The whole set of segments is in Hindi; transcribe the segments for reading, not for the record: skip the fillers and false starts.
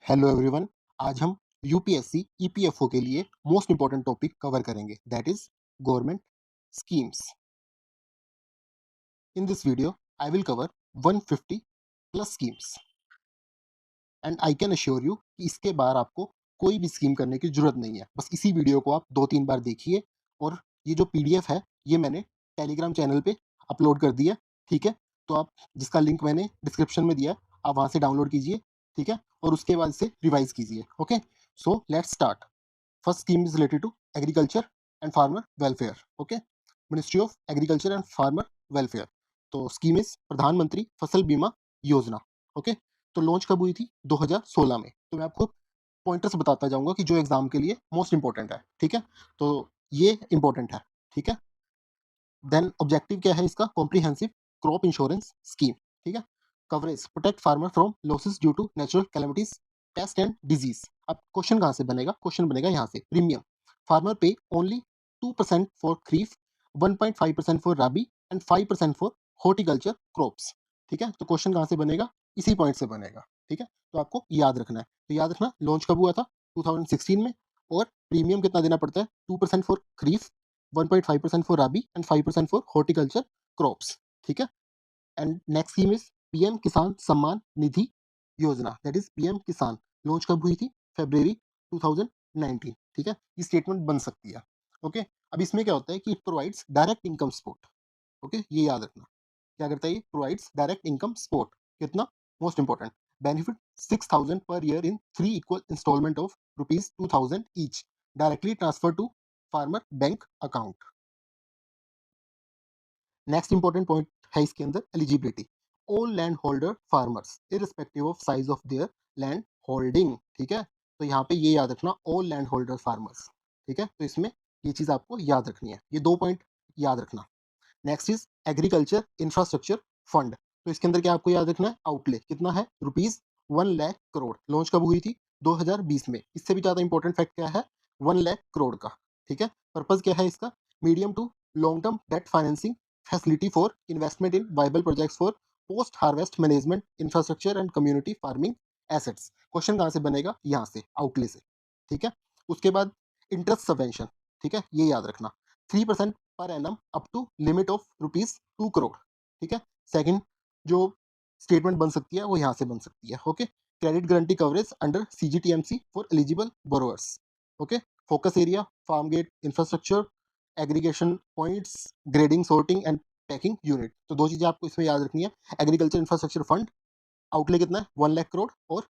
Hello everyone. आज हम यूपीएससी ईपीएफओ के लिए मोस्ट इंपॉर्टेंट टॉपिक कवर करेंगे, that is government schemes. In this video I will cover 150 plus schemes and I can assure you कि इसके बाद आपको कोई भी स्कीम करने की जरूरत नहीं है। बस इसी वीडियो को आप 2-3 बार देखिए और ये जो पीडीएफ है ये मैंने टेलीग्राम चैनल पे अपलोड कर दिया, ठीक है। तो आप जिसका लिंक मैंने डिस्क्रिप्शन में दिया है, आप वहां से डाउनलोड कीजिए, ठीक है, और उसके बाद से रिवाइज कीजिए। Okay, so let's start. First scheme is related to agriculture and farmer welfare. Okay, Ministry of Agriculture and Farmer Welfare. तो स्कीम इज प्रधानमंत्री फसल बीमा योजना। ओके, तो लॉन्च कब हुई थी? 2016 में। तो मैं आपको पॉइंटर्स बताता जाऊंगा कि जो एग्जाम के लिए मोस्ट इंपॉर्टेंट है, ठीक है। तो ये इंपॉर्टेंट है, ठीक है। देन ऑब्जेक्टिव क्या है इसका? कॉम्प्रिहेंसिव क्रॉप इंश्योरेंस स्कीम, ठीक है। Coverage protect farmer from losses due to natural calamities, pest and disease. अब क्वेश्चन कहाँ से बनेगा? क्वेश्चन बनेगा यहाँ से। Premium farmer pay only 2% for kharif, 1.5% for rabi and 5% for horticulture crops, ठीक है। तो क्वेश्चन कहाँ से बनेगा? इसी पॉइंट से बनेगा, ठीक है। तो आपको याद रखना है। तो याद रखना लॉन्च कब हुआ था? 2016 में। और प्रीमियम कितना देना पड़ता है? 2% for kharif, 1.5% for rabi and 5% for horticulture crops, ठीक है। And next scheme is PM किसान सम्मान निधि योजना, दैट इज पीएम किसान। लॉन्च कब हुई थी? February 2019, ठीक है। ये स्टेटमेंट बन सकती है। ओके, अब इसमें क्या होता है कि it provides direct income support. Okay, ये याद रखना। क्या करता है ये? Provides direct income support. कितना? Most important, benefit 6,000 per year in 3 equal instalment of ₹2,000 each, directly transfer to farmer bank account. Next important point है इसके अंदर eligibility. All land holder farmers irrespective of size of their land holding, ठीक है। तो यहाँ पे ये याद रखना, ऑल लैंड होल्डर फार्मर्स, ठीक है। तो इसमें ये चीज आपको याद रखनी है, ये 2 पॉइंट याद रखना। Next is agriculture infrastructure fund. तो इसके अंदर क्या आपको याद रखना है? आउटले कितना है? ₹1,00,000 करोड़। लॉन्च कब हुई थी? 2020 में। इससे भी ज्यादा इंपॉर्टेंट फैक्ट क्या है? 1,00,000 करोड़ का, ठीक है। पर्पज क्या है इसका? Medium to long term debt financing facility for investment in viable projects for post harvest management infrastructure and community farming assets. Question कहाँ से बनेगा? यहाँ से, आउटले से, ठीक है। उसके बाद इंटरेस्ट सबवेंशन, ठीक है, ये याद रखना। 3% per annum up to limit of ₹2 crore, ठीक है। सेकंड जो स्टेटमेंट बन सकती है वो यहाँ से बन सकती है। Okay, credit guarantee coverage under CGTMC for eligible borrowers. Okay, focus area farm gate infrastructure, aggregation points, grading sorting and packing unit. तो दो चीजें आपको इसमें याद रखनी है। एग्रीकल्चर इंफ्रास्ट्रक्चर फंड, आउटले कितना है? 1,00,000 करोड़। और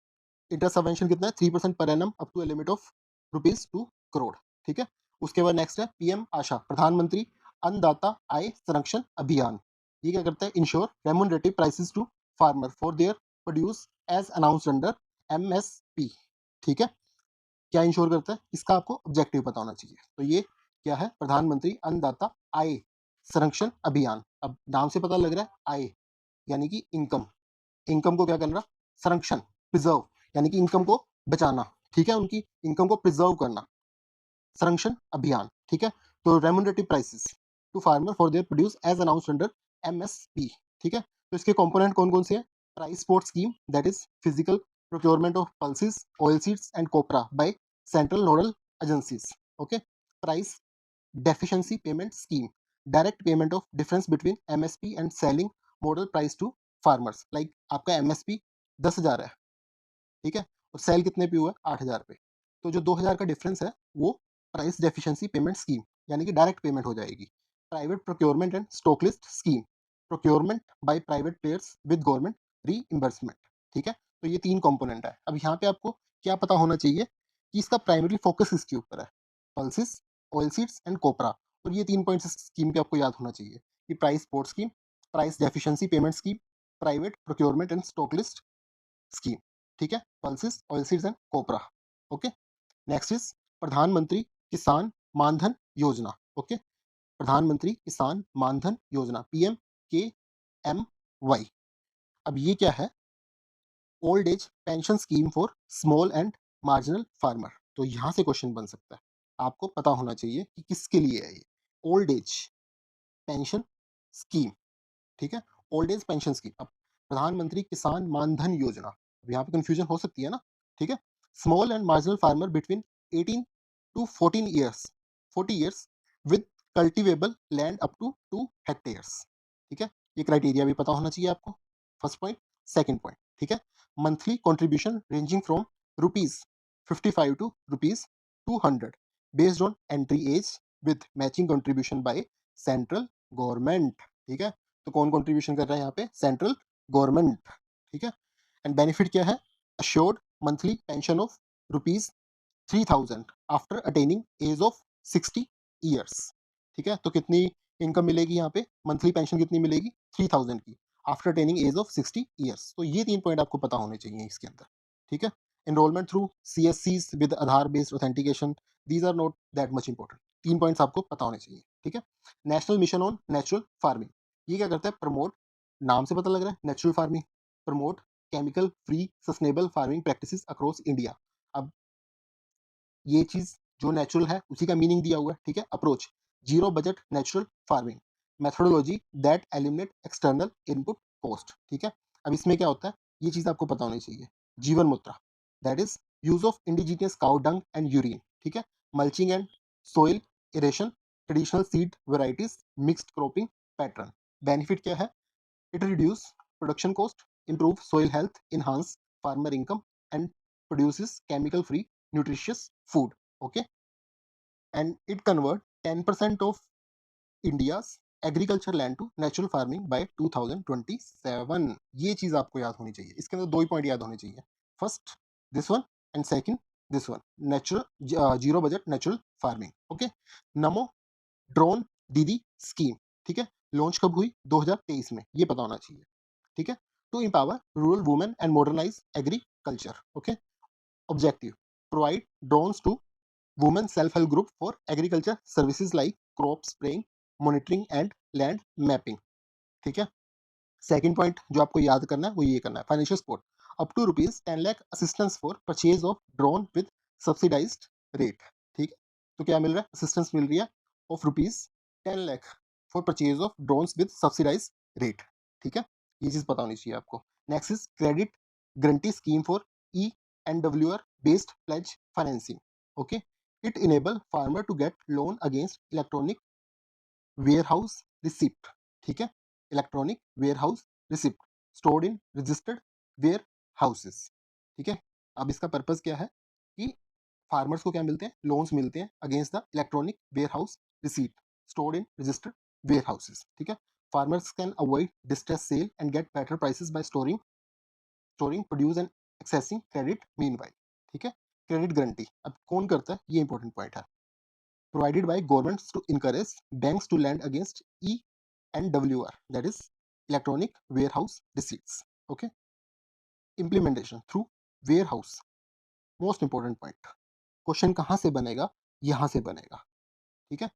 इंटरेस्ट सबवेंशन कितना है? 3% per annum up to a limit of ₹2 crore, ठीक है। उसके बाद नेक्स्ट है पीएम आशा, प्रधानमंत्री अन्नदाता आय संरक्षण अभियान। ये क्या करता है? Ensure remunerative prices to farmer for their produce as announced under MSP, ठीक है। क्या इंश्योर करता है? इसका आपको ऑब्जेक्टिव पता होना चाहिए। तो ये क्या है? प्रधानमंत्री अन्नदाता आय संरक्षण अभियान। अब नाम से पता लग रहा है आय यानी कि इनकम। इनकम को क्या करना? संरक्षण, प्रिजर्व, यानी कि इनकम को बचाना, ठीक है, उनकी इनकम को प्रिजर्व करना। संरक्षण अभियान, ठीक है। तो remunerative prices to farmer for their produce as announced under MSP, ठीक है। तो इसके कंपोनेंट कौन कौन से हैं? Price support scheme, that is physical procurement of pulses, oil seeds and copra by central nodal agencies. Okay, price deficiency payment scheme, direct payment of difference between MSP and selling model price to farmers. Like आपका एमएसपी 10,000 है, ठीक है, और सेल कितने पे हुआ है? 8,000 पे। तो जो 2,000 का डिफरेंस है वो प्राइस डेफिशिएंसी पेमेंट स्कीम यानी कि डायरेक्ट पेमेंट हो जाएगी। Private procurement and stockist scheme, procurement by private players with government reimbursement, ठीक है। तो ये 3 कंपोनेंट है। अब यहाँ पे आपको क्या पता होना चाहिए कि इसका प्राइमरी फोकस इसके ऊपर है? पल्सिस, ऑयल सीड्स एंड कोपरा। और ये 3 पॉइंट्स स्कीम के आपको याद होना चाहिए कि price support scheme, price deficiency payment scheme, private procurement and stockist scheme, ठीक है। Pulses, oilseeds and copra. Okay, next is Pradhan Mantri Kisan मानधन योजना। ओके, प्रधानमंत्री किसान मानधन योजना, पीएम के एम वाई। अब ये क्या है? Old age pension scheme for small and marginal farmer. तो यहां से क्वेश्चन बन सकता है। आपको पता होना चाहिए कि किसके लिए है ये ओल्ड एज पेंशन स्कीम, ठीक है। Old age pension scheme. अब प्रधानमंत्री किसान मानधन योजना, अब यहाँ पे कंफ्यूजन हो सकती है ना। ठीक है। Small and marginal farmer between 18 to 14 years 40 years with cultivable land up to 2 hectares. ठीक है, ये क्राइटेरिया भी पता होना चाहिए आपको। First point. सेकंड पॉइंट, ठीक है, monthly contribution ranging from rupees 55 to rupees 200 based on entry age with matching contribution by central government. ठीक है, तो कौन कंट्रीब्यूशन कर रहा है यहाँ पे? Central government. ठीक है, एंड बेनिफिट क्या है? assured monthly pension of rupees 3000 after attaining age of 60 years. ठीक है, तो कितनी इनकम मिलेगी यहाँ पे? मंथली पेंशन कितनी मिलेगी? 3000 की after attaining age of 60 years. तो ये 3 पॉइंट आपको पता होने चाहिए इसके अंदर। ठीक है, enrolment through CSCs with Aadhaar based authentication, these are not that much important. 3 points आपको पता होने चाहिए। ठीक है, national mission on natural farming, ये क्या करता है? प्रमोट, नाम से पता लग रहा है natural farming, promote chemical free sustainable farming practices across India. अब ये चीज जो नेचुरल है उसी का मीनिंग दिया हुआ है। ठीक है, approach zero budget natural farming, methodology that eliminate external input cost. ठीक है, अब इसमें क्या होता है ये चीज आपको पता होनी चाहिए। जीवन मुद्रा, that is use of indigenous cow dung and urine. ठीक है, mulching and soil aeration, traditional seed varieties, mixed cropping pattern. Benefit क्या है? It reduces production cost, improve soil health, enhance farmer income, and produces chemical-free, nutritious food. Okay, and it convert 10% of India's agriculture land to natural farming by 2027. ये चीज आपको याद होनी चाहिए। इसके अंदर 2 ही पॉइंट याद होने चाहिए। First this one and second this one, natural zero budget natural farming. Okay, NaMo drone दीदी स्कीम, ठीक है, लॉन्च कब हुई? 2023 में, ये पता होना चाहिए। ठीक है, to empower rural women and modernize agriculture. Okay, objective provide drones to women self help group for agriculture services like crop spraying, monitoring and land mapping. ठीक है, सेकंड पॉइंट जो आपको याद करना है वो ये करना है, financial support up to ₹10 lakh assistance for purchase of drone with subsidised rate. ठीक है, तो क्या मिल रहा है? असिस्टेंस मिल रही है of ₹10 lakh for purchase of drones with subsidised rate. ठीक है, ये चीज पता होनी चाहिए आपको। Next is credit guarantee scheme for ENWR based pledge financing. Okay, it enable farmer to get loan against electronic warehouse receipt. ठीक है, electronic warehouse receipt stored in registered warehouses. ठीक है, अब इसका पर्पज क्या है कि फार्मर्स को क्या मिलते हैं? लोन्स मिलते हैं against the electronic warehouse receipt stored in registered warehouses. ठीक है, farmers can avoid distress sale and get better prices by storing produce and accessing credit meanwhile. ठीक है, क्रेडिट गारंटी अब कौन करता है? ये इंपॉर्टेंट पॉइंट है। Provided by governments to encourage banks to lend against ENWR, that is electronic warehouse receipts. Okay, implementation through warehouse, most important point, question कहाँ से बनेगा? यहाँ से बनेगा। ठीक है,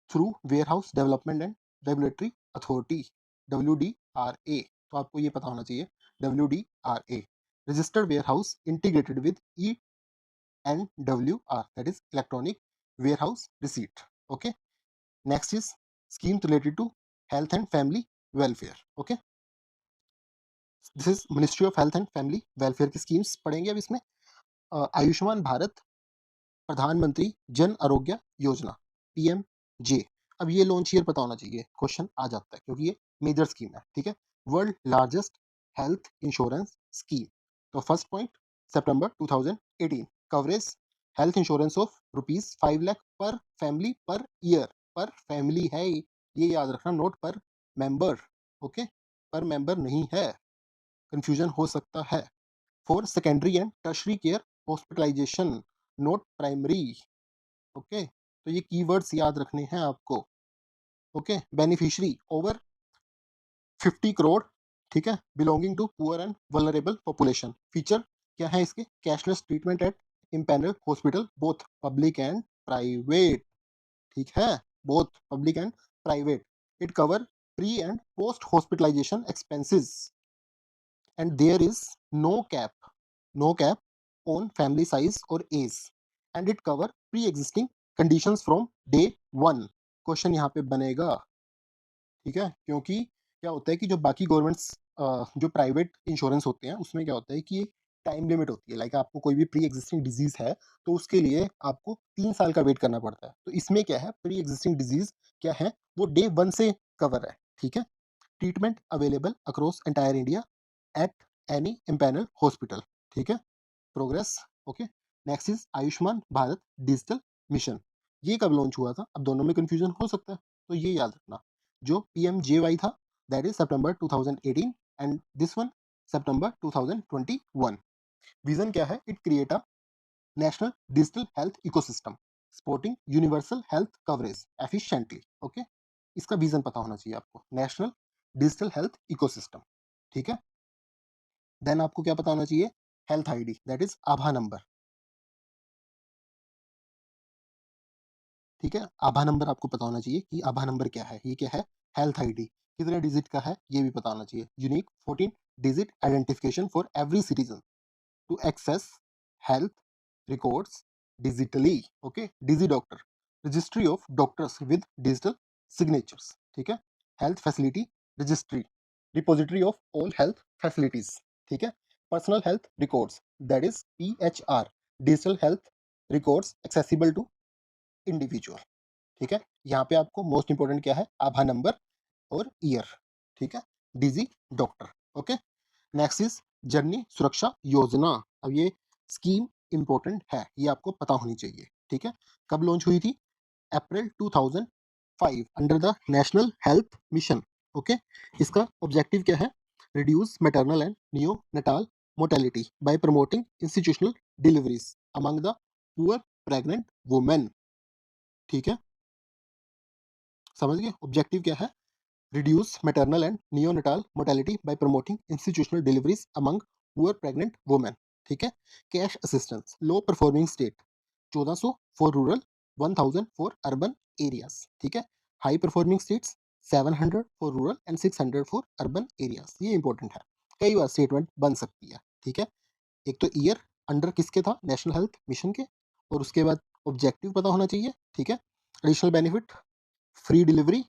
through warehouse development and regulatory authority, WDRA। तो आपको ये पता होना चाहिए, WDRA registered warehouse integrated with ENWR, that is electronic warehouse receipt. Okay, next is schemes related to health and family welfare. Okay, this is ministry of health and family welfare की स्कीम्स पढ़ेंगे अब इसमें। आयुष्मान भारत प्रधानमंत्री जन आरोग्य योजना, PMJ। अब ये लॉन्च ईयर पता होना चाहिए, क्वेश्चन आ जाता है क्योंकि ये मेजर स्कीम है। ठीक है, world largest health insurance scheme. तो first point, September 2018, coverage health insurance of ₹5 lakh per family per year. पर फैमिली है ये याद रखना, नोट पर मेंबर। ओके, पर मेंबर नहीं है, कंफ्यूजन हो सकता है। For secondary and tertiary care hospitalisation, not primary. Okay, तो ये कीवर्ड्स याद रखने हैं आपको। Okay, beneficiary over 50 crore. ठीक है, belonging to poor and vulnerable population. Feature क्या है इसके? Cashless treatment at empanel hospital both public and private. ठीक है, both public and private. It cover pre and post hospitalisation expenses and there is no cap on family size or age, and it cover pre-existing conditions from day one। Question यहाँ पे बनेगा। ठीक है, क्योंकि क्या होता है कि जो बाकी गवर्नमेंट्स जो प्राइवेट इंश्योरेंस होते हैं उसमें क्या होता है कि टाइम लिमिट होती है, लाइक आपको कोई भी प्री एग्जिस्टिंग डिजीज है तो उसके लिए आपको 3 साल का वेट करना पड़ता है। तो इसमें क्या है, प्री एग्जिस्टिंग डिजीज क्या है, वो डे 1 से कवर है, ठीक है। Treatment available across entire India at any empanel hospital, ठीक है। Progress, okay. Next is Ayushman Bharat digital mission. ये कब लॉन्च हुआ था, अब दोनों में कंफ्यूजन हो सकता है, तो ये याद रखना। जो पीएमजेवाई था that is September 2018 and this one September 2021। Vision क्या है, it create a national digital health ecosystem supporting universal health coverage efficiently, okay. इसका विजन पता होना चाहिए आपको, नेशनल डिजिटल हेल्थ इकोसिस्टम, ठीक है। देन आपको क्या पता होना चाहिए, health ID that is Abha number, ठीक है। आभा नंबर आपको पता होना चाहिए कि आभा नंबर क्या है, ये क्या है, हेल्थ आईडी कितने डिजिट का है ये भी पता होना चाहिए। Unique 14 digit identification for every citizen to access health records digitally, okay। Digi doctor, registry of doctors with digital signatures, ठीक है। Health facility registry, repository of all health facilities, ठीक है। Personal health records that is PHR, digital health records accessible to individual, ठीक है। यहाँ पे आपको मोस्ट इंपोर्टेंट क्या है, आभा नंबर और ईयर, ठीक है। डिजी डॉक्टर, ओके। नेक्स्ट इज जननी सुरक्षा योजना। अब ये स्कीम इंपॉर्टेंट है, ये आपको पता होनी चाहिए, ठीक है। कब लॉन्च हुई थी, April 2005 under the national health mission, okay. इसका ऑब्जेक्टिव क्या है, reduce maternal and neonatal mortality by promoting institutional deliveries among the poor pregnant women, ठीक है। समझ गए, ऑब्जेक्टिव क्या है, reduce maternal and neonatal mortality by promoting institutional deliveries among poor pregnant women, ठीक है। Cash assistance low performing state 1400 for rural, 1000 for urban areas, ठीक है। High performing states 700 for rural and 600 for urban areas. ये इंपॉर्टेंट है, कई बार स्टेटमेंट बन सकती है, ठीक है। एक तो ईयर अंडर किसके था, नेशनल हेल्थ मिशन के, और उसके बाद ऑब्जेक्टिव पता होना चाहिए, ठीक है। Additional benefit, free delivery,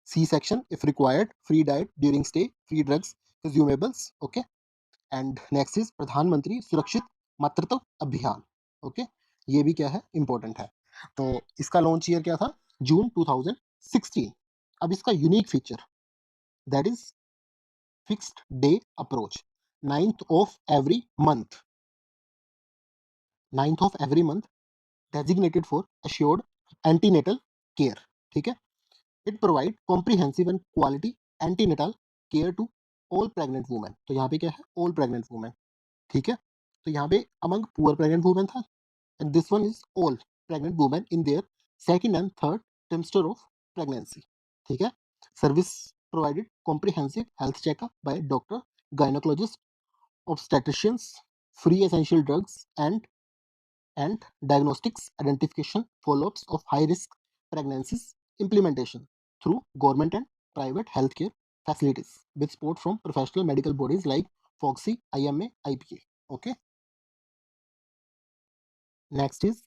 C-section if required, free diet during stay, free drugs, consumables, okay। And next is प्रधानमंत्री सुरक्षित मातृत्व अभियान, ओके। ये भी क्या है, इंपॉर्टेंट है। तो इसका लॉन्च ईयर क्या था, जून 2016। अब इसका unique feature that is fixed day approach, 9th of every month, 9th of every month designated for assured antenatal care, ठीक है। It provide comprehensive and quality antenatal care to all pregnant women. तो यहाँ पे क्या है, ऑल प्रेग्नेंट वुमेन, ठीक है। तो यहाँ पे अमंग पुअर प्रेग्नेंट वुमेन था, and this one is all pregnant women in their second and third trimester of pregnancy, ठीक है। Service provided comprehensive health checkup by doctor, gynaecologist, obstetricians, free essential drugs and diagnostics, identification, follow-ups of high-risk pregnancies, implementation through government and private healthcare facilities with support from professional medical bodies like FOGSI, IMA, IPA. Okay. Next is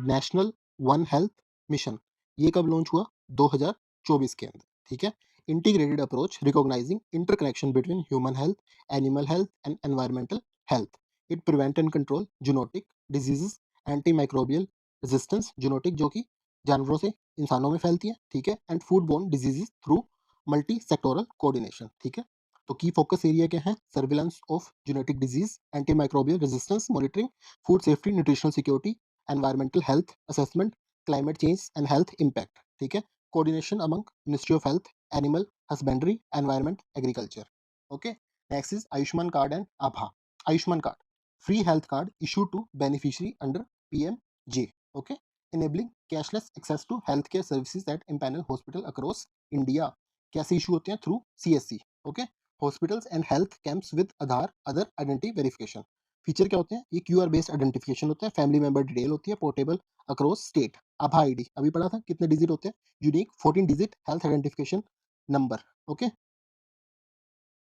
national one health mission. ये कब लॉन्च हुआ, 2024 के अंदर, ठीक है। Integrated approach recognising interconnection between human health, animal health and environmental health. It prevent and control zoonotic diseases, anti microbial resistance, zoonotic जो कि जानवरों से इंसानों में फैलती है, ठीक है, and food borne diseases through multi sectoral coordination, ठीक है। तो की फोकस एरिया क्या है, surveillance of genetic disease, anti microbial resistance monitoring, food safety nutritional security, environmental health assessment, climate change and health impact, ठीक है। Coordination among ministry of health, animal husbandry, environment, agriculture, okay. Next is Ayushman card and आभा। Ayushman card free health card issue to beneficiary under PMJ, okay, enabling cashless access to healthcare services at empanel hospital across India। कैसे इशू होते हैं, through CSC, okay. Hospitals and health camps with Aadhaar other identity verification. Feature क्या होते हैं, ये QR बेस्ड आइडेंटिफिकेशन होता है, फैमिली मेंबर डिटेल होती है, पोर्टेबल अक्रॉस स्टेट। आभा आईडी अभी पढ़ा था, कितने डिजिट होते हैं, unique 14 digit health identification number, okay.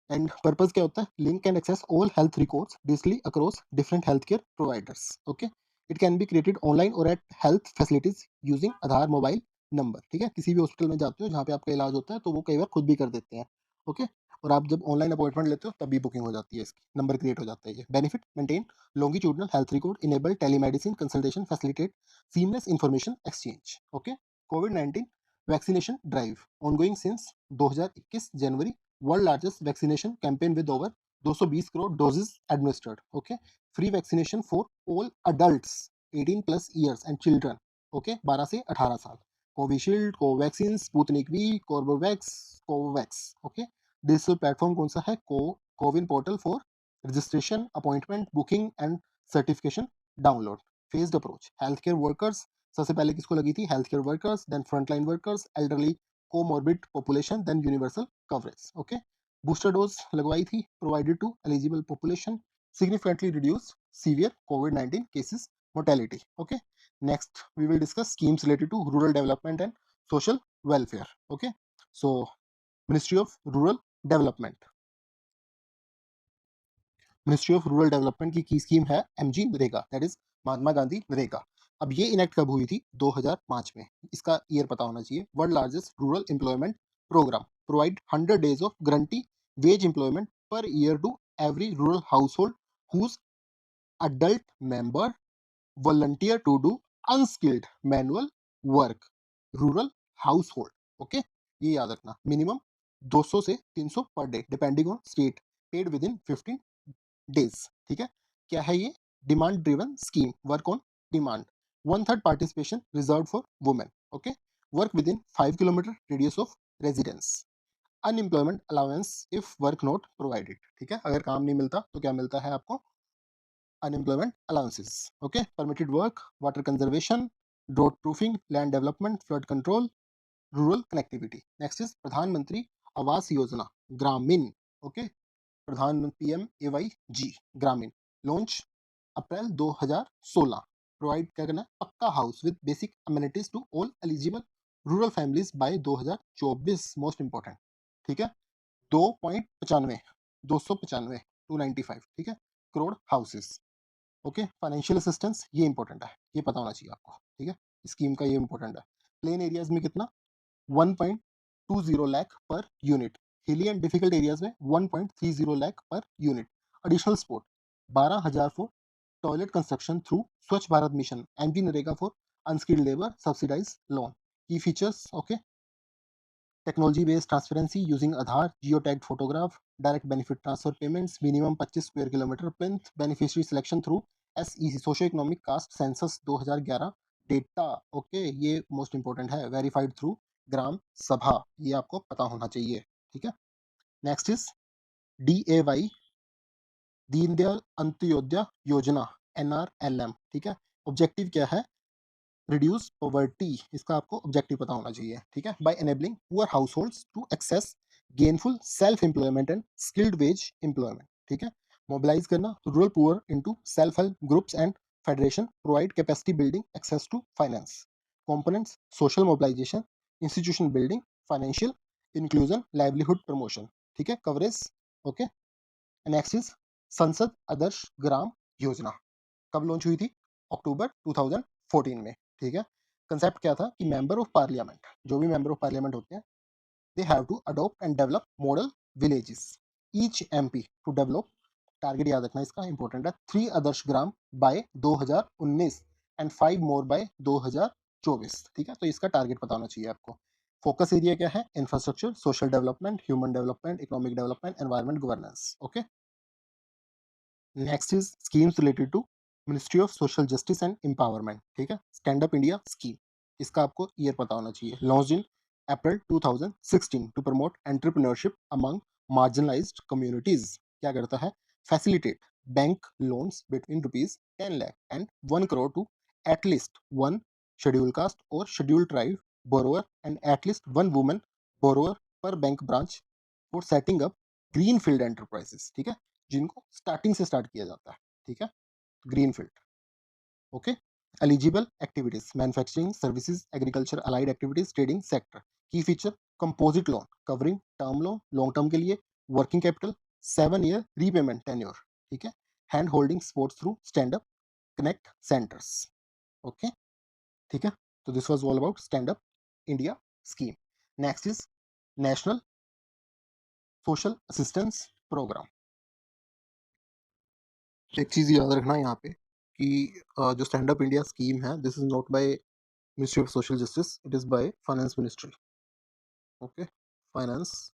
And purpose क्या होता है, link and access all health records digitally across different health care providers, okay. It can be created online और at health facilities using Aadhaar mobile number, ठीक है। किसी भी हॉस्पिटल में जाते हो जहाँ पे आपका इलाज होता है तो वो कई बार खुद भी कर देते हैं, ओके। और आप जब ऑनलाइन अपॉइंटमेंट लेते हो तब भी बुकिंग हो जाती है, इसकी नंबर क्रिएट हो जाता है ये। Benefit maintain longitudinal health record, enable telemedicine consultation, facilitate seamless information exchange. Okay, covid vaccination drive ongoing since 2021 January, world largest vaccination campaign with over 220 crore doses administered. Okay, free vaccination for all adults 18 plus years and children. Okay, 12 से 18 साल। Covishield, Covaxin, Sputnik V, Corbovax, Covovax. Okay, digital platform कौन सा है? CoWIN portal for registration, appointment, booking and certification download. Phased approach, health care workers, सबसे पहले किसको लगी थी? Health care workers, then frontline workers, elderly, comorbid population, then universal coverage. Okay, booster dose लगवाई थी, provided to eligible population, significantly reduce severe COVID-19 cases mortality. Okay, next we will discuss schemes related to rural development and social welfare. Okay, so Ministry of Rural Development, ministry of rural development की स्कीम है MG NREGA, that is Mahatma Gandhi NREGA. अब ये इनेक्ट कब हुई थी? 2005 में। इसका ईयर पता होना चाहिए। World largest rural employment programme, provide 100 days of guarantee wage employment per year to every rural household whose adult member volunteer to do unskilled manual work, rural household. Okay, ये याद रखना। मिनिमम 200 से 300 per day depending on state, paid with in 15 days. ठीक है, क्या है ये? Demand driven scheme, work on demand, 1/3 participation reserve for women. Okay, work with in 5 kilometre radius of residence, unemployment allowance if work not provided. ठीक है, अगर काम नहीं मिलता तो क्या मिलता है आपको? unemployment allowances. Okay, permitted work, water conservation, drought proofing, land development, flood control, rural connectivity. Next is Pradhan Mantri Awas Yojana, Gramin. Okay, Pradhan PMAYG, Gramin. Launch April 2016. Provide क्या करना है? Pucca house with basic amenities to all eligible rural families by 2024। Most important. ठीक है, 2.95, 295, 295, ठीक है, crore houses. Okay, financial assistance ये इंपॉर्टेंट है, ये पता होना चाहिए आपको। ठीक है, स्कीम का ये इंपॉर्टेंट है। प्लेन एरियाज में कितना? 1.20 लाख पर यूनिट, हिली एंड डिफिकल्ट एरियाज में 1.30 lakh per unit. Additional support 12,000 for toilet construction through Swachh Bharat mission, MG NREGA for unskilled labour, subsidise loan. Key features, okay, technology based transparency using Aadhaar, geo tag photograph, direct benefit transfer payments, minimum 25 square kilometre, plinth beneficiary selection through SEC, socio economic caste census 2011 data. Okay, ये मोस्ट इंपॉर्टेंट है, वेरीफाइड थ्रू ग्राम सभा, ये आपको पता होना चाहिए। ठीक है, next is DAY, Deendayal Antyodaya योजना, NRLM। ठीक है, ऑब्जेक्टिव क्या है? रिड्यूस पॉवर्टी, इसका आपको ऑब्जेक्टिव पता होना चाहिए। ठीक है, by enabling poor households to access gainful self employment and skilled wage employment. ठीक है, मोबिलाइज करना rural poor into self help groups and federation, provide capacity building, access to finance components, social mobilisation, institution building, financial inclusion, livelihood promotion. ठीक है, कवरेज। ओके, नेक्स्ट इज संसद आदर्श ग्राम योजना, कब लॉन्च हुई थी? अक्टूबर 2014 में। ठीक है, कंसेप्ट क्या था कि मेंबर ऑफ पार्लियामेंट, जो भी मेंबर ऑफ पार्लियामेंट होते हैं, they have to adopt and develop model villages, each MP to develop, target याद रखना इसका इंपॉर्टेंट है, 3 Adarsh gram by 2019 and 5 more by 2024। ठीक है, तो इसका टारगेट पता होना चाहिए आपको। फोकस एरिया क्या है? Infrastructure, social development, human development, economic development, environment governance. Okay, next is schemes related to ministry of social justice and empowerment. ठीक है, स्टैंड अप इंडिया स्कीम, इसका आपको ईयर पता होना चाहिए। Launch in April 2016 to promote entrepreneurship among marginalised communities. क्या करता है? Facilitate bank loans between ₹10 lakh and 1 crore to at least one schedule caste और schedule tribe borrower and at least one women borrower per bank branch for setting up greenfield enterprises. ठीक है, जिनको स्टार्टिंग से स्टार्ट किया जाता है। ठीक है, greenfield. Okay, eligible activities, manufacturing services, agriculture allied activities, trading sector. Key feature, composite loan covering term loan, long term के लिए, working capital, 7 year repayment tenure. ठीक है, hand holding support through stand up connect centres. Okay, ठीक है, तो this was all about stand up India scheme. Next is national social assistance programme. एक चीज़ याद रखना यहाँ पे कि जो स्टैंड अप इंडिया स्कीम है, this is not bye ministry of social justice, it is by finance ministry. Okay, finance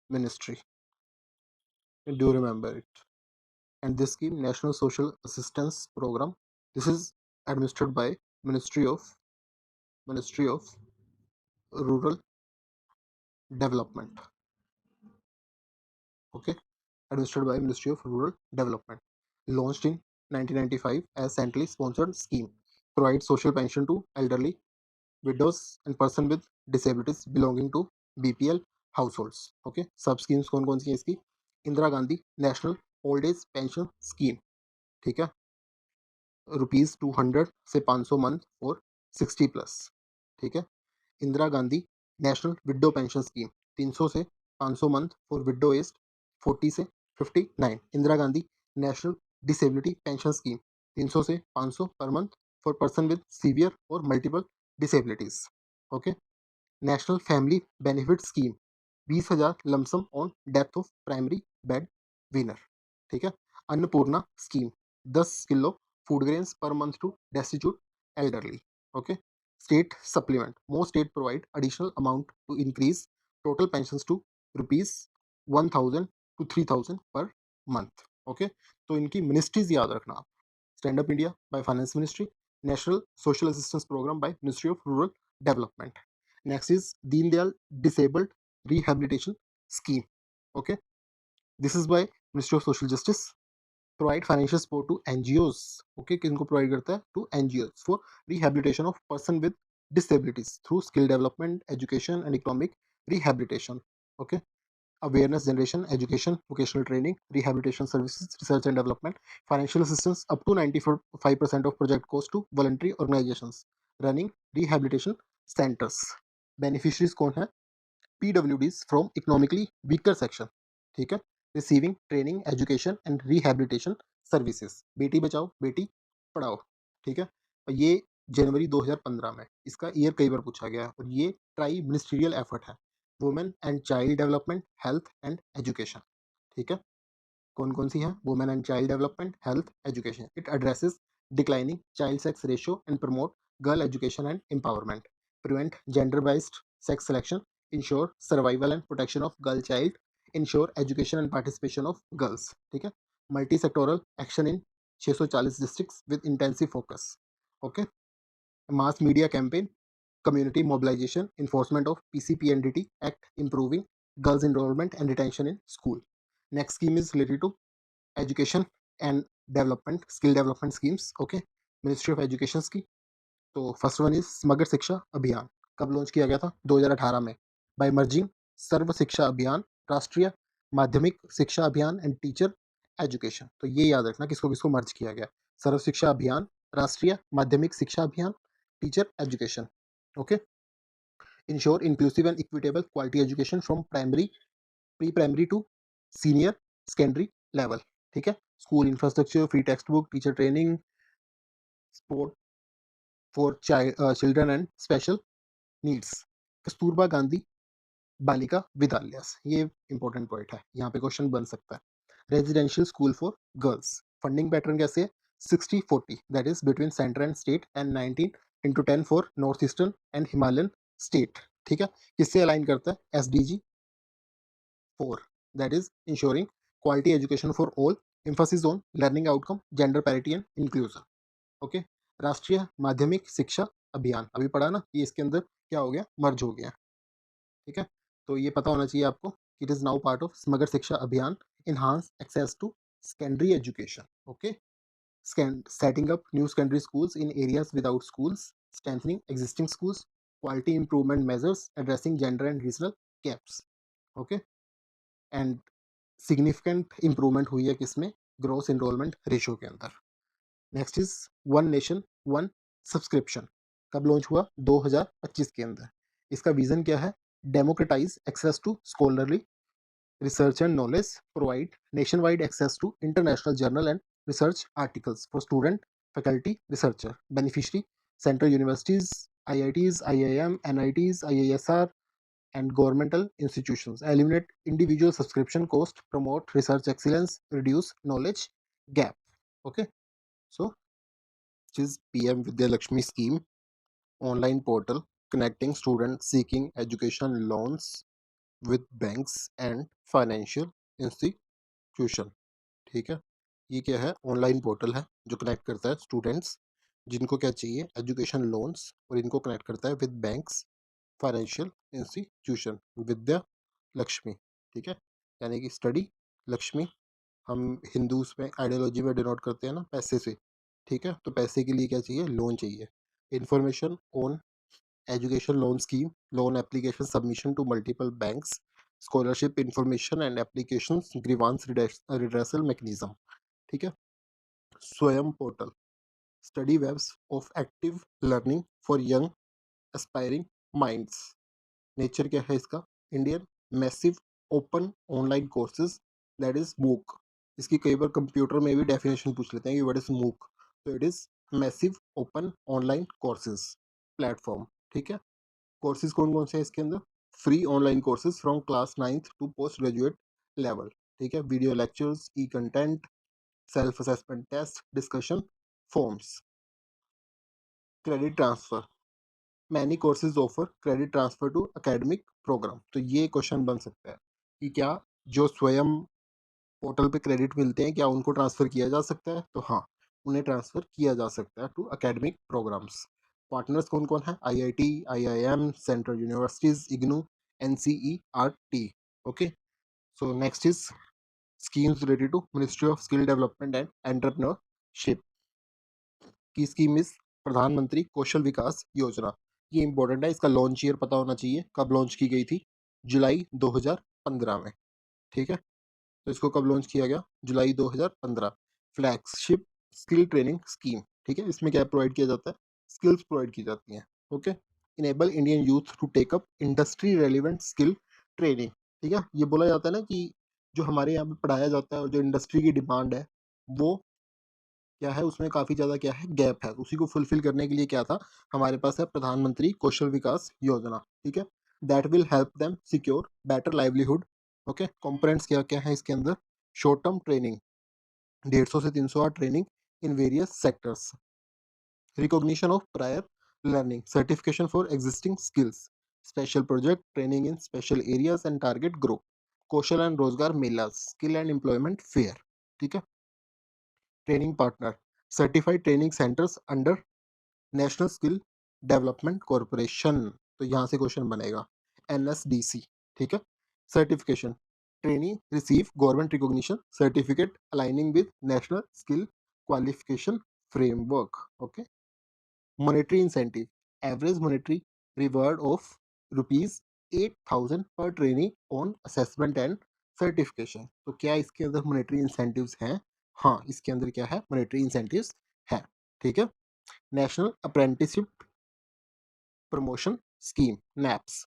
ministry, do remember it. And this scheme, national social assistance program, this is administered by ministry of rural development. Okay, administered by Ministry of Rural Development. Launched in 1995 as centrally sponsored scheme, provides social pension to elderly, widows and person with disabilities belonging to BPL households. Okay, सब schemes कौन कौन सी हैं इसकी? Indira Gandhi national old age pension scheme, ठीक है, ₹200 से 500 मंथ फॉर 60 प्लस, ठीक है। Indira Gandhi national window pension scheme 300 से 500 मंथ फॉर विडो एज 40 से 59। Indira Gandhi national disability pension scheme 300 से 500 per month for person with severe और multiple disabilities. Okay, national family benefit scheme 20,000 lump sum on death of primary breadwinner, ठीक है। Annapurna scheme 10 kilo food grains per month to destitute elderly. Okay, state supplement, most state provide additional amount to increase total pensions to ₹1,000 to 3,000 पर मंथ। ओके, तो इनकी मिनिस्ट्रीज याद रखना आप। Stand up India by finance ministry, national social assistance programme by ministry of rural development. Next is Deen Dayal Disabled Rehabilitation Scheme. Okay, this is by Ministry of Social Justice. Provide financial support to NGOs. Okay, किनको provide करता है? To NGOs for rehabilitation of person with disabilities through skill development, education, and economic rehabilitation. Okay, awareness generation, education, vocational training, rehabilitation services, research and development, financial assistance up to 95% of project cost to voluntary organizations running rehabilitation centers. Beneficiaries कौन है? PWDs from economically weaker section, ठीक है, receiving training, education and rehabilitation services. Beti Bachao Beti Padhao, ठीक है। और ये जनवरी 2015 में इसका ईयर कई बार पूछा गया है, और ये ट्राई मिनिस्ट्रियल एफर्ट है, women and child development, health and education, ठीक है। कौन कौन सी है? Women and child development, health, education. It addresses declining child sex ratio and promote girl education and empowerment, prevent gender based sex selection, ensure survival and protection of girl child, ensure education and participation of girls, ठीक है। Multi sectoral action in 640 districts with intensive focus. Okay, mass media campaign, community mobilization, enforcement of PCPNDT Act, improving girls' enrollment and retention in school. Next scheme is related to education and development, skill development schemes. Okay, Ministry of Education की। तो फर्स्ट वन इज समग्र शिक्षा अभियान। कब लॉन्च किया गया था? 2018 में, बाय मर्जिंग सर्व शिक्षा अभियान, राष्ट्रीय माध्यमिक शिक्षा अभियान एंड टीचर एजुकेशन। तो ये याद रखना किसको किसको मर्ज किया गया। सर्व शिक्षा अभियान, राष्ट्रीय Madhyamik Shiksha Abhiyan, teacher education. Okay, ensure inclusive and equitable quality education from primary, pre primary to senior secondary level, ठीक है। School infrastructure, free textbook, teacher training, support for children and special needs. Kasturba Gandhi Balika Vidyalaya, ये इंपॉर्टेंट पॉइंट है, यहाँ पे क्वेश्चन बन सकता है। Residential school for girls, funding pattern कैसे है? 60-40, that is between centre and state, and 19:10 for north eastern and Himalayan state, ठीक है। किससे अलाइन करता है? SDG 4, that is ensuring quality education for all, emphasis on learning outcome, gender parity and inclusion. Okay, राष्ट्रीय माध्यमिक शिक्षा अभियान, अभी पढ़ा ना, ये इसके अंदर क्या हो गया? मर्ज हो गया, ठीक है। तो ये पता होना चाहिए आपको, it is now part of समग्र शिक्षा अभियान, enhance access to secondary education. Okay, setting up new secondary schools in areas without schools, strengthening existing schools, quality improvement measures addressing gender and regional gaps. Okay, and significant improvement हुई है किसमें? ग्रोस एनरोलमेंट रेशियो के अंदर। Next is one nation one subscription, कब लॉन्च हुआ? 2025 के अंदर। इसका विजन क्या है? Democratise access to scholarly research and knowledge, provide nationwide access to international journal and research articles for student, faculty, researcher. Beneficiary: central universities, IITs, IIM, NITs, IISR, and governmental institutions, eliminate individual subscription cost, promote research excellence, reduce knowledge gap. Okay, so which is PM Vidya Lakshmi scheme, online portal connecting students seeking education loans with banks and financial institution. ठीक है, ये क्या है, ऑनलाइन पोर्टल है जो कनेक्ट करता है स्टूडेंट्स जिनको क्या चाहिए एजुकेशन लोन्स, और इनको कनेक्ट करता है with banks, financial institution. Vidya Lakshmi, ठीक है, यानी कि स्टडी लक्ष्मी, हम हिंदूज में आइडियोलॉजी में डिनोट करते हैं ना पैसे से, ठीक है, तो पैसे के लिए क्या चाहिए, लोन चाहिए। Information on education loan scheme, loan application submission to multiple banks, scholarship information and applications, grievance redressal mechanism, ठीक है। स्वयं portal, study webs of active learning for young aspiring minds. Nature क्या है इसका, Indian massive open online courses, that is MOOC. इसकी कई बार कंप्यूटर में भी डेफिनेशन पूछ लेते हैं कि व्हाट इज मूक, तो it is massive open online courses platform, ठीक है। कोर्सेज कौन कौन से हैं इसके अंदर, free online courses from class 9th to post graduate level, ठीक है, video lectures, e content, self assessment test, discussion forums. Credit transfer, many courses offer credit transfer to academic programme. तो ये क्वेश्चन बन सकता है कि क्या जो स्वयं पोर्टल पे क्रेडिट मिलते हैं क्या उनको ट्रांसफर किया जा सकता है, तो हाँ, उन्हें ट्रांसफर किया जा सकता है टू एकेडमिक प्रोग्राम्स। पार्टनर्स कौन कौन है, IIT, IIM, central universities, IGNOU, NCERT. Okay, so next is schemes related to Ministry of Skill Development and Entrepreneurship की स्कीम इस प्रधानमंत्री कौशल विकास योजना। ये इंपॉर्टेंट है, इसका लॉन्च ईयर पता होना चाहिए, कब लॉन्च की गई थी, जुलाई 2015 में, ठीक है। तो इसको कब लॉन्च किया गया, जुलाई 2015। फ्लैगशिप स्किल ट्रेनिंग स्कीम, ठीक है, इसमें क्या प्रोवाइड किया जाता है, स्किल्स प्रोवाइड की जाती हैं। Okay, enable Indian youth to take up industry relevant skill training, ठीक है। ये बोला जाता है ना कि जो हमारे यहाँ पे पढ़ाया जाता है और जो इंडस्ट्री की डिमांड है वो क्या है, उसमें काफ़ी ज़्यादा क्या है, गैप है। उसी को फुलफिल करने के लिए क्या था, हमारे पास है प्रधानमंत्री कौशल विकास योजना, ठीक है, that will help them secure better livelihood. Okay, components क्या क्या है इसके अंदर, शॉर्ट टर्म ट्रेनिंग 150 से 300 hour training in various sectors, recognition of prior learning, certification for existing skills, special project training in special areas and target group, Kaushal and Rozgar Mela, skill and employment fair, ठीक है। Training partner, certified training centres under national skill development corporation. तो यहाँ से क्वेश्चन बनेगा एनएसडीसी, ठीक है। Certification, training receive government recognition certificate aligning with national skill qualification framework. Okay, monetary incentive, average monetary reward of rupees 8,000 per trainee on assessment and certification। तो क्या इसके अंदर monetary incentives हैं, हाँ इसके अंदर क्या है, monetary incentives है, ठीक है। National apprenticeship promotion scheme naps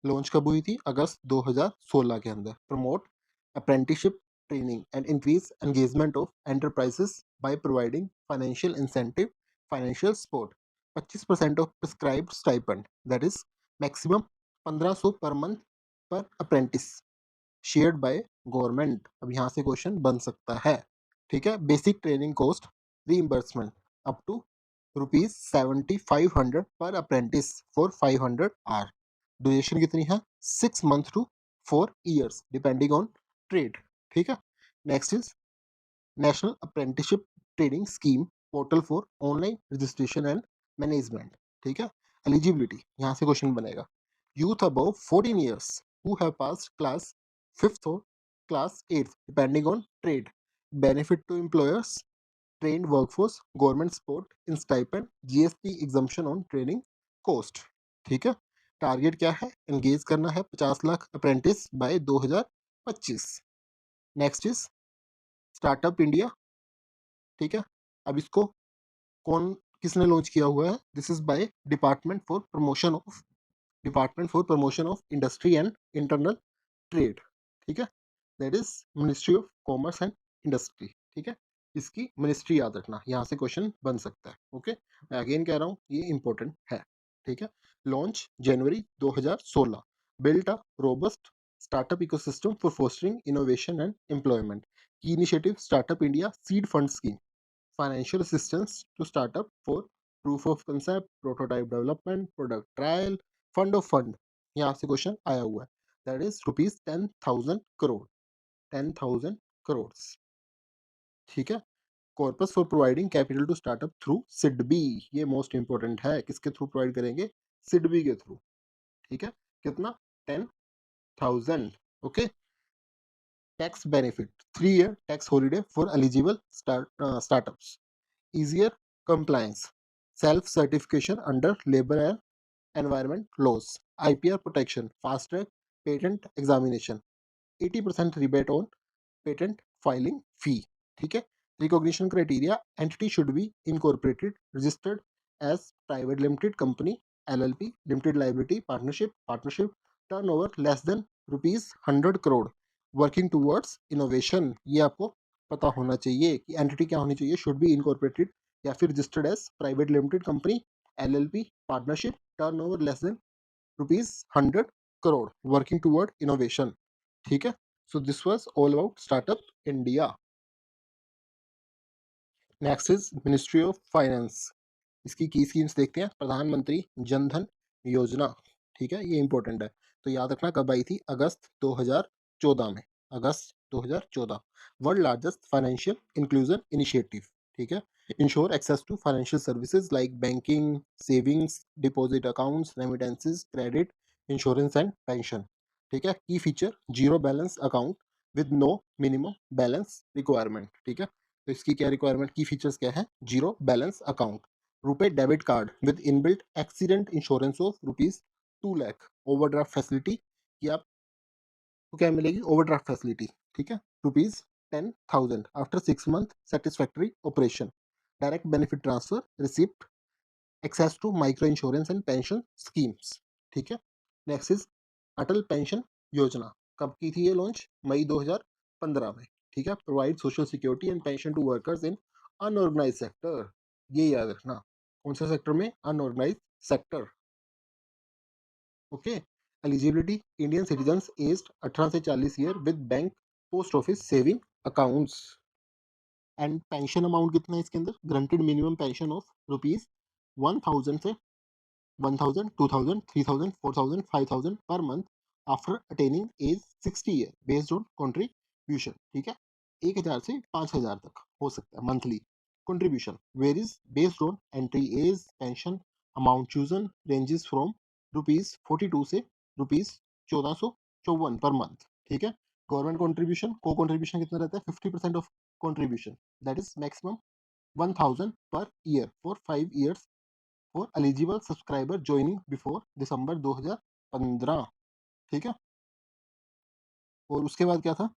launch कब हुई थी, अगस्त 2016 के अंदर। Promote apprenticeship training and increase engagement of enterprises by providing financial incentive, financial support, 25% of prescribed stipend, that is maximum 1500 per month पर अप्रेंटिस, शेयर्ड बाय गवर्नमेंट। अब यहाँ से क्वेश्चन बन सकता है, ठीक है। Basic training cost reimbursement up to ₹7500 per apprentice for 500 our. Duration कितनी है, 6 month to 4 years depending on trade, ठीक है। Next is national apprenticeship training scheme portal for online registration and management, ठीक है। एलिजिबिलिटी, यहाँ से क्वेश्चन बनेगा, youth above 14 years who have passed class 5th or class 8th depending on trade, benefit to employers, trained workforce, government support in stipend, GST exemption on training cost, ठीक है। टारगेट क्या है, एंगेज करना है 50 lakh apprentice by 2025। Next is startup India, ठीक है। अब इसको कौन किसने लॉन्च किया हुआ है, this is by department for promotion of industry and internal trade, ठीक है, that is ministry of commerce and industry, ठीक है। इसकी मिनिस्ट्री याद रखना, यहाँ से क्वेश्चन बन सकता है। ओके, मैं अगेन कह रहा हूँ ये इंपॉर्टेंट है, ठीक है। Launch January 2016, built a robust startup ecosystem for fostering innovation and employment. Key initiative: Startup India Seed Fund Scheme, financial assistance to startup for proof of concept, prototype development, product trial, fund. यहाँ से क्वेश्चन आया हुआ है, that is rupees 10,000 crore, 10,000 crore, ठीक है। Corpus for providing capital to startup through SIDBI, ये मोस्ट इंपॉर्टेंट है, किसके थ्रू प्रोवाइड करेंगे? सिडबी के थ्रू, ठीक है। कितना? 10,000, okay. Tax benefit: 3 year tax holiday for eligible startups, easier compliance, self certification under labor and environment laws, IPR protection, fast track patent examination, 80% rebate on patent filing fee, ठीक है। Recognition criteria: entity should be incorporated, registered as private limited company, LLP, limited liability, partnership, turnover less than ₹100 crore, working towards innovation. ये आपको पता होना चाहिए कि एंटिटी क्या होनी चाहिए, शुड बी इनकॉर्पोरेटेड या फिर registered as private limited company, LLP, partnership, turnover less than ₹100 crore, working toward innovation, ठीक है। So this was all about Startup India. Next is Ministry of Finance. इसकी की स्कीम्स देखते हैं। प्रधानमंत्री जन धन योजना, ठीक है, ये इंपॉर्टेंट है, तो याद रखना कब आई थी? अगस्त 2014 में, अगस्त 2014। World largest financial inclusion initiative, ठीक है। Ensure access to financial services like banking, savings, deposit accounts, remittances, credit, insurance and pension, ठीक है। Key feature: zero balance account with no minimum balance requirement, ठीक है। तो इसकी क्या रिक्वायरमेंट, की फीचर्स क्या है? Zero balance account, RuPay debit card with inbuilt accident insurance of ₹2 lakh, overdraft facility, कि आपको क्या मिलेगी? ओवरड्राफ्ट फैसिलिटी, ठीक है, ₹10,000 after 6 month satisfactory operation, direct benefit transfer receipt, access to micro insurance and pension schemes, ठीक है। नेक्स्ट इज अटल पेंशन योजना, कब की थी ये लॉन्च? मई 2015 में, ठीक है। Provide social security and pension to workers in unorganised sector, ये याद रखना, कौन से सेक्टर में? Unorganised sector, okay. Eligibility: Indian citizens aged 18 से 40 year with bank post office saving accounts. And pension amount कितना है इसके अंदर? ग्रंटेड मिनिमम पेंशन ऑफ ₹1000 से 1000, 2000, 3000, 4000, 5000 per month after attaining age 60 year based on contribution, ठीक है। 1000 से 5000 तक हो सकता है monthly contribution, varies based on entry age, pension amount chosen ranges from ₹42 से ₹1454 पर मंथ, ठीक है। गवर्नमेंट कंट्रीब्यूशन, को कंट्रीब्यूशन कितना रहता है? 50% of contribution, that is maximum 1000 per year for 5 years for eligible subscriber joining before दिसंबर 2015, ठीक है। और उसके बाद क्या था?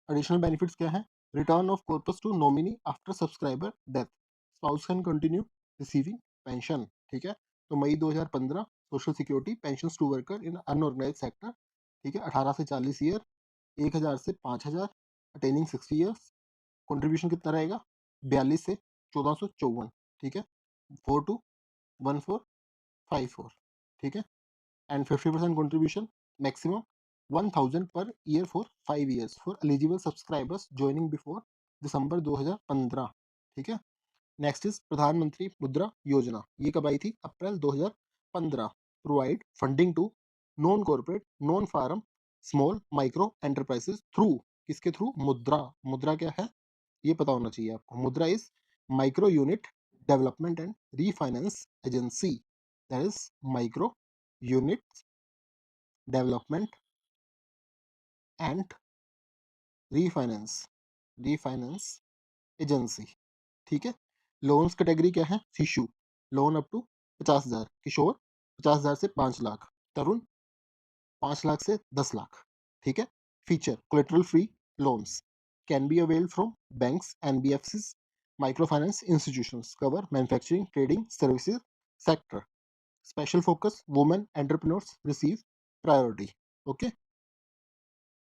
एडिशनल बेनिफिट्स क्या है? Return of corpus to nominee after subscriber death, spouse can continue receiving pension, ठीक है। तो मई 2015 social security pension to worker in unorganised sector, ठीक है, 18 से 40 ईयर, 1000 से 5000, अटेनिंग 60 ईयर्स, कंट्रीब्यूशन कितना रहेगा? 42 से 1454, ठीक है, 421454, ठीक है। and 50% contribution maximum 1000 per year for 5 years for eligible subscribers joining before दिसंबर 2015, ठीक है। नेक्स्ट इज प्रधानमंत्री मुद्रा योजना, ये कब आई थी? अप्रैल 2015। Provide funding to non corporate non farm small micro enterprises through, किसके थ्रू? मुद्रा। मुद्रा क्या है ये पता होना चाहिए आपको। मुद्रा is micro unit development and refinance agency, that is micro unit development and refinance, refinance agency, ठीक है। लोन्स कैटेगरी क्या है? शिशु लोन अप टू 50,000, किशोर 50,000 से 5 लाख, तरुण 5 लाख से 10 लाख, ठीक है। Feature: collateral free loans can be avail from banks, NBFCs, micro finance institutions, cover manufacturing trading services sector, special focus women entrepreneurs receive priority, okay.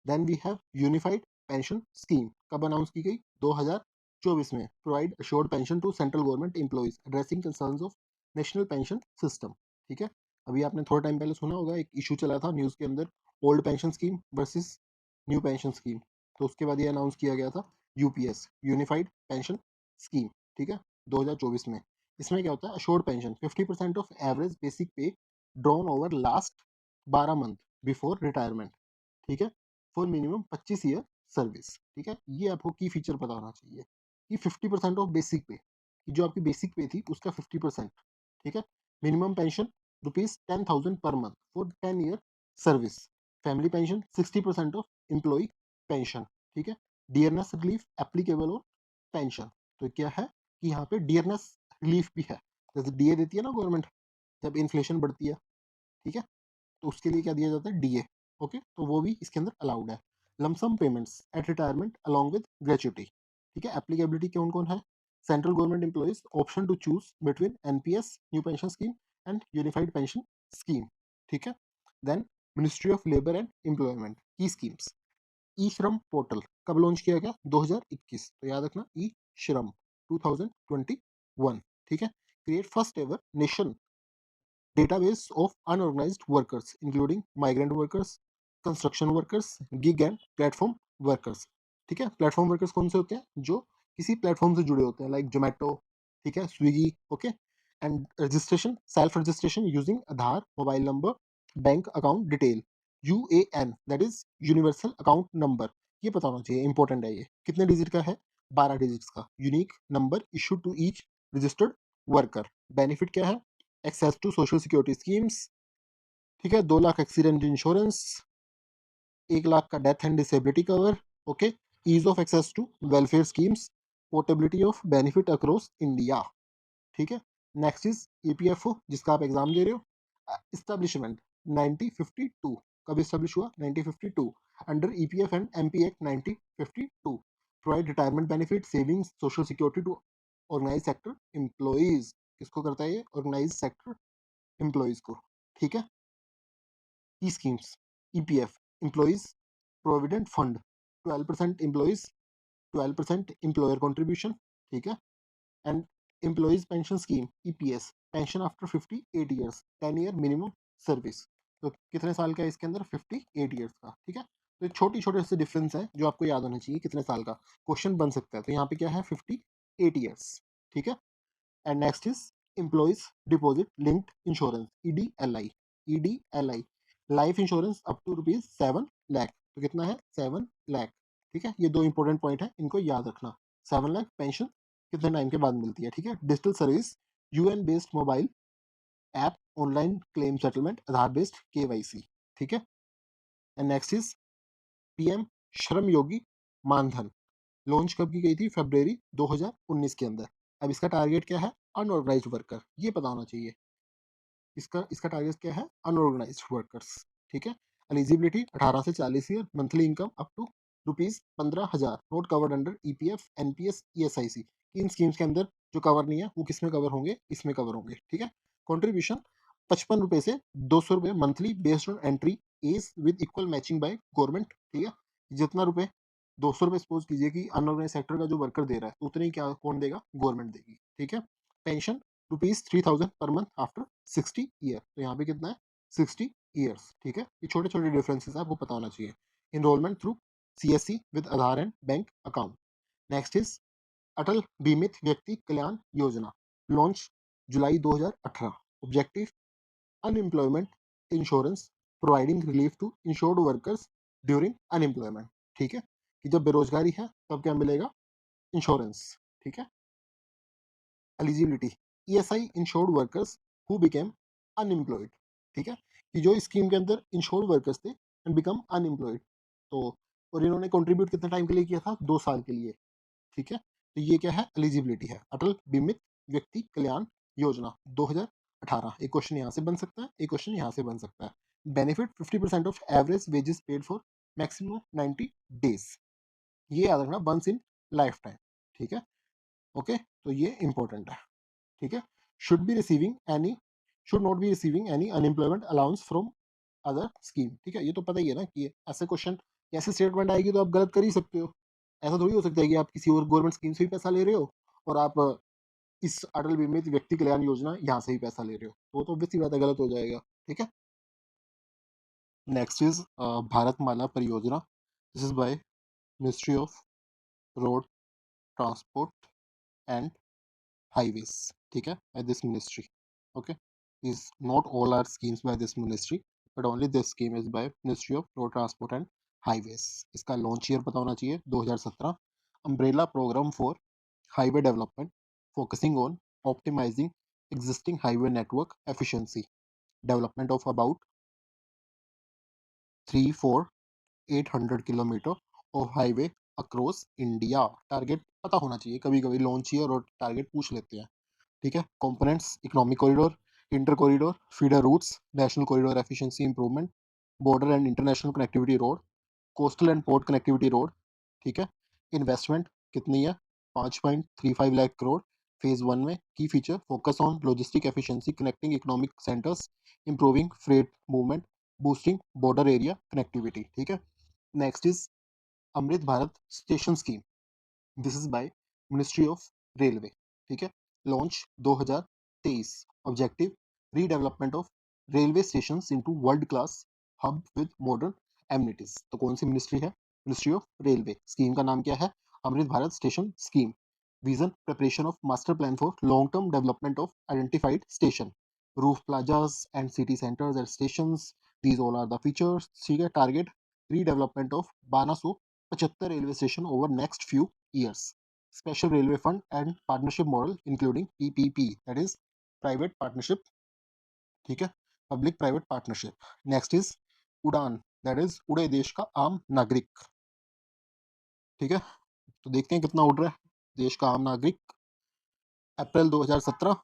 Then we have unified pension scheme, कब अनाउंस की गई? 2024 में। Provide assured pension to central government employees addressing concerns of national pension system, ठीक है। अभी आपने थोड़ा टाइम पहले सुना होगा, एक इशू चला था न्यूज़ के अंदर, old pension scheme versus new pension scheme. तो उसके बाद ये अनाउंस किया गया था यूपीएस, यूनिफाइड पेंशन स्कीम, ठीक है, 2024 में। इसमें क्या होता है, assured pension 50% of average basic pay drawn over last 12 month before retirement, ठीक है, फॉर मिनिमम 25 ईयर सर्विस, ठीक है। ये आपको की फीचर पता होना चाहिए कि 50% ऑफ बेसिक पे, जो आपकी बेसिक पे थी उसका 50%, ठीक है। Minimum pension ₹10,000 per month for 10 year service. Family pension 60% of employ pension, ठीक है। Dearness relief applicable on pension. तो क्या है कि यहाँ पे डियरनेस रिलीफ भी है, जैसे डीए देती है ना गवर्नमेंट जब इन्फ्लेशन बढ़ती है, ठीक है, तो उसके लिए क्या दिया जाता है, डीए। ओके, तो वो भी इसके अंदर अलाउड है। Lump sum payments at retirement along with gratuity, ठीक है। एप्लीकेबिलिटी कौन कौन है, central government employees option to choose between NPS new pension scheme and unified pension scheme, ठीक है। Then ministry of labour and employment की स्कीम्स। ई श्रम पोर्टल कब लॉन्च किया गया, 2021, तो याद रखना ई श्रम 2021, ठीक है। Create first ever nation database of unorganized workers including migrant workers, construction workers, gig and platform workers, ठीक है। प्लेटफॉर्म वर्कर्स कौन से होते हैं, जो किसी प्लेटफॉर्म से जुड़े होते हैं, लाइक जोमेटो, ठीक है, Swiggy, okay. And registration, self registration using Aadhaar mobile number, bank account detail, UAN that is universal account number. ये पता होना चाहिए, इंपॉर्टेंट है। ये कितने डिजिट का है, 12 डिजिट्स का unique number issue to each registered worker. Benefit क्या है, access to social security schemes, ठीक है, 2 लाख एक्सीडेंट इंश्योरेंस, 1 लाख का death and disability cover, okay. Ease of access to welfare schemes, portability of benefit across India, ठीक है। नेक्स्ट इज ईपीएफओ, जिसका आप एग्जाम दे रहे हो। इस्टेब्लिशमेंट 1952, कब इस्टेब्लिश हुआ, 1952, under EPF and MP act 1952, provide retirement benefit savings social security to organize sector employees. किसको करता है ये, ऑर्गेनाइज सेक्टर एम्प्लॉइज को, ठीक है। की schemes, EPF employees provident fund, 12% employees, 12% employer contribution, ठीक है। And employees pension scheme EPS, pension after 58 years, 10 year minimum service. तो कितने साल का है इसके अंदर, 58 ईयर्स का, ठीक है। तो छोटी छोटे से डिफरेंस है जो आपको याद होना चाहिए, कितने साल का क्वेश्चन बन सकता है। तो यहाँ पे क्या है, 58 ईयर्स, ठीक है। And next is employees deposit linked insurance, EDLI, EDLI life insurance up to ₹7 lakh. तो कितना है, 7 लाख, ठीक है। ये दो इंपॉर्टेंट पॉइंट है, इनको याद रखना। 7 लाख पेंशन कितने टाइम के बाद मिलती है, ठीक है। Digital service, UAN based mobile app, online claim settlement, Aadhaar based KYC, ठीक है। And next is PM Shram Yogi Maandhan, launch कब की गई थी, फरवरी 2019 के अंदर। अब इसका टारगेट क्या है, अनऑर्गेनाइज्ड वर्कर, ये पता होना चाहिए। इसका इसका टारगेट क्या है, अनऑर्गेनाइज्ड वर्कर्स, ठीक है। एलिजिबिलिटी 18 से 40 year, monthly income up to ₹15,000, not covered under EPF NPS ESIC. इन स्कीम्स के अंदर जो कवर नहीं है वो किस में कवर होंगे, इसमें कवर होंगे, ठीक है। कंट्रीब्यूशन ₹55 से ₹200 monthly based on entry age with equal matching by government, ठीक है। जितना रुपए, ₹200 सपोज कीजिए कि अनऑर्गेनाइज सेक्टर का जो वर्कर दे रहा है, तो उतने ही क्या कौन देगा, गवर्नमेंट देगी, ठीक है। Pension ₹3,000 per month after 60 year, तो यहाँ पे कितना है, 60 ईयर्स, ठीक है। ये छोटे छोटे डिफरेंसेस है, आपको पता होना चाहिए। Enrolment through CSC with Aadhaar and bank account. Next is Atal Bimit Vyakti Kalyan Yojana, launch July 2018। Objective unemployment insurance, providing relief to insured workers during unemployment, ठीक है। कि जब बेरोजगारी है तब क्या मिलेगा, इंश्योरेंस, ठीक है। Eligibility ESI insured workers who became unemployed, ठीक है। कि जो स्कीम के अंदर इंश्योर्ड वर्कर्स थे एंड बिकम अनएम्प्लॉयड, तो और इन्होंने कंट्रीब्यूट कितने टाइम के लिए किया था, 2 साल के लिए, ठीक है। तो ये क्या है, एलिजिबिलिटी है, अटल बीमित व्यक्ति कल्याण योजना 2018। एक क्वेश्चन यहाँ से बन सकता है, एक क्वेश्चन यहाँ से बन सकता है। Benefit 50% of average wages paid for maximum 90 days, ये याद रखना, वंस इन लाइफ टाइम, ठीक है। ओके, तो ये इंपॉर्टेंट है, ठीक है। Should be receiving any, should not be receiving any unemployment allowance from other scheme, ठीक है। ये तो पता ही है ना कि ऐसे क्वेश्चन, ऐसे स्टेटमेंट आएगी तो आप गलत कर ही सकते हो। ऐसा थोड़ी हो सकता है कि आप किसी और गवर्नमेंट स्कीम से भी पैसा ले रहे हो और आप इस अटल बीमित व्यक्ति कल्याण योजना यहाँ से ही पैसा ले रहे हो, वो तो ऑब्वियस सी बात है, गलत हो जाएगा, ठीक है। नेक्स्ट इज भारतमाला परियोजना, this is by ministry of road transport and highways, ठीक है, by this ministry. Okay, is not all are schemes by this ministry, but only this scheme is by Ministry of Road Transport and Highways. इसका लॉन्च ईयर पता होना चाहिए 2017. Umbrella program for highway development focusing on optimizing existing highway network efficiency, development of about 34800 kilometre of highway across India. Target पता होना चाहिए, कभी कभी लॉन्च ईयर और टारगेट पूछ लेते हैं. ठीक है. Components economic corridor, inter corridor, feeder routes, national corridor efficiency improvement, border and international connectivity road, coastal and port connectivity road. ठीक है. इन्वेस्टमेंट कितनी है? 5.35 लाख करोड़ फेज वन में. Key feature focus on logistic efficiency, connecting economic centres, improving freight movement, boosting border area connectivity. ठीक है. Next is Amrit Bharat station scheme, this is by ministry of railway. ठीक है. Launch 2023. Objective redevelopment of railway station into world class hub with modern amenities. तो कौन सी मिनिस्ट्री है? Ministry of railway. स्कीम का नाम क्या है? Amrit Bharat station scheme. Vision preparation of master plan for long term development of identified station, roof plazas and city centres at stations. These all are the features. ठीक है. Target redevelopment of 1275 railway station over next few years. Special Railway Fund and partnership model including PPP, that is private partnership. ठीक है. Public private partnership. Next is उड़ान, दैट इज उड़े देश का आम नागरिक. ठीक है. तो देखते हैं कितना उड़ रहा है देश का आम नागरिक. अप्रैल 2017.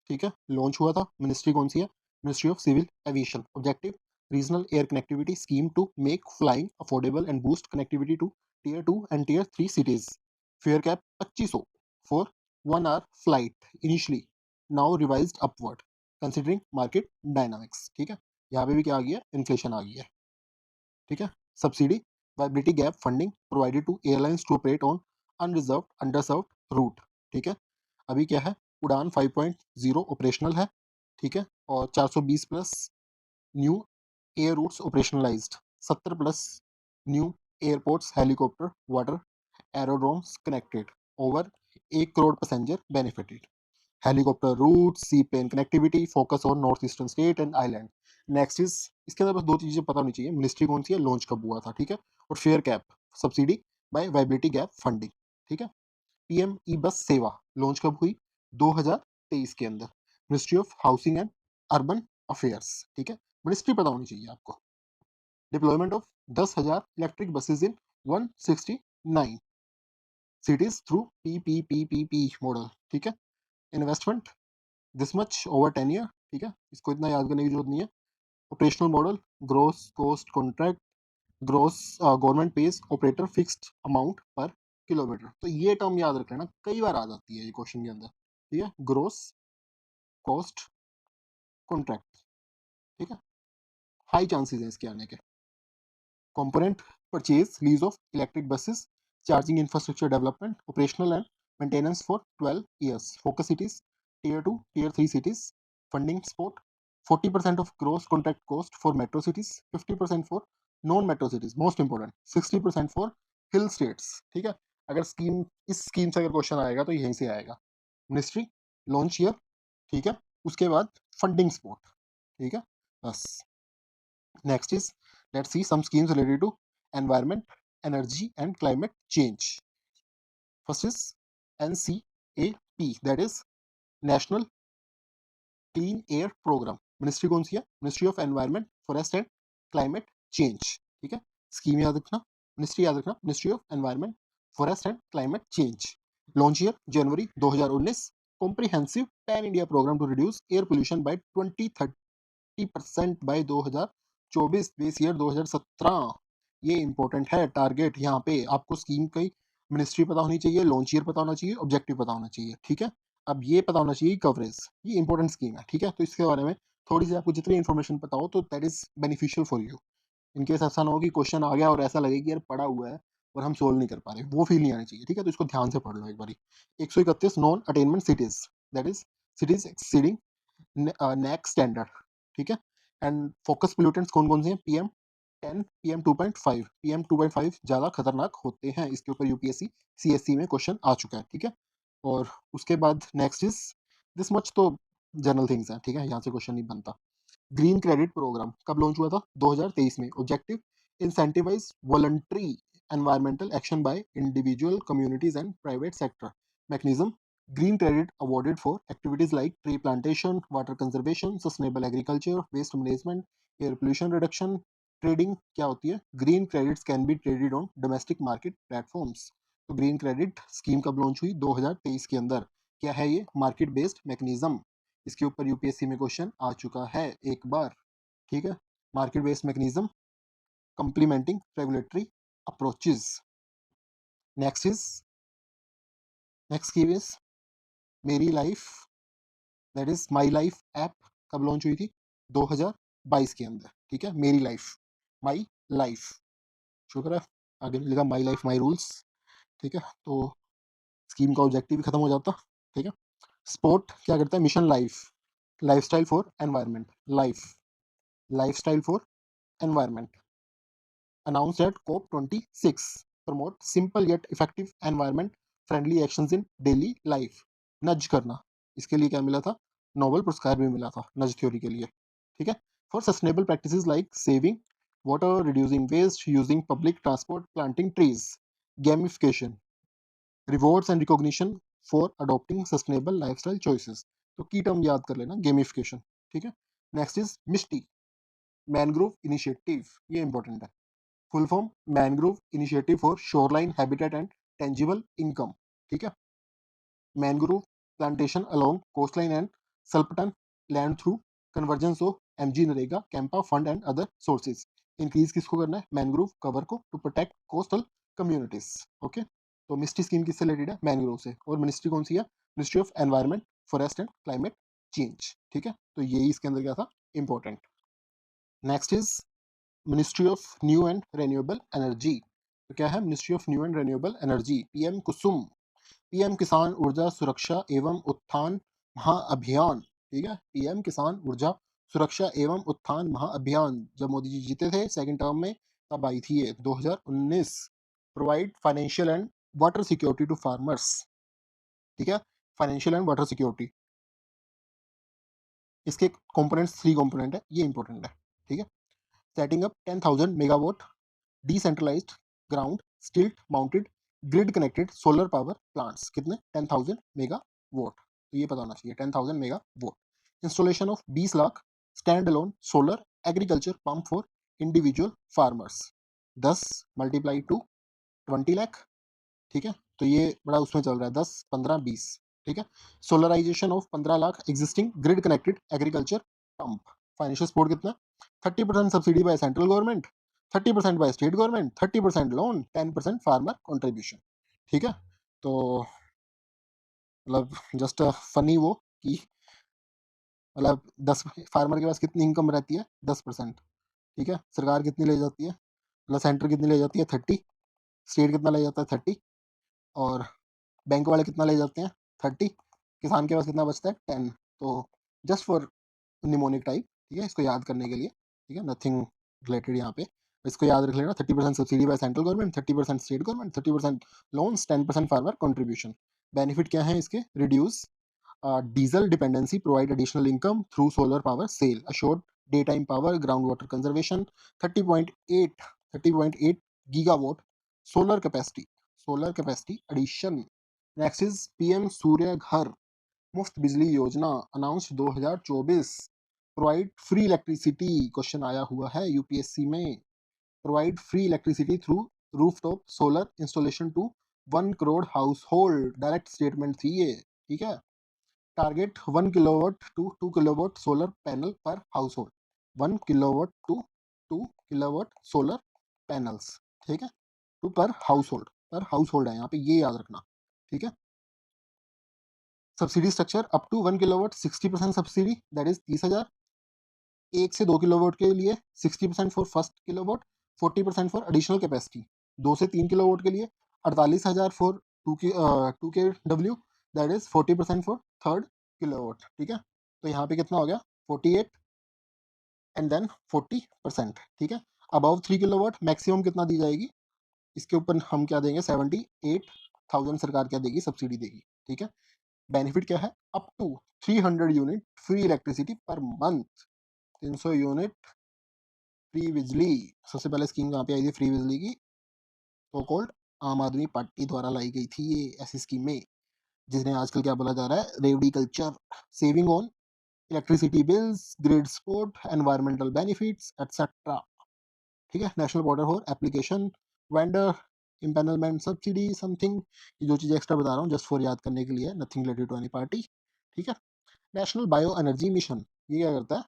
ठीक है. लॉन्च हुआ था. मिनिस्ट्री कौन सी है? Ministry of civil aviation. Objective regional air connectivity scheme to make flying affordable and boost connectivity to tier 2 and tier 3 cities. Fare cap 2500 for 1 hour flight initially, now revised upward considering market dynamics. ठीक है. यहाँ पे भी क्या आ गया? इन्फ्लेशन आ गया. ठीक है. Subsidy viability gap funding provided to airlines to operate on unreserved underserved route. ठीक है. अभी क्या है? उड़ान 5.0 ऑपरेशनल है. ठीक है. और 420 plus new air routes operationalised, 70 plus new airports, helicopter, water aerodromes connected, over 1 crore passenger benefited. Helicopter route, seaplane connectivity, focus on north eastern state and island. Next is, इसके अंदर बस दो चीजें पता होनी चाहिए. मिनिस्ट्री कौन सी है, लॉन्च कब हुआ था. ठीक है. और fare cap subsidy by viability gap funding. ठीक है. पीएम ई बस सेवा लॉन्च कब हुई? 2023 के अंदर. Ministry of housing and urban affairs. ठीक है. मिनिस्ट्री पता होनी चाहिए आपको. Deployment of 10,000 electric buses in 169 cities through PPPPP model. ठीक है. Investment this much over 10 year. ठीक है. इसको इतना याद करने की जरूरत नहीं है. Operational model gross cost contract, gross government pays operator fixed amount per kilometre. तो ये टर्म याद रख लेना, कई बार आ जाती है ये क्वेश्चन के अंदर. ठीक है. Gross cost contract. ठीक है. हाई चांसेस है इसके आने के. component purchase, lease of electric buses, charging infrastructure development, operational and maintenance for 12 years. Focus cities, tier 2, tier 3 cities. Funding support, 40% of gross contract cost for metro cities, 50% for non metro cities, most important 60% for hill states. ठीक है. अगर स्कीम, इस स्कीम से अगर क्वेश्चन आएगा तो यहीं से आएगा. Ministry, launch year. ठीक है. उसके बाद फंडिंग सपोर्ट. ठीक है. बस. Next is, let's see some schemes related to environment, energy, and climate change. First is NCAP, that is National Clean Air Program. Ministry कौन सी है? Ministry of environment, forest and climate change. ठीक है. स्कीम याद रखना, मिनिस्ट्री याद रखना, ministry of environment, forest and climate change. Launch year January 2019. Comprehensive pan India program to reduce air pollution by 20% by 2024, base year 2017. ये इंपॉर्टेंट है. टारगेट यहाँ पे आपको स्कीम की मिनिस्ट्री पता होनी चाहिए, लॉन्च ईयर पता होना चाहिए, ऑब्जेक्टिव पता होना चाहिए. ठीक है. अब ये पता होना चाहिए कवरेज, ये इंपॉर्टेंट स्कीम है. ठीक है. तो इसके बारे में थोड़ी सी आपको जितनी इन्फॉर्मेशन पता हो तो that is beneficial for you. In case ऐसा ना हो कि क्वेश्चन आ गया और ऐसा लगे कि यार पड़ा हुआ है और हम सोल्व नहीं कर पा रहे, वो फील नहीं आनी चाहिए. ठीक है. तो इसको ध्यान से पढ़ लो एक बारी. 131 non attainment cities, that is cities exceeding neck standard. ठीक है. एंड फोकस पोल्यूटेंट्स कौन कौन से हैं? PM10, PM2.5। PM2.5 ज़्यादा खतरनाक होते हैं। इसके ऊपर यूपीएससी सीएससी में क्वेश्चन आ चुका है, ठीक है। और उसके बाद नेक्स्ट इज दिस मच तो जनरल थिंग्स है, ठीक है, यहाँ से क्वेश्चन नहीं बनता। ग्रीन क्रेडिट प्रोग्राम कब लॉन्च हुआ था? 2023 में। Objective incentivize voluntary environmental action by individual communities and private sector. Mechanism green credit awarded for activities like tree plantation, water conservation, sustainable agriculture, waste management, air pollution reduction. Trading क्या होती है? Green credits can be traded on domestic market platforms. तो ग्रीन क्रेडिट स्कीम कब लॉन्च हुई? 2023 के अंदर। क्या है ये? Market based mechanism. इसके ऊपर यूपीएससी में क्वेश्चन आ चुका है एक बार, ठीक है। Market based mechanism complementing regulatory approaches. Next is next key is मेरी life, that is my life app कब लॉन्च हुई थी? 2022 के अंदर, ठीक है। मेरी लाइफ, माई लाइफ, शुक्र है आगे लिखा माई लाइफ माई रूल्स, ठीक है। तो स्कीम का ऑब्जेक्टिव भी खत्म हो जाता, ठीक है। स्पोर्ट क्या करता है? Mission life, lifestyle for environment, life lifestyle for environment announced at COP26 promote simple yet effective environment friendly actions in daily life। नज करना, इसके लिए क्या मिला था? नोबेल पुरस्कार भी मिला था नज थ्योरी के लिए, ठीक है। For sustainable practices like saving water, reducing waste, using public transport, planting trees. Gamification rewards and recognition for adopting sustainable lifestyle choices. तो की टर्म याद कर लेना, गेमिफिकेशन, ठीक है। Next is MISHTI mangrove initiative, ये इंपॉर्टेंट है। Full form mangrove initiative for shoreline habitat and tangible income, ठीक है। Mangrove plantation along coastline and saltpan land through convergence of MG NREGA CAMPA fund and other sources. Increase किसको करना है? मैनग्रोव कवर को, to protect coastal communities, okay. तो मिस्टी स्कीम किससे रिलेटेड है? मैनग्रोव से। और मिनिस्ट्री कौन सी है? Ministry of environment, forest and climate change, ठीक है। तो यही इसके अंदर क्या था? Important. Next is ministry of new and renewable energy. तो क्या है? Ministry of new and renewable energy, PM KUSUM, PM Kisan Urja सुरक्षा एवं उत्थान महाअभियान, ठीक है। पीएम किसान ऊर्जा सुरक्षा एवं उत्थान महाअभियान, जब मोदी जी जीते थे सेकंड टर्म में तब आई थी ये 2019। Provide financial and water security to farmers, ठीक है। फाइनेंशियल एंड वाटर सिक्योरिटी, इसके कंपोनेंट्स 3 कंपोनेंट है, ये इंपॉर्टेंट है, ठीक है। Setting up 10,000 megawatt decentralized ground stilt mounted grid connected solar power plants. कितने? 10,000 मेगा वोट, तो ये पता होना चाहिए 10,000 mega watt. Installation of 20 lakh stand alone solar agriculture pump for individual farmers. 10 multiply two 20 lakh, ठीक है। तो ये बड़ा उसमें चल रहा है 10 15 20, ठीक है। Solarization of 15 lakh existing grid connected agriculture pump. Financial support कितना? 30% subsidy by central government, 30% by state government, 30% loan, 10% farmer contribution, ठीक है। तो मतलब जस्ट फनी वो कि मतलब 10 फार्मर के पास कितनी इनकम रहती है? 10%, ठीक है। सरकार कितनी ले जाती है? मतलब सेंटर कितनी ले जाती है? 30, स्टेट कितना ले जाता है? 30, और बैंक वाले कितना ले जाते हैं? 30, किसान के पास कितना बचता है? 10। तो जस्ट फॉर निमोनिक टाइप, ठीक है, इसको याद करने के लिए, ठीक है, नथिंग रिलेटेड यहाँ पे। इसको याद रख लेना, 30% subsidy by central government, 30% state government, 30% loans, 10% farmer contribution. Benefit क्या है इसके? Reduce diesel dependency, provide additional income through solar power sale, assured daytime power, groundwater conservation, 30.8 gigawatt solar capacity addition। next is PM Surya Ghar Muft Bijli Yojana announced 2024। Provide free electricity, question आया हुआ है यूपीएससी में। Provide free electricity through rooftop solar installation to 1 crore household, direct statement थी ये, ठीक है। Target 1 kilowatt to 2 kilowatt solar panel per household, 1 kilowatt to 2 kilowatt solar panels, ठीक है। टू पर हाउस होल्ड है यहाँ पे, ये याद रखना, ठीक है। Subsidy structure up to 1 kilowatt 60% subsidy, that is 30,000। 1 से 2 किलोवाट के लिए 60% for first kilowatt, 40% for additional capacity. 2 से 3 किलोवाट के लिए 48,000 फॉर 2 के W, that is 40% for third kilowatt, ठीक है। तो यहाँ पे कितना हो गया? 48 एंड देन 40%, ठीक है। अबव 3 किलोवाट मैक्सिमम कितना दी जाएगी, इसके ऊपर हम क्या देंगे, 78,000 सरकार क्या देगी, सब्सिडी देगी, ठीक है। बेनिफिट क्या है, up to 300 unit free electricity per month, 300 unit free बिजली। सबसे पहले स्कीम कहाँ पे आई थी फ्री बिजली की, तो कॉल्ड आम आदमी पार्टी द्वारा लाई गई थी ये ऐसी स्कीमें, जिन्हें आजकल क्या बोला जा रहा है, रेवडी culture. Saving on electricity bills, grid support, environmental benefits etcetera, ठीक है। National portal for application, vendor empanelment subsidy something, ये जो चीज़ एक्स्ट्रा बता रहा हूँ जस्ट फॉर याद करने के लिए, nothing related to any party, ठीक है। नेशनल बायो एनर्जी मिशन, ये क्या करता है,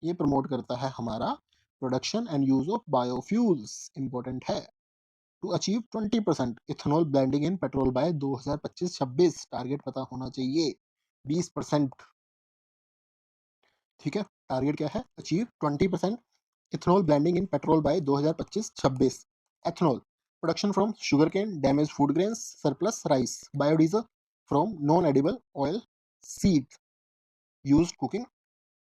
ये प्रमोट करता है हमारा production and use of biofuels, important है। To achieve 20% ethanol blending in petrol by 2025-26, target पता होना चाहिए 20%, ठीक है। टारगेट क्या है, achieve 20% ethanol blending in petrol by 2025-26। Ethanol production from sugar cane, damage food grains, surplus rice, biodiesel from non edible oil seed used cooking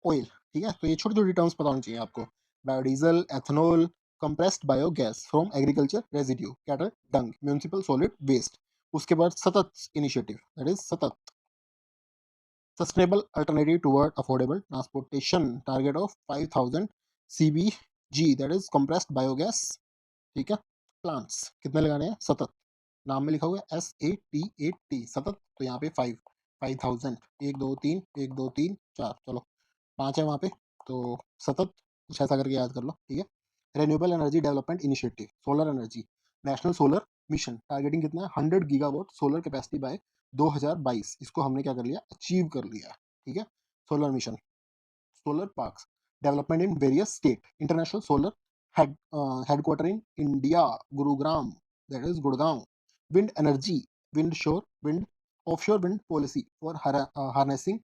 oil, ठीक है। तो ये छोटी छोटी टर्म्स पता होनी चाहिए आपको। Biodiesel, ethanol, compressed biogas from agriculture residue, cattle dung, municipal solid waste. उसके बाद SATAT initiative, that is SATAT sustainable alternative toward affordable transportation, target of 5000 CBG, that is compressed biogas, ठीक है। प्लांट्स कितने लगाने हैं, सतत, नाम में लिखा हुआ है SATAT सतत, तो यहाँ पे 5000, 1 2 3 1 2 3 4, चलो 5 है वहाँ पे, तो सतत कुछ ऐसा करके याद कर लो, ठीक है। Renewable energy development initiative, solar energy, national solar mission, targeting कितना है, 100 गीगावाट सोलर कैपेसिटी बाय 2022, इसको हमने क्या कर लिया, अचीव कर लिया, ठीक है। Solar mission, solar parks development in various state, international solar headquarter in India, Gurugram, that is Gurgaon. Wind energy, wind shore wind, offshore wind policy for harnessing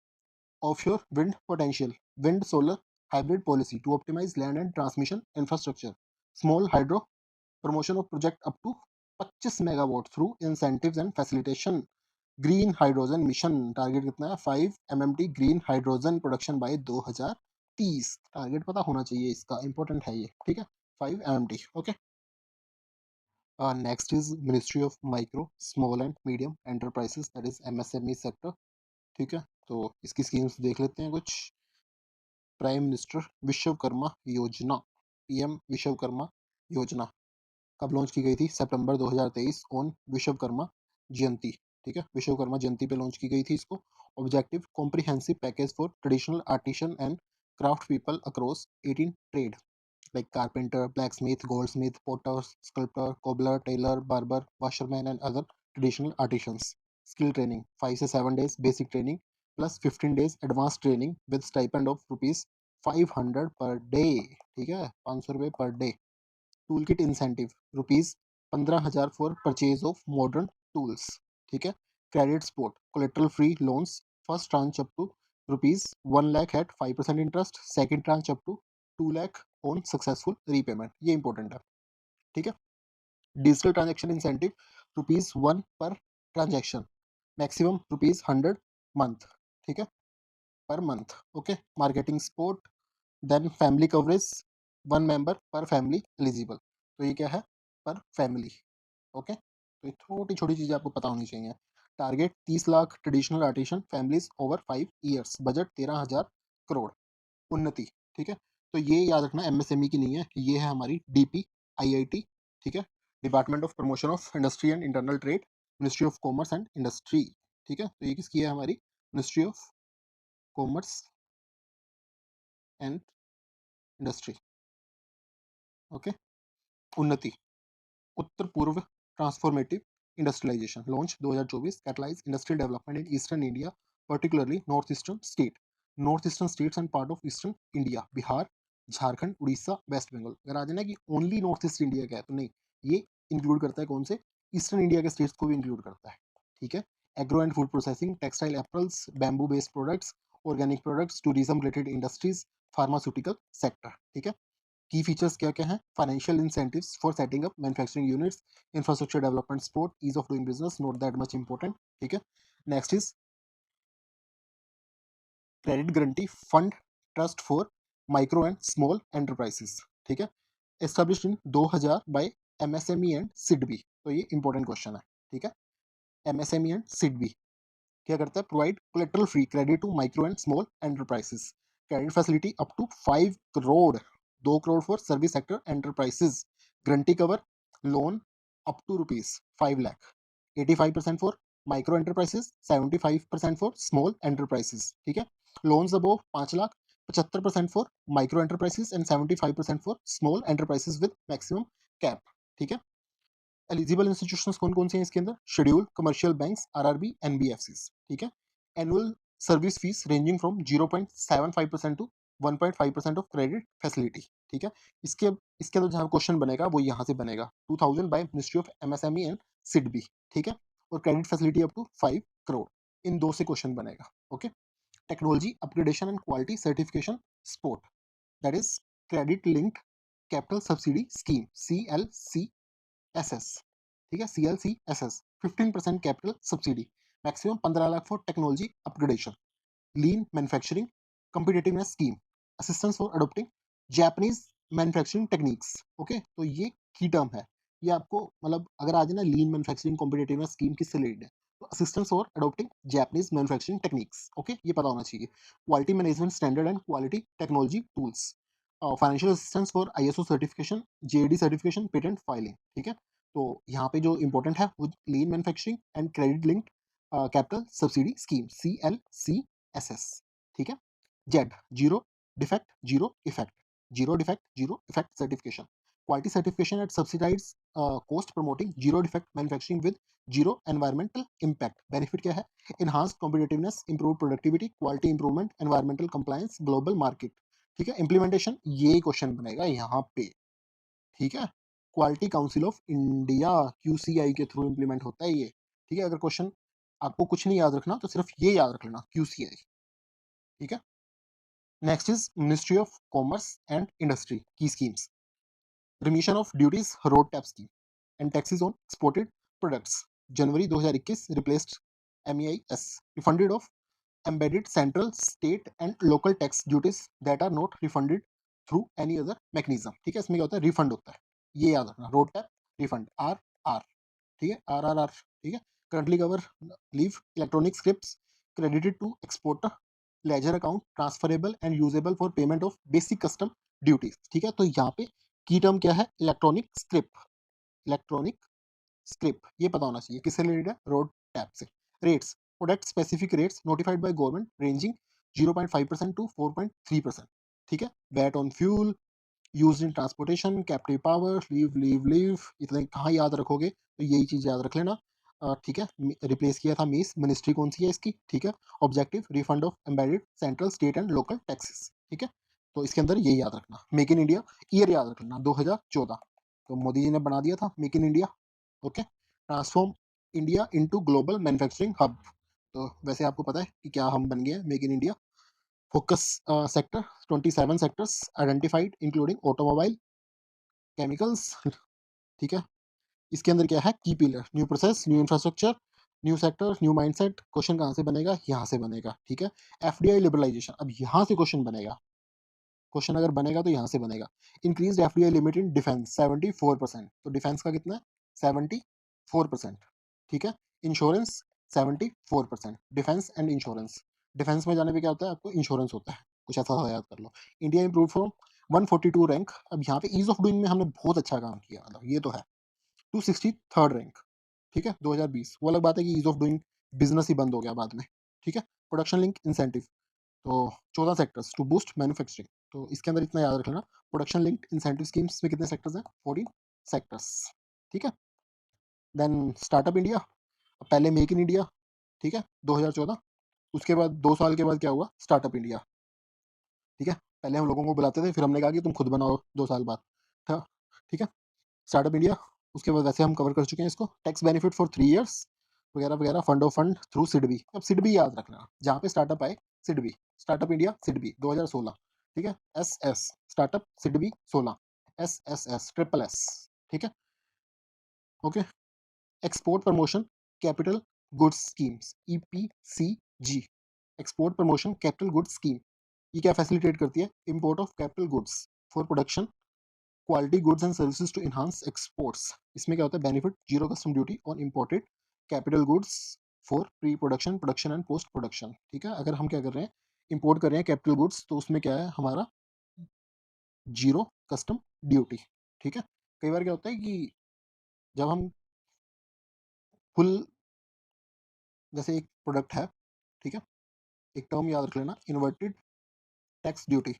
offshore wind potential, wind solar hybrid policy to optimize land and transmission infrastructure, small hydro promotion of project up to 25 megawatt through incentives and facilitation, green hydrogen mission, target कितना है, 5 MMT green hydrogen production by 2030, target पता होना चाहिए इसका, इंपॉर्टेंट है ये, ठीक है। 5 MMT, okay. Next is ministry of micro small and medium enterprises, that is MSME sector, ठीक है। तो इसकी स्कीम्स देख लेते हैं कुछ। प्राइम मिनिस्टर विश्वकर्मा योजना, PM विश्वकर्मा योजना कब लॉन्च की गई थी, सितंबर 2023 ऑन विश्वकर्मा जयंती, ठीक है। विश्वकर्मा जयंती पे लॉन्च की गई थी इसको। Objective comprehensive package for traditional artisan and craft people across 18 trade like carpenter, blacksmith, goldsmith, potter, sculptor, cobbler, tailor, barber, washerman and other traditional artisans. Skill training 5 से 7 days basic training plus 15 days advanced training with stipend of rupees 500 per day, ठीक है, 500 रुपये per day. Tool kit incentive rupees 15,000 for purchase of modern tools, ठीक है। Credit support collateral free loans, first tranche up to rupees 1 lakh at 5% interest, second tranche up to 2 lakh on successful repayment, ये इंपॉर्टेंट है, ठीक है। Digital transaction incentive rupees 1 per transaction, maximum rupees 100 month, ठीक है, per month, okay. Marketing support, then family coverage, 1 member per family eligible, तो ये क्या है, पर फैमिली, ओके। तो ये छोटी छोटी चीज़ें आपको पता होनी चाहिए। Target 30 lakh traditional artisan families over 5 years, budget 13,000 crore, उन्नति, ठीक है। तो ये याद रखना MSME की नहीं है, ये है हमारी DP IIT, ठीक है। Department of promotion of industry and internal trade, ministry of commerce and industry, ठीक है। तो ये किसकी है, हमारी ministry of commerce and industry, okay. UNNATI Uttar Purva transformative industrialization launch 2024, catalyze industrial development in eastern India, particularly north eastern state, north eastern states and part of eastern India, Bihar, Jharkhand, Orissa, West Bengal. अगर आ जाए ना कि ओनली नॉर्थ ईस्ट इंडिया का है, तो नहीं, ये इंक्लूड करता है कौन से, ईस्टर्न इंडिया के स्टेट्स को भी इंक्लूड करता है, ठीक है। Agro and food processing, textile apparels, bamboo based products, organic products, tourism related industries, pharmaceutical sector, ठीक है। की फीचर्स क्या क्या हैं, financial incentives for setting up manufacturing units, infrastructure development support, ease of doing business, not that much important, ठीक है। Next is credit guarantee fund trust for micro and small enterprises, ठीक है, established in 2000 by MSME and SIDBI. तो ये इंपॉर्टेंट क्वेश्चन है, ठीक है। एमएसएमई एंड सिडबी क्या करता है? Provide collateral free credit to micro and small enterprises, credit facility up to 5 crore, 2 crore for service sector enterprises, guarantee cover loan up to ₹5 lakh, 85% for micro enterprises, 75% for small enterprises, ठीक है। Loans above 5 lakh, 75% for micro enterprises and 75% for small enterprises with maximum cap, ठीक है। एलिजिबल इंस्टीट्यूशंस कौन कौन से हैं इसके अंदर? Schedule commercial banks, RRB, NBFCs, ठीक है। Annual service fees ranging from 0.75% to 1.5% of credit facility, ठीक है। इसके इसके अंदर जहाँ क्वेश्चन बनेगा वो यहाँ से बनेगा, 2000 by ministry of MSME and SIDBI, ठीक है। और credit facility up to 5 crore, इन दो से क्वेश्चन बनेगा, okay. Technology upgradation and quality certification support, that is credit linked capital subsidy scheme, CLC SS, ठीक है, CLCSS, 15% capital subsidy, maximum 15 lakh for technology upgradation, lean manufacturing competitiveness scheme, assistance for adopting Japanese manufacturing techniques, okay. तो ये की टर्म है, ये आपको मतलब अगर आ जाए ना लीन मैन्युफैक्चरिंग कॉम्पिटिटिवनेस स्कीम किससे रिलेटेड है, तो assistance for adopting Japanese manufacturing techniques, okay, ये पता होना चाहिए। Quality management standard and quality technology tools, financial assistance for ISO certification, JD certification, patent filing, ठीक है। तो यहाँ पे जो इंपॉर्टेंट है वो lean manufacturing and credit linked capital subsidy scheme, CLCSS, ठीक है। Z, zero defect zero effect certification, quality certification at subsidize cost promoting zero defect manufacturing with zero environmental impact. Benefit क्या है? Enhance competitiveness, improve productivity, quality improvement, environmental compliance, global market, ठीक है। इंप्लीमेंटेशन ये क्वेश्चन बनेगा यहाँ पे, ठीक है। Quality council of India, QCI के थ्रू इंप्लीमेंट होता है ये, ठीक है। अगर क्वेश्चन आपको कुछ नहीं याद रखना तो सिर्फ ये याद रख लेना, QCI, ठीक है। Next is ministry of commerce and industry की schemes, remission of duties road tax scheme and taxes on exported products, January 2021 replaced MEIS, refunded of embedded central, state and local tax duties that are not refunded through any other mechanism, ठीक है। इसमें क्या होता है? रिफंड होता है, ये याद रखना, रोड टैक्स रिफंड, RR, ठीक है, RRR, ठीक है। Currently cover leave electronic scripts credited to exporter ledger account, transferable and usable for payment of basic custom duties, ठीक है। तो यहाँ पे की टर्म क्या है? इलेक्ट्रॉनिक स्क्रिप्ट, इलेक्ट्रॉनिक स्क्रिप्ट, ये पता होना चाहिए किससे रिलेटेड है? रोड टैप से। Rates, product specific rates notified by government ranging 0.5% to 4.3%, ठीक है। VAT on fuel used in transportation, captive power, leave, इतने कहाँ याद रखोगे? तो यही चीज याद रख लेना, ठीक है। रिप्लेस किया था मीस, मिनिस्ट्री कौन सी है इसकी, ठीक है। Objective refund of embedded central, state and local taxes, ठीक है। तो इसके अंदर ये याद रखना। मेक इन इंडिया ईयर याद रख लेना, 2014, तो मोदी जी ने बना दिया था make in India, okay. Transform India into global manufacturing hub, तो वैसे आपको पता है कि क्या हम बन गए हैं make in India. Focus sector 27 sectors identified including automobile, chemicals, ठीक है। इसके अंदर क्या है? की pillar, new process, new infrastructure, new sector, new mindset. Question कहाँ से बनेगा? यहाँ से बनेगा, ठीक है। FDI लिबरलाइजेशन, अब यहाँ से क्वेश्चन बनेगा, क्वेश्चन अगर बनेगा तो यहाँ से बनेगा। Increase FDI limit in defence 74%, तो डिफेंस का कितना है? 74%, ठीक है। Insurance 74%, defence and insurance, defence में जाने पे क्या होता है? आपको इंश्योरेंस होता है, कुछ ऐसा था, याद कर लो। इंडिया इंप्रूव फ्रॉम 142 रैंक, अब यहाँ पे ईज ऑफ डूइंग में हमने बहुत अच्छा काम किया, मतलब ये तो है, 263rd रैंक, ठीक है, 2020। वो अलग बात है कि ईज ऑफ डूइंग बिजनेस ही बंद हो गया बाद में, ठीक है। प्रोडक्शन लिंक इंसेंटिव, तो 14 सेक्टर्स टू बूस्ट मैन्युफैक्चरिंग, तो इसके अंदर इतना याद रख लेना। प्रोडक्शन लिंक्ड इंसेंटिव स्कीम्स में कितने सेक्टर्स हैं? 14 सेक्टर्स, ठीक है। देन स्टार्टअप इंडिया, पहले मेक इन इंडिया, ठीक है, 2014, उसके बाद 2 साल के बाद क्या हुआ? स्टार्टअप इंडिया, ठीक है। पहले हम लोगों को बुलाते थे, फिर हमने कहा कि तुम खुद बनाओ 2 साल बाद, था, ठीक है। स्टार्टअप इंडिया, उसके बाद वैसे हम कवर कर चुके हैं इसको। टैक्स बेनिफिट फॉर 3 ईयर्स वगैरह वगैरह, fund of fund through SIDBI, अब सिडबी याद रखना, जहाँ पे स्टार्टअप आए सिडबी, स्टार्टअप इंडिया सिडबी 2016, ठीक है। SS startup SIDBI 16, SSS triple S, ठीक है, okay. Export promotion capital goods schemes, EPCG, export promotion capital goods scheme, ये क्या फैसिलिटेट करती है? Import of capital goods for production, quality goods and services to enhance exports. इसमें क्या होता है? Benefit zero custom duty on imported capital goods for pre production, production and post production. ठीक है, अगर हम क्या कर रहे हैं, इंपोर्ट कर रहे हैं कैपिटल गुड्स, तो उसमें क्या है हमारा? Zero custom duty. ठीक है, कई बार क्या होता है कि जब हम फुल, जैसे एक प्रोडक्ट है, ठीक है, एक टर्म याद रख लेना, इन्वर्टेड टैक्स ड्यूटी।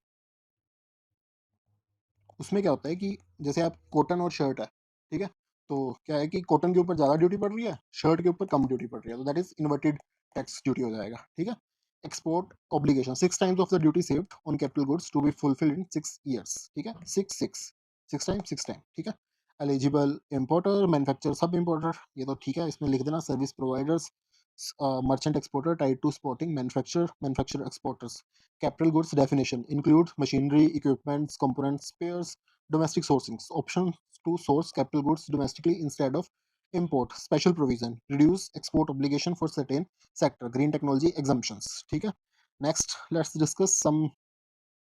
उसमें क्या होता है कि जैसे आप कॉटन और शर्ट है, ठीक है, तो क्या है कि कॉटन के ऊपर ज़्यादा ड्यूटी पड़ रही है, शर्ट के ऊपर कम ड्यूटी पड़ रही है, तो that is inverted tax duty हो जाएगा। ठीक है, export obligation, 6 times of the duty saved on capital goods to be fulfilled in 6 years. ठीक है, 6 टाइम 6 टाइम। ठीक है, एलिजिबल इम्पोर्टर, मैन्युफैक्चर, सब इम्पोर्टर, ये तो ठीक है, इसमें लिख देना। Service providers, merchant exporter tied to supporting manufacture exporters. Capital goods definition include machinery, equipments, components, spares, domestic sourcing. Options to source capital goods domestically instead of import. Special provision. Reduce export obligation for certain sector. Green technology exemptions. ठीक है. Next, let's discuss some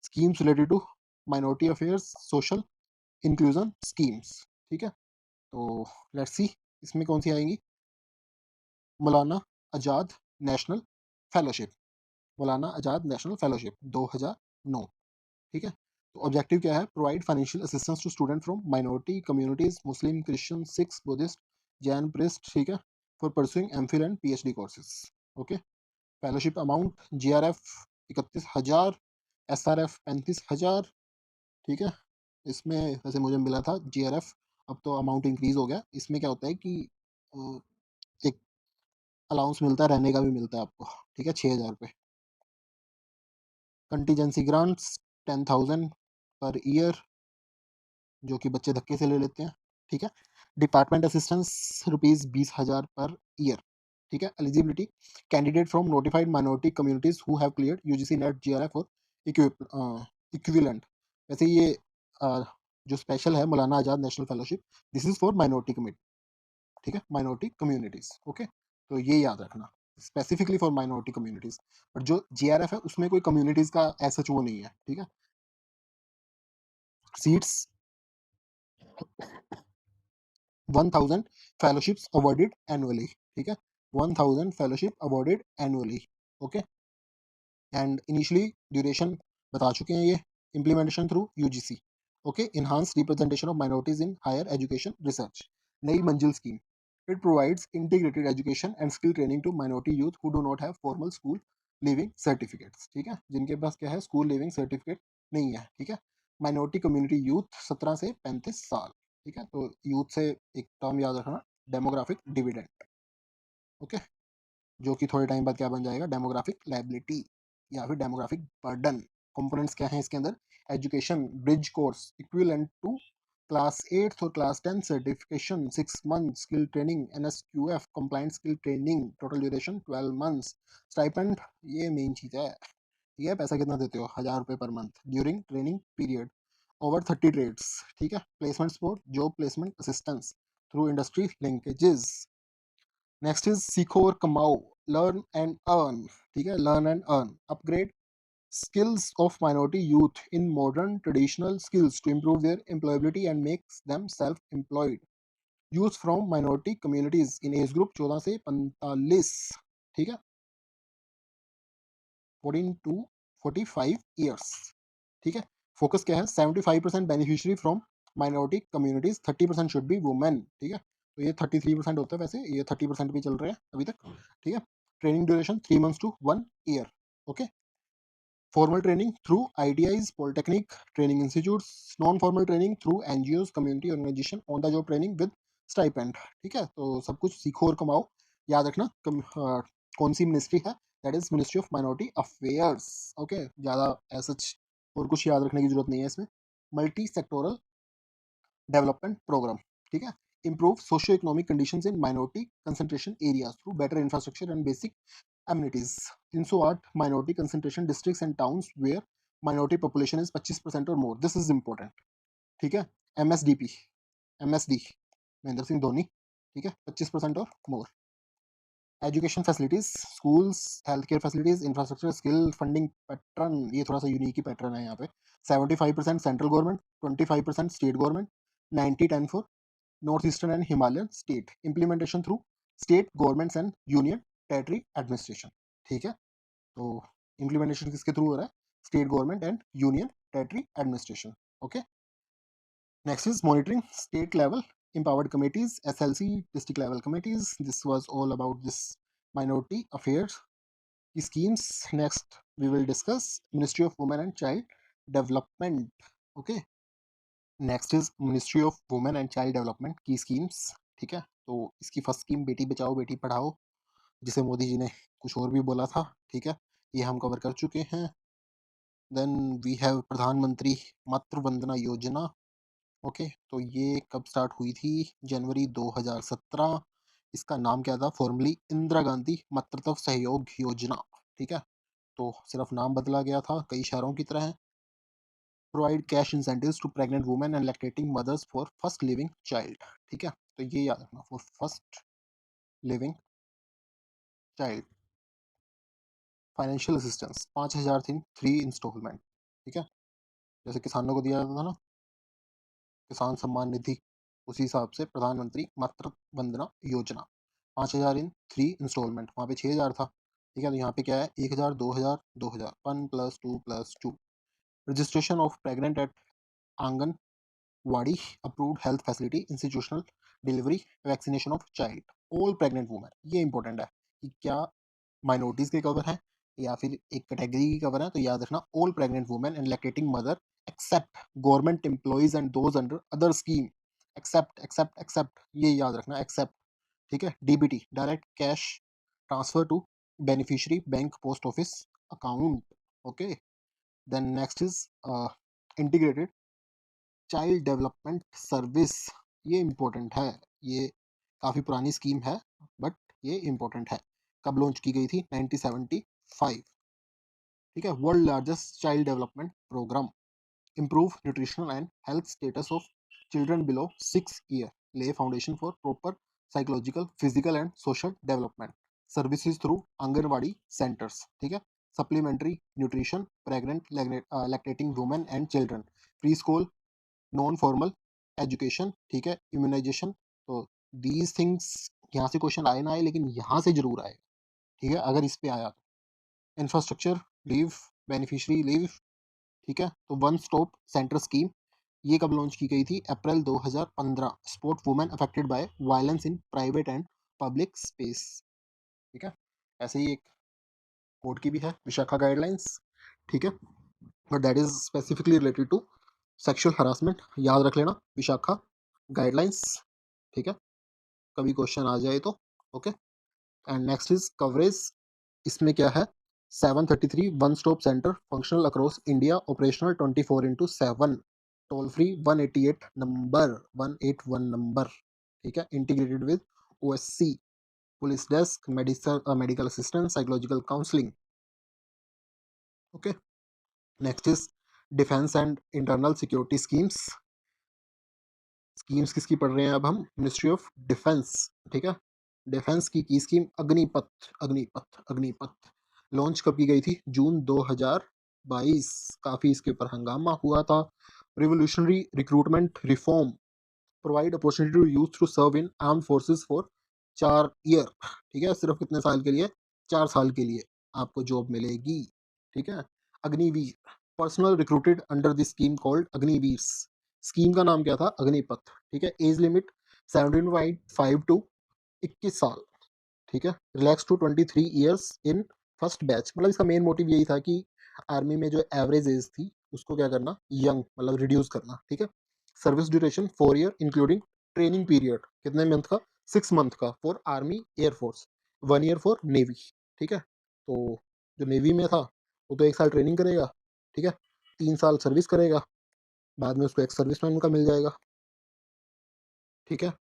schemes related to minority affairs, social inclusion schemes. ठीक है. तो let's see इसमें कौन सी आएंगी? मौलाना आजाद नेशनल फेलोशिप। मौलाना आजाद नेशनल फेलोशिप 2009। ठीक है, तो ऑब्जेक्टिव क्या है? Provide financial assistance to student from minority communities, Muslim, Christian, Sikhs, Buddhist, Jain, priest. ठीक है, for pursuing MPhil and PhD courses. Okay, fellowship amount JRF 31,000, SRF 35,000। ठीक है, इसमें वैसे मुझे मिला था जीआरएफ, अब तो अमाउंट इंक्रीज हो गया। इसमें क्या होता है कि एक अलाउंस मिलता है, रहने का भी मिलता है आपको। ठीक है, 6,000 रुपये। कंटीजेंसी ग्रांट्स 10,000 पर ईयर, जो कि बच्चे धक्के से ले लेते हैं। ठीक है, डिपार्टमेंट असिस्टेंस ₹20,000 पर ईयर। ठीक है, eligibility candidate from notified minority communities who have cleared UGC NET JRF और इक्विवेलेंट। वैसे ये जो स्पेशल है Maulana Azad national fellowship, this is for minority community. ठीक है, माइनॉरिटी कम्युनिटीज। ओके, तो ये याद रखना, specifically for minority communities. But जो जीआरएफ है उसमें कोई कम्युनिटीज का ऐसा वो नहीं है। ठीक है, सीट्स 1,000 fellowships awarded annually. ठीक है, 1,000 fellowship awarded annually. Okay, and initially duration बता चुके हैं ये। Implementation through UGC. Okay, enhance representation of minorities in higher education research. Nai Manzil scheme, it provides integrated education and skill training to minority youth who do not have formal school leaving certificates. ठीक है, जिनके पास क्या है? स्कूल लिविंग सर्टिफिकेट नहीं है। ठीक है, माइनॉरिटी कम्युनिटी यूथ 17 से 35 साल। ठीक है, तो यूथ से एक टर्म याद रखना, डेमोग्राफिक डिविडेंड। ओके, जो कि थोड़े टाइम बाद क्या बन जाएगा? डेमोग्राफिक लायबिलिटी या फिर डेमोग्राफिक बर्डन। कंपोनेंट्स क्या हैं इसके अंदर? Education bridge course equivalent to class 8 और class 10 certification, 6 month skill training, NSQF compliant skill training, total duration 12 months. Stipend, ये मेन चीज है। ठीक है, पैसा कितना देते हो? 1,000 रुपये per month during training period. Over 30 trades. ठीक है, placement support, job placement assistance through industry linkages. Next is Seekho aur Kamao, learn and earn. ठीक है, learn and earn, upgrade skills of minority youth in modern traditional skills to improve their employability and makes them self-employed. Youth from minority communities in age group 14 से 45। ठीक है, 14 to 45 ईयर्स। ठीक है, फोकस क्या है? 75% beneficiary from minority communities, 30% should be women. ठीक है, तो ये 33% होता है, वैसे ये 30% भी चल रहे हैं अभी तक। ठीक है, training duration 3 months to 1 year। Okay, formal training through ITIs, polytechnic training institutes, non-formal training through NGOs, community organization, on the job training with stipend। ठीक है, तो सब कुछ सीखो और कमाओ। याद रखना कौन सी मिनिस्ट्री है? That is ministry of minority affairs. Okay, ज़्यादा सच और कुछ याद रखने की जरूरत नहीं है इसमें। Multi sectoral development program. ठीक है, improve socio-economic conditions in minority concentration areas through better infrastructure and basic amenities. 308 minority concentration districts and towns where minority population is 25% or more. This is important. ठीक है, MSDP, MSD, महेंद्र सिंह धोनी। ठीक है, 25% और more. Education facilities, schools, health care facilities, infrastructure, skill funding pattern, ये थोड़ा सा यूनिक ही पैटर्न है यहाँ पे। 75% central government, 25% state government, 90-10 for north eastern and Himalayan state, implementation through state governments and union territory administration. ठीक है, तो इम्प्लीमेंटेशन किसके थ्रू हो रहा है? State government and union territory administration. Okay, next is monitoring state level empowered committees, SLC, district level committees. This was all about this minority affairs schemes. Next we will discuss Ministry of Women and Child Development. Okay, next is Ministry of Women and Child Development की schemes. ठीक है, तो इसकी फर्स्ट स्कीम बेटी बचाओ बेटी पढ़ाओ, जिसे मोदी जी ने कुछ और भी बोला था। ठीक है, ये हम कवर कर चुके हैं। देन वी हैव प्रधानमंत्री मातृ वंदना योजना। ओके, तो ये कब स्टार्ट हुई थी? जनवरी 2017। इसका नाम क्या था? फॉर्मली इंदिरा गांधी मातृत्व सहयोग योजना। ठीक है, तो सिर्फ नाम बदला गया था, कई शहरों की तरह है। Provide cash incentives to pregnant women and lactating mothers for first living child. ठीक है, तो ये याद रखना, for first living child. Financial assistance 5,000 थी, 3 इंस्टॉलमेंट। ठीक है, जैसे किसानों को दिया जाता था ना किसान सम्मान निधि, उसी हिसाब से प्रधानमंत्री मातृ वंदना योजना 5,000 इन 3 इंस्टॉलमेंट। वहाँ पे 6,000 था। ठीक है, तो यहाँ पे क्या है? 1,000, 2,000, 2,000, 1+2+2। Registration of pregnant at anganwadi approved health facility, institutional delivery, vaccination of child, all pregnant women. ये इंपॉर्टेंट है कि क्या माइनॉरिटीज के कवर हैं या फिर एक कैटेगरी की कवर है, तो याद रखना all pregnant women and lactating mother except government employees and those under other scheme. Except except except, ये याद रखना, एक्सेप्ट। ठीक है, DBT direct cash transfer to beneficiary bank post office account. Okay, then next is integrated child development service. ये इम्पोर्टेंट है, ये काफ़ी पुरानी स्कीम है बट ये इम्पोर्टेंट है। कब लॉन्च की गई थी? 1975। ठीक है, world largest child development program, improve nutritional and health status of children below 6 year, lay foundation for proper psychological, physical and social development, services through anganwadi centers। ठीक है, supplementary nutrition pregnant lactating women and children, preschool non formal education. ठीक है, इम्यूनाइजेशन। तो दीज थिंग्स यहाँ से क्वेश्चन आए ना आए, लेकिन यहाँ से जरूर आए। ठीक है, अगर इस पे आया तो इंफ्रास्ट्रक्चर लीव, बेनिफिशियरी लीव। ठीक है, तो वन स्टॉप सेंटर स्कीम, ये कब लॉन्च की गई थी? अप्रैल 2015। Support women affected by violence in private and public space. ठीक है, ऐसे ही एक कोर्ट की भी है, विशाखा गाइडलाइंस। ठीक है, but that is specifically related to sexual harassment. याद रख लेना, विशाखा गाइडलाइंस। ठीक है, कभी क्वेश्चन आ जाए तो। Okay, and next is coverage. इसमें क्या है? 733 one stop centre functional across India, operational 24/7, toll free 188 number, 181 number. ठीक है, integrated with OSC, police desk, medical assistance, psychological counselling. Okay, next is defence and internal security schemes. Schemes किसकी पढ़ रहे हैं अब हम? Ministry of defence. ठीक है, डिफेंस की स्कीम अग्निपथ, अग्निपथ, अग्निपथ लॉन्च कब की गई थी? जून 2022। काफी इसके ऊपर हंगामा हुआ था। Revolutionary recruitment reform, provide opportunity to youth to serve in arm forces for 4 year. ठीक है, सिर्फ कितने साल के लिए? 4 साल के लिए आपको जॉब मिलेगी। ठीक है, Agniveer, personal recruited under this scheme called Agniveer. Scheme का नाम क्या था? अग्निपथ। ठीक है, एज लिमिट 17.5 टू 21 साल। ठीक है, relax to 23 years in first batch. मतलब इसका मेन मोटिव यही था कि आर्मी में जो एवरेज एज थी उसको क्या करना? यंग, मतलब रिड्यूस करना। ठीक है, service duration 4 year including training period, कितने मंथ का? 6 मंथ का for army air force, 1 year for navy. ठीक है, तो जो नेवी में था वो तो 1 साल ट्रेनिंग करेगा। ठीक है, 3 साल सर्विस करेगा, बाद में उसको एक सर्विसमैन का मिल जाएगा। ठीक है,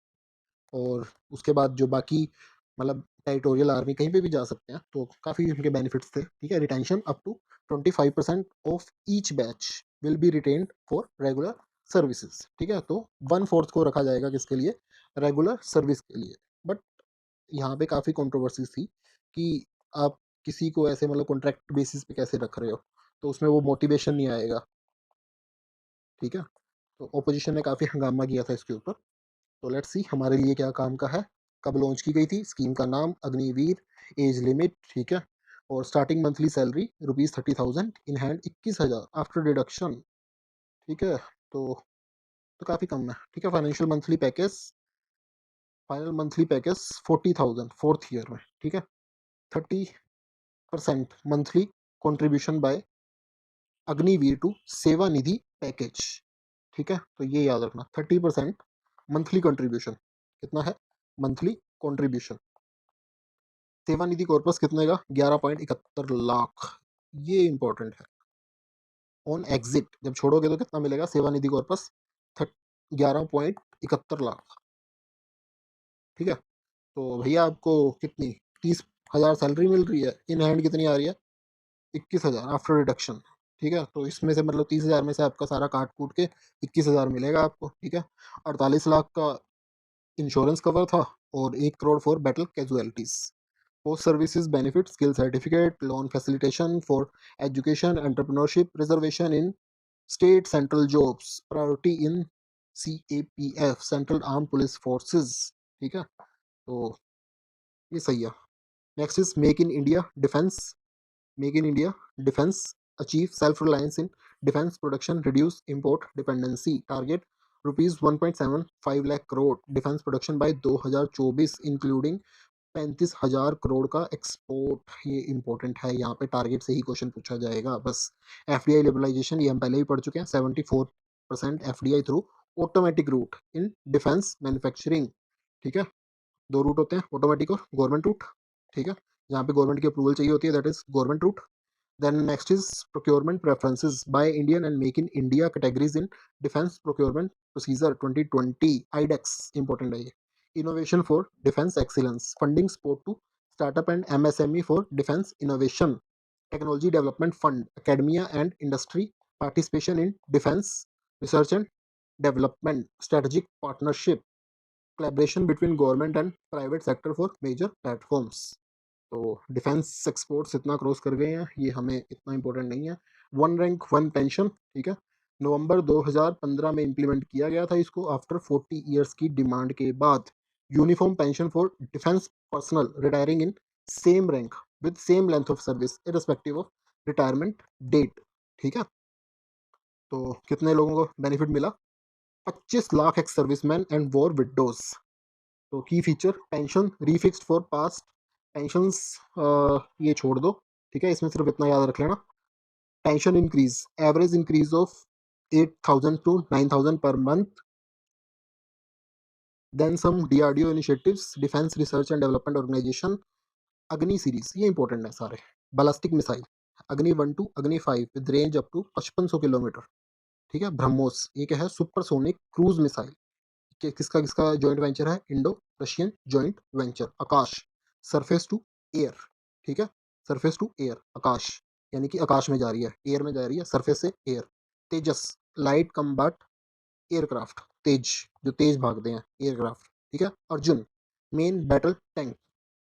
और उसके बाद जो बाकी मतलब टेरिटोरियल आर्मी कहीं पे भी जा सकते हैं, तो काफ़ी उनके बेनिफिट्स थे। ठीक है, retention up to 25% of each batch will be retained for regular services. ठीक है, तो 1/4 को रखा जाएगा किसके लिए? रेगुलर सर्विस के लिए। बट यहाँ पे काफ़ी कंट्रोवर्सीज़ थी कि आप किसी को ऐसे मतलब कॉन्ट्रैक्ट बेसिस पे कैसे रख रहे हो? तो उसमें वो मोटिवेशन नहीं आएगा, ठीक है? तो ऑपोज़िशन ने काफ़ी हंगामा किया था इसके ऊपर। तो लेट्स सी हमारे लिए क्या काम का है। कब लॉन्च की गई थी? स्कीम का नाम अग्निवीर, एज लिमिट, ठीक है? और starting monthly salary rupees 30,000, in hand 21,000 after deduction, ठीक है? तो काफ़ी कम है, ठीक है? Final monthly package 40,000 4th year में, ठीक है? 30% monthly contribution by Agniveer to Seva Nidhi package, ठीक है? तो ये याद रखना 30% मंथली कंट्रीब्यूशन कितना है? मंथली कंट्रीब्यूशन सेवानिधि कॉर्पस कितने का? 11.71 लाख। ये इंपॉर्टेंट है। ऑन एग्जिट जब छोड़ोगे तो कितना मिलेगा? सेवानिधि कॉर्पस 11.71 लाख, ठीक है? तो भैया आपको कितनी 30,000 सैलरी मिल रही है, इन हैंड कितनी आ रही है? 21,000 आफ्टर डिडक्शन, ठीक है? तो इसमें से मतलब 30,000 में से आपका सारा काट कूट के 21,000 मिलेगा आपको, ठीक है? 48 लाख का इंश्योरेंस कवर था और 1 crore for battle casualties. Post services benefit, skill certificate, loan facilitation for education, entrepreneurship, reservation in state central jobs, priority in CAPF central arm police forces, ठीक है? तो ये सही है। Next is make in India defence, achieve self reliance in defence production, reduce import dependency, target rupees 1.75 lakh crore defence production by 2024 including 35,000 crore का एक्सपोर्ट। ये इंपॉर्टेंट है, यहाँ पे टारगेट से ही क्वेश्चन पूछा जाएगा बस। FDI लिबरलाइजेशन, ये हम पहले ही पढ़ चुके हैं, 74% FDI through automatic route in defence manufacturing, ठीक है? दो रूट होते हैं, ऑटोमेटिक और गवर्नमेंट रूट, ठीक है? जहाँ पे गवर्नमेंट की अप्रूवल चाहिए होती है, that is government route. Then next is procurement preferences by Indian and Make in India categories in Defense Procurement Procedure 2020 IDEX, important है ये। Innovation for Defense Excellence, funding support to startup and MSME for defense innovation, technology development fund, academia and industry participation in defense research and development, strategic partnership, collaboration between government and private sector for major platforms। तो डिफेंस एक्सपोर्ट्स इतना क्रॉस कर गए हैं, ये हमें इतना इंपॉर्टेंट नहीं है। वन रैंक वन पेंशन, ठीक है? नवंबर 2015 में इंप्लीमेंट किया गया था इसको, आफ्टर 40 ईयर्स की डिमांड के बाद। Uniform pension for defence personnel retiring in same rank with same length of service irrespective of retirement date, ठीक है? तो कितने लोगों को बेनिफिट मिला? 25 lakh ex servicemen and war widows. तो key feature, pension refixed for past pensions, ये छोड़ दो, ठीक है? इसमें सिर्फ इतना याद रख लेना, pension increase, average increase of 8,000 to 9,000 per month, then some DRDO initiatives, defence research and development organisation, Agni series, ये इंपॉर्टेंट है सारे। Ballistic missile, Agni 1 to Agni 5 with range up to 5500 kilometre, ठीक है? ब्रह्मोस, ये क्या है? सुपरसोनिक क्रूज मिसाइल, किसका किसका जॉइंट वेंचर है? Indo Russian joint venture. Akash, surface to air, ठीक है? सरफेस टू एयर, आकाश यानी कि आकाश में जा रही है, एयर में जा रही है, सरफेस से एयर। तेजस, लाइट कम्बैट एयरक्राफ्ट, तेज जो तेज भागते हैं एयरक्राफ्ट, ठीक है? अर्जुन, मेन बैटल टैंक,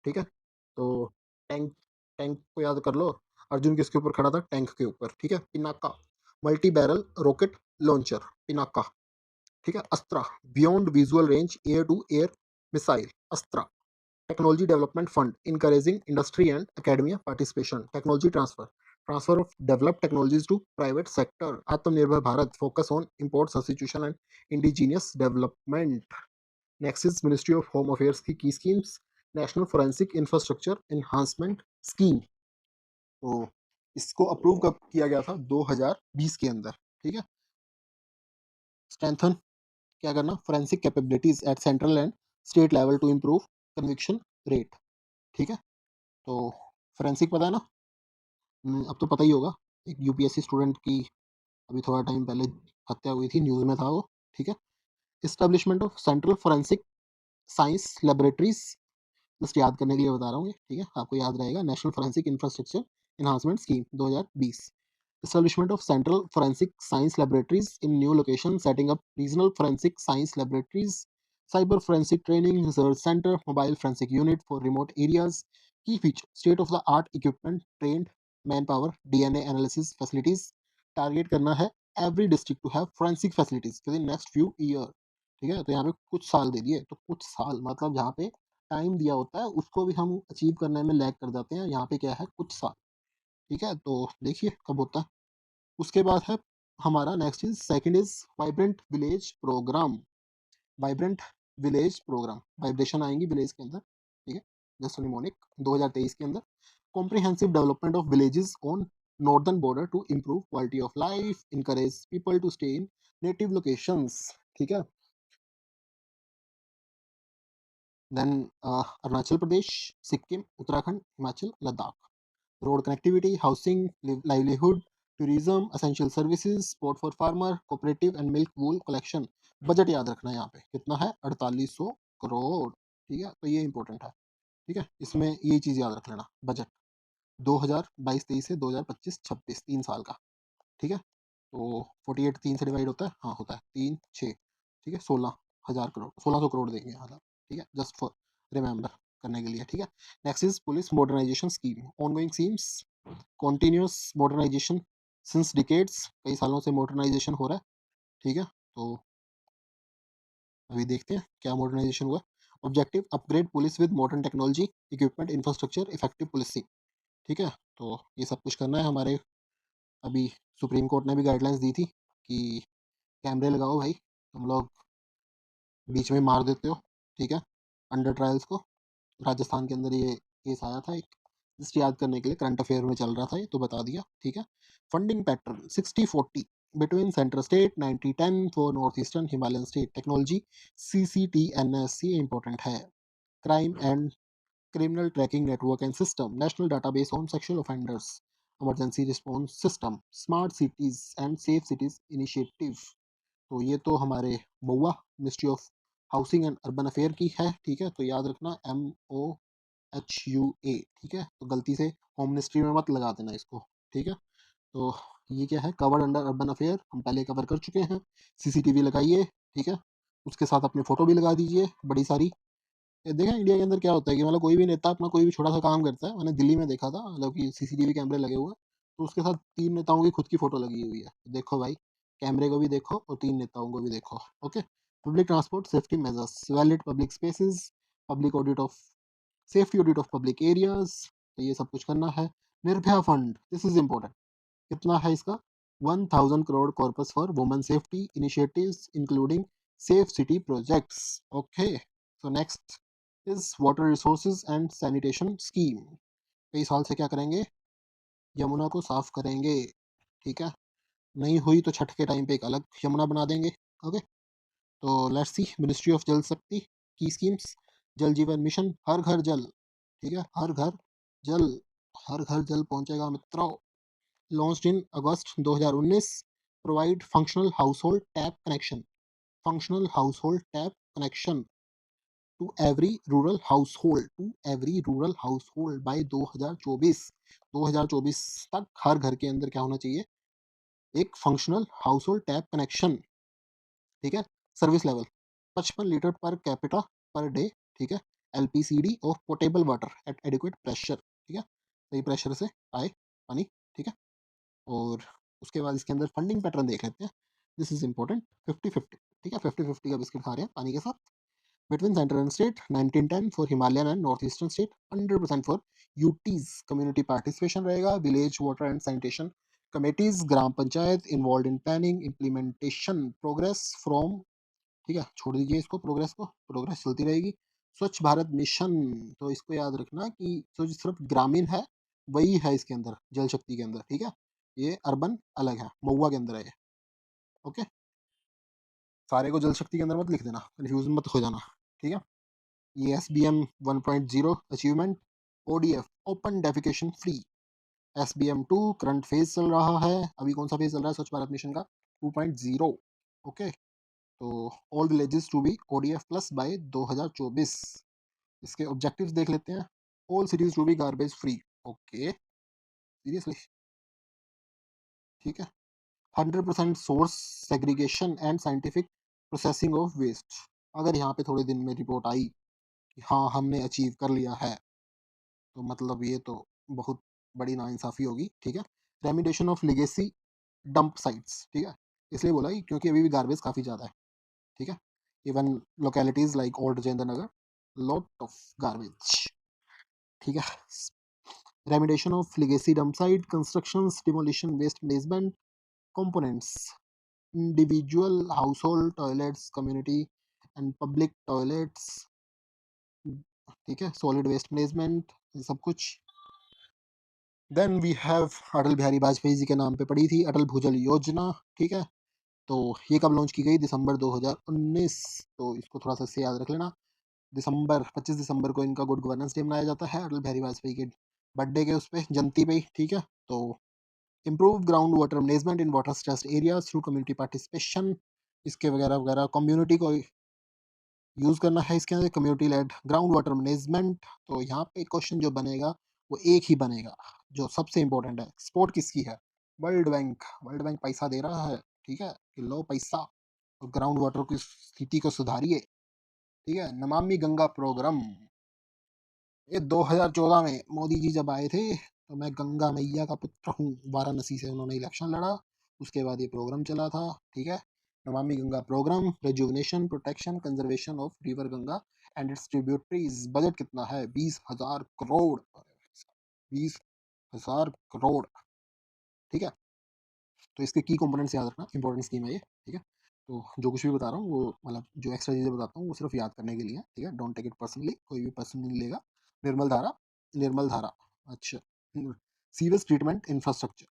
ठीक है? तो टैंक टैंक को याद कर लो, अर्जुन किसके ऊपर खड़ा था? टैंक के ऊपर, ठीक है? Pinaka, multi barrel rocket launcher, Pinaka, ठीक है? Astra, beyond visual range air to air missile, Astra. Technology development fund, encouraging industry and academia participation, technology transfer of developed technologies to private sector, Atmanirbhar Bharat, focus on import substitution and indigenous development. Next is ministry of home affairs की schemes, national forensic infrastructure enhancement scheme. तो इसको अप्रूव कब किया गया था? 2020 के अंदर, ठीक है? स्ट्रेंथन, क्या करना? Forensic capabilities at central and state level to improve conviction rate, ठीक है? तो फोरेंसिक पता है ना? अब तो पता ही होगा। एक UPSC स्टूडेंट की अभी थोड़ा टाइम पहले हत्या हुई थी, न्यूज़ में था वो, ठीक है? Establishment of central forensic science laboratories, just याद करने के लिए बता रहा हूँ ये, ठीक है? आपको याद रहेगा, national forensic infrastructure enhancement scheme 2020। Establishment of central forensic science laboratories in new location, setting up regional forensic science laboratories, cyber forensic training research center, mobile forensic unit for remote areas. Key feature: state of the art equipment, trained manpower, DNA analysis facilities. Target करना है every district to have forensic facilities within next few year. ठीक है, तो यहाँ पे कुछ साल दे दिए, तो कुछ साल मतलब जहाँ पे टाइम दिया होता है उसको भी हम अचीव करने में लैग कर जाते हैं, यहाँ पे क्या है कुछ साल। ठीक है, तो देखिए कब होता है। उसके बाद है हमारा next is second is vibrant village program. Vibrant village program, vibration आएंगी विलेज के अंदर। ठीक है, जस्ट निमोनिक 2023 के अंदर। Comprehensive development of villages on northern border to improve quality of life, encourage people to stay in native locations. ठीक है, then Arunachal Pradesh, Sikkim, Uttarakhand, Himachal, Ladakh. Road connectivity, housing, livelihood, tourism, essential services, sport for farmer, cooperative and milk wool collection. Budget याद रखना है यहाँ पे कितना है, 4800 करोड़। ठीक है, तो ये इंपॉर्टेंट है। ठीक है, इसमें ये चीज याद रख लेना, बजट 2022-23 से 2025-26 3 साल का। ठीक है, तो 48 3 से डिवाइड होता है, हाँ होता है 3 6। ठीक है, 16,000 करोड़, 1600 करोड़ देंगे मतलब। ठीक है, जस्ट फॉर रिमेंबर करने के लिए। ठीक है, next is police modernisation scheme, ongoing seems continuous modernisation since decades, कई सालों से मॉडर्नाइजेशन हो रहा है। ठीक है, तो अभी देखते हैं क्या मॉडर्नाइजेशन हुआ। Objective upgrade police with modern technology, equipment, infrastructure, effective policing. ठीक है, तो ये सब कुछ करना है हमारे। अभी सुप्रीम कोर्ट ने भी गाइडलाइंस दी थी कि कैमरे लगाओ भाई, तुम लोग बीच में मार देते हो। ठीक है, अंडर ट्रायल्स को। राजस्थान के अंदर ये केस आया था एक, जस्ट याद करने के लिए, करंट अफेयर में चल रहा था ये, तो बता दिया। ठीक है, funding pattern 60-40 between centre state, 90-10 for north eastern Himalayan state. Technology CCTNS, ये इंपॉर्टेंट है। Crime and criminal tracking network and system, national database on sexual offenders, emergency response system, smart cities and safe cities initiative। तो ये तो हमारे बउआ ministry of housing and urban affair की है। ठीक है, तो याद रखना MOHUA। ठीक है, तो गलती से होम मिनिस्ट्री में मत लगा देना इसको। ठीक है, तो ये क्या है, कवर्ड अंडर अर्बन अफेयर, हम पहले कवर कर चुके हैं। सीसीटीवी लगाइए। ठीक है, उसके साथ अपनी फोटो भी लगा दीजिए बड़ी सारी। ये देखा इंडिया के अंदर क्या होता है कि मतलब कोई भी नेता अपना कोई भी छोटा सा काम करता है, मैंने दिल्ली में देखा था, मतलब कि सीसीटीवी कैमरे लगे हुए हैं, तो उसके साथ 3 नेताओं की खुद की फोटो लगी हुई है। देखो भाई, कैमरे को भी देखो और 3 नेताओं को भी देखो। Okay, public transport safety measures, valid public spaces, public audit of safety, audit of public areas. तो ये सब कुछ करना है। Nirbhaya fund, this is important. कितना है इसका, 1000 crore corpus for women safety initiatives including safe city projects. Okay, so next is water resources and sanitation scheme. कई साल से क्या करेंगे, यमुना को साफ करेंगे। ठीक है, नहीं हुई तो छठ के टाइम पे एक अलग यमुना बना देंगे। ओके, तो लेट्स सी मिनिस्ट्री ऑफ जल शक्ति की स्कीम्स। जल जीवन मिशन, हर घर जल। ठीक है, हर घर जल, हर घर जल पहुंचेगा मित्रों। launched in August 2019, provide functional household tap connection, functional household tap connection to every rural household by 2024। 2024 तक हर घर के अंदर क्या होना चाहिए, एक फंक्शनल हाउसहोल्ड टैप कनेक्शन। ठीक है, service level 55 litre per capita per day. ठीक है, LPCD और portable water at adequate pressure. ठीक है, सही प्रेशर से आए पानी। ठीक है, और उसके बाद इसके अंदर फंडिंग पैटर्न देख लेते हैं। This is important, 50-50। ठीक है, 50-50 का बिस्किट खा रहे हैं पानी के साथ। Between central and state 1910 for Himalayan and north eastern state, 100% for UTs. Community participation रहेगा, village water and sanitation committees, gram panchayat involve in planning implementation, progress from. ठीक है, छोड़ दीजिए इसको, प्रोग्रेस को, प्रोग्रेस चलती रहेगी। स्वच्छ भारत मिशन, तो इसको याद रखना कि जो सिर्फ ग्रामीण है वही है इसके अंदर, जल शक्ति के अंदर। ठीक है, ये अर्बन अलग है, महुआ के अंदर है ये। ओके, सारे को जल शक्ति के अंदर मत लिख देना, कंफ्यूज मत हो जाना। ठीक है, ये SBM 1.0 achievement. ODF open defecation free. SBM 2 current phase चल रहा है, अभी कौन सा फेज चल रहा है स्वच्छ भारत मिशन का, 2.0। ओके, तो all villages to be ODF plus by 2024। इसके ऑब्जेक्टिव्स देख लेते हैं। All cities to be garbage free. Okay, seriously. ठीक है, 100% source segregation and scientific processing of waste. अगर यहाँ पे थोड़े दिन में रिपोर्ट आई कि हाँ हमने अचीव कर लिया है, तो मतलब ये तो बहुत बड़ी नाइंसाफी होगी, ठीक है। Remediation of legacy dump sites, ठीक है, इसलिए बोला कि क्योंकि अभी भी गार्बेज काफी ज्यादा है, ठीक है। Even localities like old Rajendra Nagar, lot of garbage, ठीक है। Remediation of legacy dump site, constructions, demolition, waste management components, individual household toilets, community and public toilets, ठीक है, सॉलिड वेस्ट मैनेजमेंट, ये सब कुछ। Then we have Atal Bihari Vajpayee ji के नाम पे पड़ी थी अटल भूजल योजना, ठीक है। तो ये कब लॉन्च की गई? दिसंबर 2019। तो इसको थोड़ा सा से याद रख लेना। दिसंबर 25 दिसंबर को इनका गुड गवर्नेंस डे मनाया जाता है, अटल बिहारी वाजपेयी के बर्थडे के उस पे, जयंती पे ही, ठीक है। तो improve ground water management in water stressed areas through community participation, इसके वगैरह वगैरह, कम्युनिटी को यूज करना है इसके अंदर, community lead ground water management. तो यहाँ पे क्वेश्चन जो बनेगा वो एक ही बनेगा जो सबसे इंपॉर्टेंट है, सपोर्ट किसकी है? World bank. वर्ल्ड बैंक पैसा दे रहा है, ठीक है, कि लो पैसा और ग्राउंड वाटर की स्थिति को सुधारिए, ठीक है। नमामि गंगा प्रोग्राम, ये 2014 में मोदी जी जब आए थे, तो मैं गंगा मैया का पुत्र हूँ, वाराणसी से उन्होंने इलेक्शन लड़ा, उसके बाद ये प्रोग्राम चला था, ठीक है। Namami Ganga programme, rejuvenation, protection, conservation of river Ganga and its tributaries. Budget कितना है? 20,000 करोड़, 20,000 करोड़, ठीक है। तो इसके की कंपोनेंट्स याद रखना, इंपॉर्टेंट स्कीम है ये, ठीक है। तो जो कुछ भी बता रहा हूँ वो मतलब जो एक्स्ट्रा चीजें बताता हूँ वो सिर्फ याद करने के लिए है, ठीक है। डोंट टेक इट पर्सनली, कोई भी पर्सनली नहीं लेगा। निर्मल धारा, निर्मल धारा, अच्छा, सीवेज ट्रीटमेंट इंफ्रास्ट्रक्चर,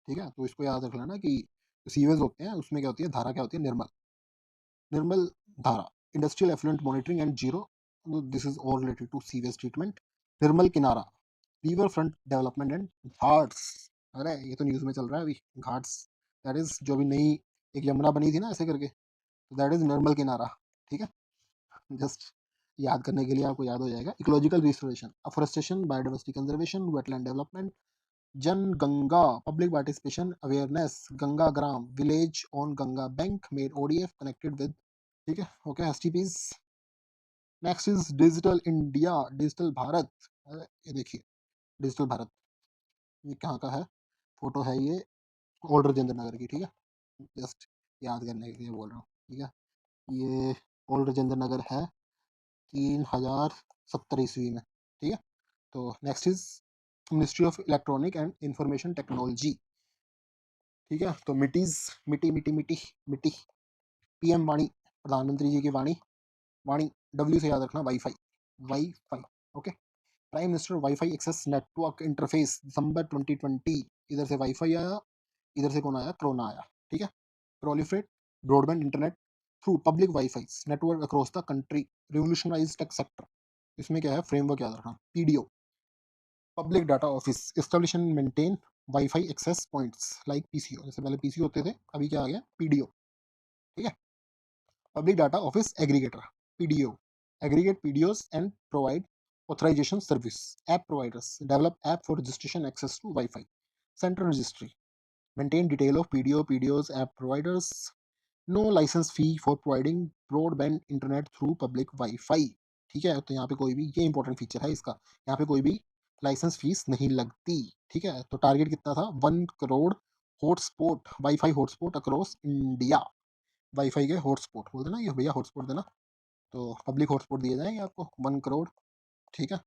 ठीक है। तो इसको याद रख लेना कि सीवेज होते हैं उसमें क्या होती है, धारा क्या होती है, Nirmal, Nirmal Dhara. Industrial effluent monitoring and zero, this is all related to sewage treatment. Nirmal Kinara, river front development and ghats, अरे ये तो न्यूज में चल रहा है अभी, घाट्स, दैट इज जो भी नई एक यमुना बनी थी ना ऐसे करके, दैट इज निर्मल किनारा, ठीक है। जस्ट याद करने के लिए आपको याद हो जाएगा। Ecological restoration, afforestation, biodiversity conservation, wetland development, Jan Ganga, public participation, awareness, Ganga Gram, village on Ganga bank made ODF connected with, ठीक है, okay, STPs. Next is digital India, digital Bharat, अरे ये देखिए डिजिटल भारत, ये कहाँ का है? फोटो है ये ओल्ड राजेंद्र नगर की, ठीक है, जस्ट याद करने के लिए बोल रहा हूँ, ठीक है। ये ओल्ड राजेंद्र नगर है 3070 ईस्वी में, ठीक है। तो next is ministry of electronic and information technology, ठीक है। तो मिटीज, मिटी मिटी मिटी मिटी, पीएम वाणी, प्रधानमंत्री जी की वाणी, वाणी, डब्ल्यू से याद रखना, wifi, wifi, okay. Prime minister wifi access network interface, December 2020, इधर से वाईफाई आया, इधर से कौन आया? कोरोना आया, ठीक है। Proliferate broadband internet through public WiFi network across the country, revolutionise tech sector, इसमें क्या है? फ्रेमवर्क याद रखना, PDO, public data office, establish and maintain WiFi access points like PCO, जैसे पहले पीसीओ होते थे, अभी क्या आ गया? पीडीओ, ठीक है। Public data office aggregator, PDO, aggregate PDOs and provide authorization service. App providers develop app for registration access to Wi-Fi. Central registry maintain detail of PDOs, app providers. No license fee for providing broadband internet through public Wi-Fi. ठीक है, तो यहाँ पे कोई भी, ये इंपॉर्टेंट फीचर है इसका, यहाँ पे कोई भी लाइसेंस फीस नहीं लगती, ठीक है। तो टारगेट कितना था? 1 crore hotspot, wifi hotspot across India, wifi के हॉटस्पॉट बोल देना, ये भैया हॉटस्पॉट देना, तो पब्लिक हॉटस्पॉट दिए जाएंगे आपको 1 करोड़, ठीक है।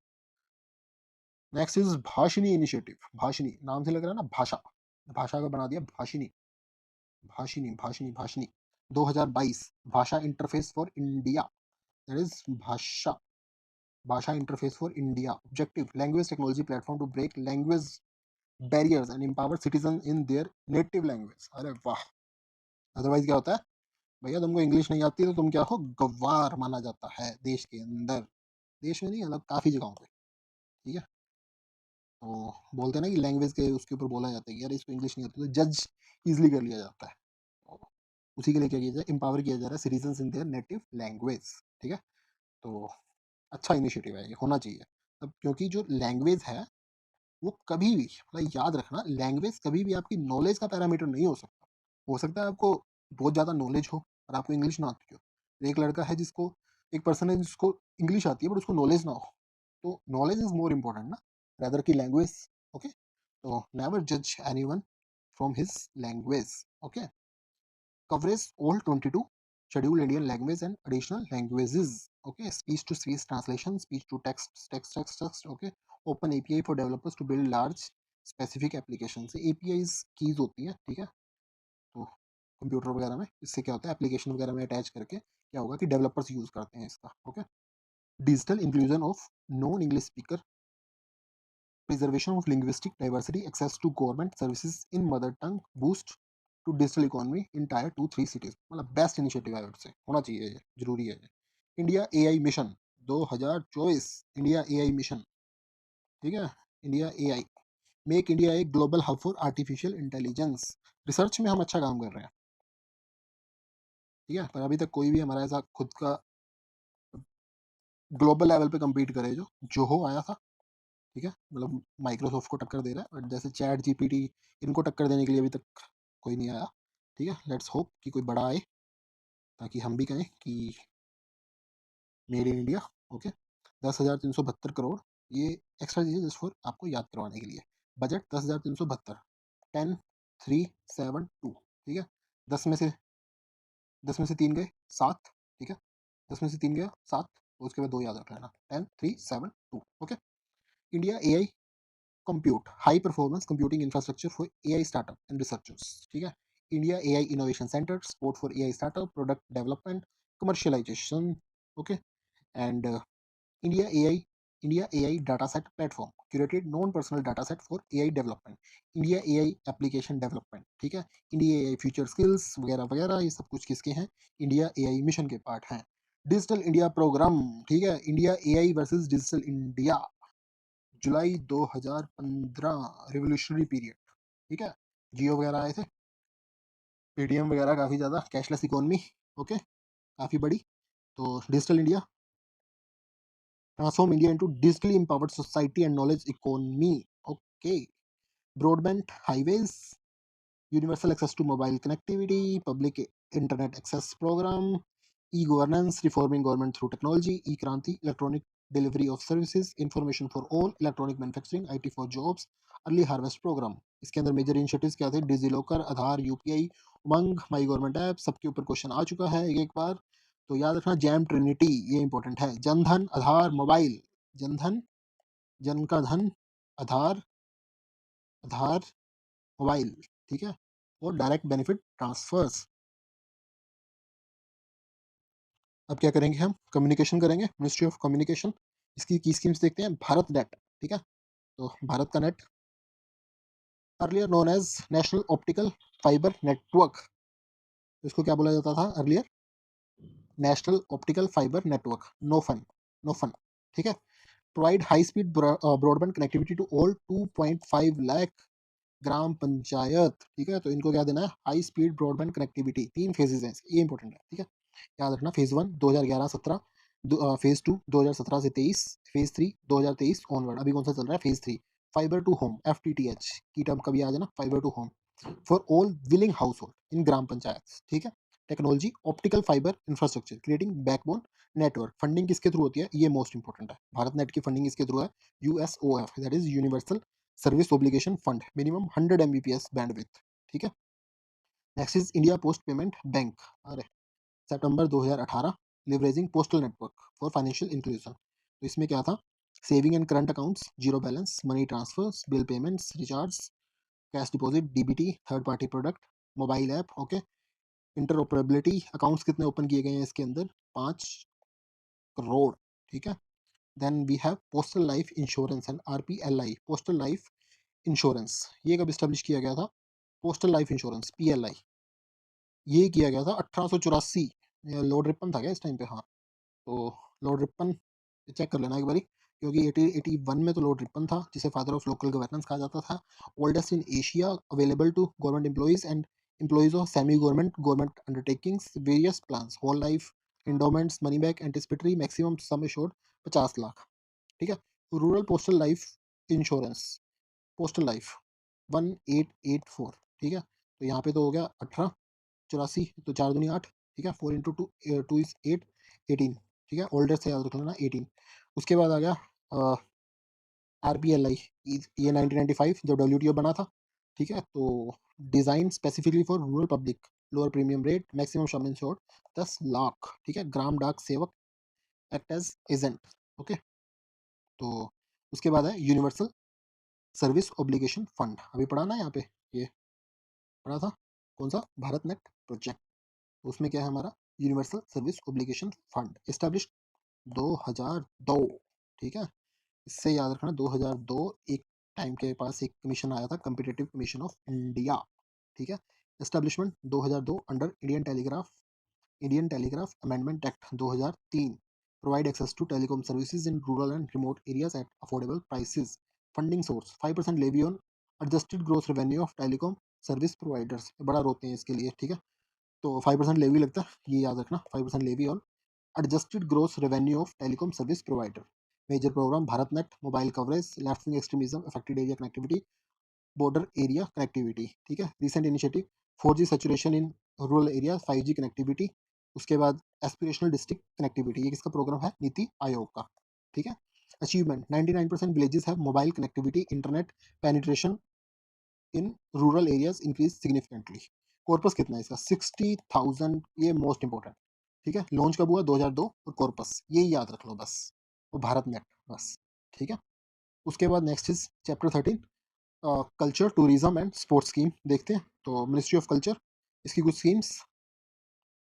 Next is Bhashini initiative, Bhashini नाम से लग रहा है ना, भाषा, भाषा को बना दिया Bhashini, Bhashini Bhashini Bhashini. 2022 Bhasha interface for India, that is Bhasha, Bhasha interface for India. Objective language technology platform to break language barriers and empower citizen in their native language, अरे वाह। अदरवाइज क्या होता है? भैया तुमको इंग्लिश नहीं आती तो तुम क्या हो? गवार माना जाता है देश के अंदर, देश में नहीं, मतलब काफी जगहों पे, ठीक है। तो बोलते हैं ना कि लैंग्वेज के उसके ऊपर बोला जाता है कि यार इसको इंग्लिश नहीं आती, तो जज इजिली कर लिया जाता है। तो उसी के लिए क्या किया जाए? एम्पावर किया जा रहा है citizen in their native language, ठीक है। तो अच्छा इनिशिएटिव है, ये होना चाहिए। अब क्योंकि जो लैंग्वेज है वो कभी भी, मतलब याद रखना, लैंग्वेज कभी भी आपकी नॉलेज का पैरामीटर नहीं हो सकता। हो सकता है आपको बहुत ज़्यादा नॉलेज हो और आपको इंग्लिश ना आती हो, एक लड़का है जिसको, एक पर्सन है जिसको इंग्लिश आती है बट उसको नॉलेज ना हो, तो नॉलेज इज मोर इम्पोर्टेंट ना, रादर की लैंग्वेज। ओके, तो नेवर जज anyone from his language. Okay, coverage all 22 scheduled Indian language and additional languages. Okay, speech to speech translation, speech to text. Okay, open API for developers to build large specific applications. APIs keys होती है, ठीक है, तो कंप्यूटर वगैरह में इससे क्या होता है, एप्लीकेशन वगैरह में अटैच करके क्या होगा कि डेवलपर्स यूज करते हैं इसका। Okay, digital inclusion of non English speaker, preservation of linguistic diversity, access to government services in mother tongue, boost to digital economy in tier 2 3 cities। मतलब बेस्ट इनिशिएटिव है, से होना चाहिए, ये जरूरी है। India AI mission 2024, India AI mission, ठीक है, इंडिया एआई, मेक इंडिया एक global hub for artificial intelligence. Research में हम अच्छा काम कर रहे हैं, ठीक है, पर अभी तक कोई भी हमारा ऐसा खुद का ग्लोबल लेवल पे कम्पीट करे जो जोहो आया था, ठीक है, मतलब माइक्रोसॉफ्ट को टक्कर दे रहा है, और जैसे चैट जीपीटी, इनको टक्कर देने के लिए अभी तक कोई नहीं आया। ठीक है, लेट्स होप कि कोई बड़ा आए ताकि हम भी कहें कि made in India. Okay, 10,372 crore, ये एक्स्ट्रा चीज़ जस्ट फॉर आपको याद करवाने के लिए। बजट 10,372, 10,372, ठीक है, 10 में से 3 गए 7, ठीक है, 10 में से 3 गया 7, उसके बाद 2 याद रख लेना, 10,372। Okay, India AI compute, high performance computing infrastructure for AI startup and researchers. ठीक है, India AI innovation centre, support for AI startup, product development, commercialisation. Okay, and India AI, India AI data set platform, curated non personal data set for AI development, India AI application development. ठीक है, इंडिया एआई फ्यूचर स्किल्स वगैरह वगैरह, ये सब कुछ किसके हैं, इंडिया एआई मिशन के पार्ट हैं। डिजिटल इंडिया प्रोग्राम, ठीक है, India AI versus digital India, July 2015, revolutionary period. ठीक है, जियो वगैरह आए थे, पेटीएम वगैरह, काफ़ी ज़्यादा कैशलेस इकोनॉमी। ओके, काफ़ी बड़ी। तो digital India, transform India into digitally empowered society and knowledge economy. Okay, broadband highways, universal access to mobile connectivity, public internet access programme, e governance, reforming government through technology, e Kranti, electronic delivery of services, information for all, electronic manufacturing, IT for jobs, early harvest programme. इसके अंदर मेजर इनिशिएटिव्स क्या थे, digi locker, Aadhaar, UPI, UMANG, my government app, सबके ऊपर क्वेश्चन आ चुका है एक एक बार। तो याद रखना, जैम ट्रिनिटी, ये इंपॉर्टेंट है, जनधन, आधार, मोबाइल, जनधन, जन का धन, आधार, आधार, मोबाइल, ठीक है, और डायरेक्ट बेनिफिट ट्रांसफर्स। अब क्या करेंगे, हम कम्युनिकेशन करेंगे, मिनिस्ट्री ऑफ कम्युनिकेशन, इसकी की स्कीम्स देखते हैं। भारत नेट, ठीक है, तो भारत का net, earlier known as national optical fibre network, इसको क्या बोला जाता था earlier, national optical fibre network, NOFN, NOFN, ठीक है, provide high speed broadband connectivity to all 2.5 lakh gram panchayat. ठीक है, तो इनको क्या देना है, high speed broadband connectivity, 3 phases हैं इसके, ये इंपॉर्टेंट है। ठीक है, याद रखना, फेज 1 2011-17, फेज 2 2017 से 23, फेज 3 2023 ऑनवर्ड। अभी कौन सा चल रहा है, phase 3, fibre to home, FTTH की टर्म कभी आ जाना, fibre to home for all willing household in gram panchayat. ठीक है, technology optical fibre infrastructure creating backbone network. Funding किसके थ्रू होती है, ये मोस्ट इंपॉर्टेंट है, भारत नेट की फंडिंग इसके थ्रू है, USOF, that is universal service obligation fund, minimum 100 Mbps bandwidth. ठीक है, next is India post payment bank, अरे सितंबर 2018, leveraging postal network for financial inclusion. तो इसमें क्या था, saving and current accounts, zero balance, money transfers, bill payments, recharge, cash deposit, DBT, third party product, mobile app. Okay, interoperability, accounts कितने ओपन किए गए हैं इसके अंदर, 5 करोड़। ठीक है, then we have postal life insurance and RPLI, postal life insurance, ये कब इस्टेब्लिश किया गया था, पोस्टल लाइफ इंश्योरेंस PLI, ये किया गया था 1884। लॉर्ड रिपन था क्या इस टाइम पे, हाँ, तो लॉर्ड रिपन, चेक कर लेना एक बारी, क्योंकि 1881 में तो लॉर्ड रिपन था, जिसे फादर ऑफ लोकल गवर्नेंस कहा जाता था। Oldest in Asia, available to government employees and employees of semi government undertakings, various plans, whole life, endowments, money back, anticipatory, maximum sum assured 50 lakh. ठीक है, rural postal life insurance, postal life 1884। ठीक है, तो यहाँ पे तो हो गया 1884, तो 4 दूनी 8, ठीक है, 4 इंटू टू, 2 इज 8, 18, ठीक है, ओल्डर से याद रख लेना 18। उसके बाद आ गया आरपीएलआई, ये 1995 जब डब्ल्यूटीओ बना था, ठीक है। तो design specifically for rural public, lower premium rate, maximum some insured 10 lakh, ठीक है। ग्राम डाक सेवक एक्ट एज एजेंट, ओके। तो उसके बाद है यूनिवर्सल सर्विस ऑब्लिगेशन फंड, अभी पढ़ा ना यहाँ पे, ये पढ़ा था, कौन सा, भारत नेट प्रोजेक्ट। उसमें क्या है हमारा, universal service obligation fund, establish 2002, ठीक है। इससे याद रखना 2002, एक टाइम के पास एक कमीशन आया था, कम्पिटिटिव कमीशन ऑफ इंडिया, ठीक है। Establishment 2002 under Indian telegraph amendment act 2003, provide access to telecom services in rural and remote areas at affordable prices. Funding source 5% levy on adjusted gross revenue of telecom service providers, बड़ा रोते हैं इसके लिए, ठीक है। तो 5% लेवी लगता है, ये याद रखना, 5% levy on adjusted gross revenue of telecom service provider. Major program Bharat net, mobile coverage, left wing extremism affected area connectivity, border area connectivity, ठीक है। Recent initiative 4G saturation in rural area, 5G connectivity. उसके बाद एस्पिरेशनल डिस्ट्रिक्ट कनेक्टिविटी, ये किसका प्रोग्राम है, नीति आयोग का, ठीक है। Achievement 99% villages have mobile connectivity, internet penetration in rural areas increase significantly. Corpus कितना है इसका, 60,000, ये मोस्ट इंपॉर्टेंट, ठीक है। लॉन्च कब हुआ, 2002, और कॉर्पस यही याद रख लो बस, और भारत नेट, बस, ठीक है। उसके बाद next is chapter 13, culture tourism and sports scheme, देखते हैं। तो मिनिस्ट्री ऑफ कल्चर, इसकी कुछ स्कीम्स,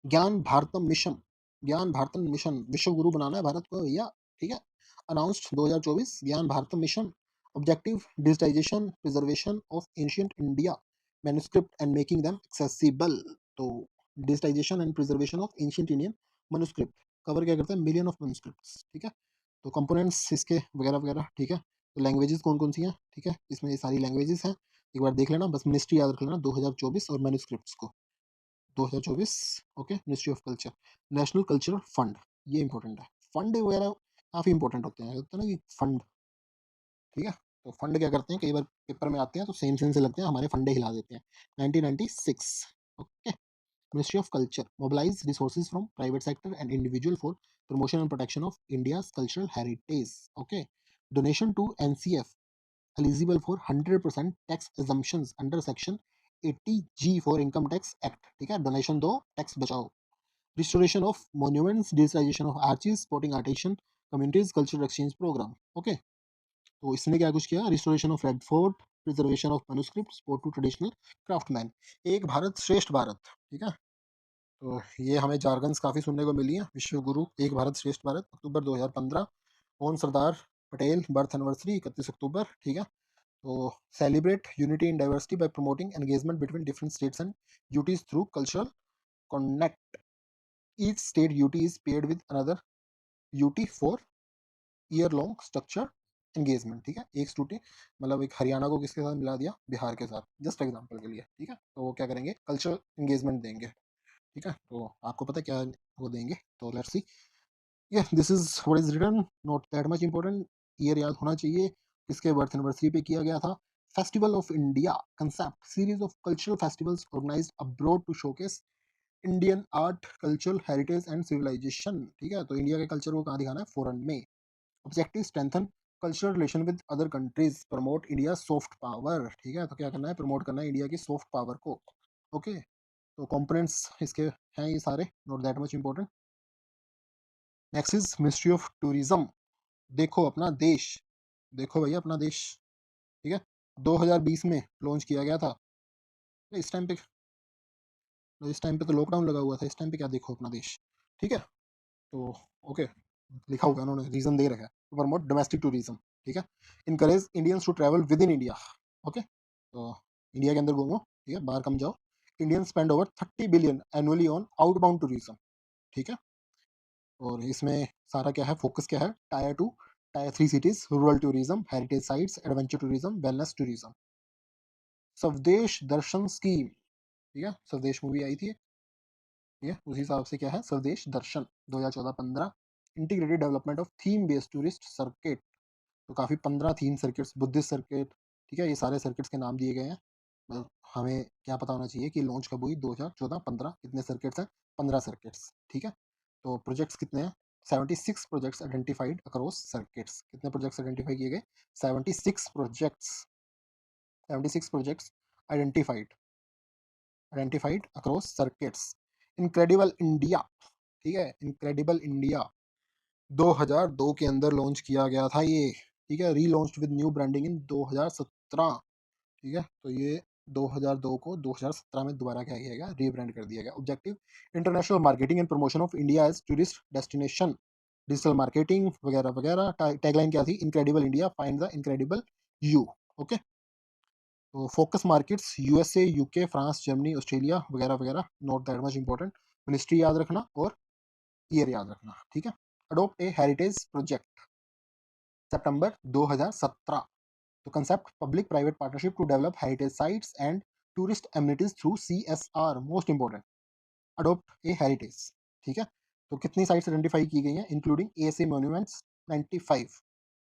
ज्ञान भारतम मिशन, ज्ञान भारतम मिशन, विश्व गुरु बनाना है भारत को भैया, ठीक है। Announced 2024 Gyan Bharatam mission, objective digitisation preservation of ancient India manuscript and making them accessible. तो digitisation and preservation of ancient Indian manuscript cover क्या करता है, मिलियन ऑफ मैन्युस्क्रिप्ट्स, ठीक है। तो कंपोनेंट्स इसके वगैरह वगैरह, ठीक है। तो लैंग्वेजेस कौन कौन सी हैं, ठीक है, इसमें ये सारी लैंग्वेजेस हैं, एक बार देख लेना, बस मिनिस्ट्री याद रख लेना 2024 और मैन्युस्क्रिप्ट्स को, 2024, okay. Ministry of culture, national cultural fund, ये इंपॉर्टेंट है, फंड वगैरह काफी इंपॉर्टेंट होते हैं ना कि फंड, ठीक है। तो फंड क्या करते हैं, कई बार पेपर में आते हैं तो सेम सेम से लगते हैं, हमारे फंडे हिला देते हैं। 1996, okay. Ministry of culture mobilise resources from private sector and individual for promotion and protection of India's cultural heritage, okay. Donation to NCF eligible for 100% tax exemptions under section 80G for income tax act, ठीक है। डोनेशन दो, टैक्स बचाओ। Restoration of monuments, digitisation of archives, supporting artisan communities, cultural exchange program, okay. तो इसने क्या कुछ किया, restoration of red fort, preservation of manuscript, support to traditional craftsman, Ek Bharat श्रेष्ठ भारत, ठीक है। तो ये हमें जार्गन्स काफ़ी सुनने को मिली है, विश्व गुरु एक भारत श्रेष्ठ भारत, अक्टूबर 2015, own Sardar Patel birth anniversary 31 अक्टूबर, ठीक है। तो celebrate unity in diversity bye promoting engagement between different states and UTs through cultural connect, each state UT is paid with another UT for year long structure engagement, ठीक है। एक स्टूटी मतलब एक हरियाणा को किसके साथ मिला दिया, बिहार के साथ, जस्ट एग्जांपल के लिए, ठीक है। तो वो क्या करेंगे, कल्चरल एंगेजमेंट देंगे, ठीक है। तो आपको पता है क्या वो देंगे, तो लेट्स सी, ये this is what is written, not that much important, year याद होना चाहिए, किसके बर्थ एनिवर्सरी पे किया गया था। Festival of India concept, series of cultural festivals organised abroad to showcase Indian art, cultural heritage and civilisation, ठीक है। तो इंडिया के कल्चर को कहाँ दिखाना है, फॉरेन में। Objective strengthen cultural relation with other countries, promote India soft power, ठीक है। तो क्या करना है, प्रमोट करना है इंडिया की सॉफ्ट पावर को, ओके। तो कंपोनेंट्स इसके हैं ये सारे, not that much important. Next is ministry of tourism, देखो अपना देश, देखो भैया अपना देश, ठीक है। 2020 में लॉन्च किया गया था, इस टाइम पे, इस टाइम पे तो लॉकडाउन लगा हुआ था, इस टाइम पे क्या देखो अपना देश, ठीक है। तो ओके, लिखा हुआ है उन्होंने, रीजन दे रखा है, प्रमोट डोमेस्टिक टूरिज्म, ठीक है। Encourage Indians to travel within India, okay. तो इंडिया के अंदर घूमो, ठीक है, बाहर कम जाओ। Indian spend over 30 billion annually on outbound tourism, ठीक है। और इसमें सारा क्या है, फोकस क्या है, tyre 2 tyre 3 cities, rural tourism, heritage sites, adventure tourism, wellness tourism. स्वदेश दर्शन स्कीम, ठीक है, स्वदेश मूवी आई थी, ठीक है, उसी हिसाब से क्या है, स्वदेश दर्शन 2014-15, integrated development of theme based tourist circuit. तो काफ़ी 15 थीम सर्किट्स, बुद्धिस्ट सर्किट, ठीक है, ये सारे सर्किट्स के नाम दिए गए हैं, हमें क्या पता होना चाहिए कि लॉन्च कब हुई, 2014-15, कितने सर्किट्स हैं, 15 सर्किट्स, ठीक है। तो प्रोजेक्ट्स कितने हैं, 76 प्रोजेक्ट्स आइडेंटिफाइड अक्रॉस सर्किट्स। कितने प्रोजेक्ट्स आइडेंटिफाई किए गए, 76 projects, 76 projects identified, identified across circuits. Incredible India, ठीक है, इनक्रेडिबल इंडिया 2002 के अंदर लॉन्च किया गया था ये, ठीक है, रीलॉन्च्ड विद न्यू ब्रांडिंग इन 2017, ठीक है। तो ये 2002 को 2017 में दोबारा क्या किया गया, रीब्रांड कर दिया गया। Objective, international marketing and promotion of India as tourist destination, digital marketing वगैरह वगैरह। टैगलाइन क्या थी, incredible India find the incredible you, okay. तो focus markets USA, UK, France, Germany, Australia वगैरह वगैरह, not that much important. Ministry याद रखना और ईयर याद रखना, ठीक है। Adopt a heritage project, September 2017। तो concept, public private partnership to develop heritage sites and tourist amenities through CSR, most important, adopt a heritage, ठीक है। तो कितनी साइट्स आइडेंटिफाई की गई हैं, इंक्लूडिंग एएसए मॉन्यूमेंट्स 95,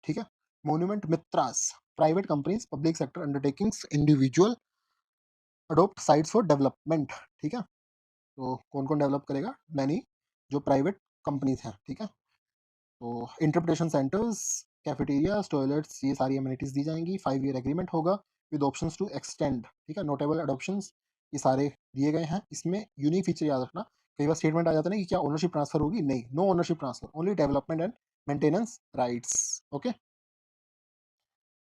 ठीक है। Monument Mitras, private companies, public sector undertakings, individual adopt sites for development, ठीक है। तो कौन कौन डेवलप करेगा, मैनी जो प्राइवेट कंपनीज हैं, ठीक है। तो इंटरप्रिटेशन सेंटर्स, कैफेटेरियाज, टॉयलेट्स, ये सारी अमेनिटीज दी जाएंगी। 5 ईयर एग्रीमेंट होगा विद ऑप्शंस टू एक्सटेंड, ठीक है। नोटेबल अडॉप्शंस, ये सारे दिए गए हैं। इसमें यूनिक फीचर याद रखना, कई बार स्टेटमेंट आ जाता है ना कि क्या ओनरशिप ट्रांसफर होगी, नहीं, no ownership transfer, only development and maintenance rights, okay.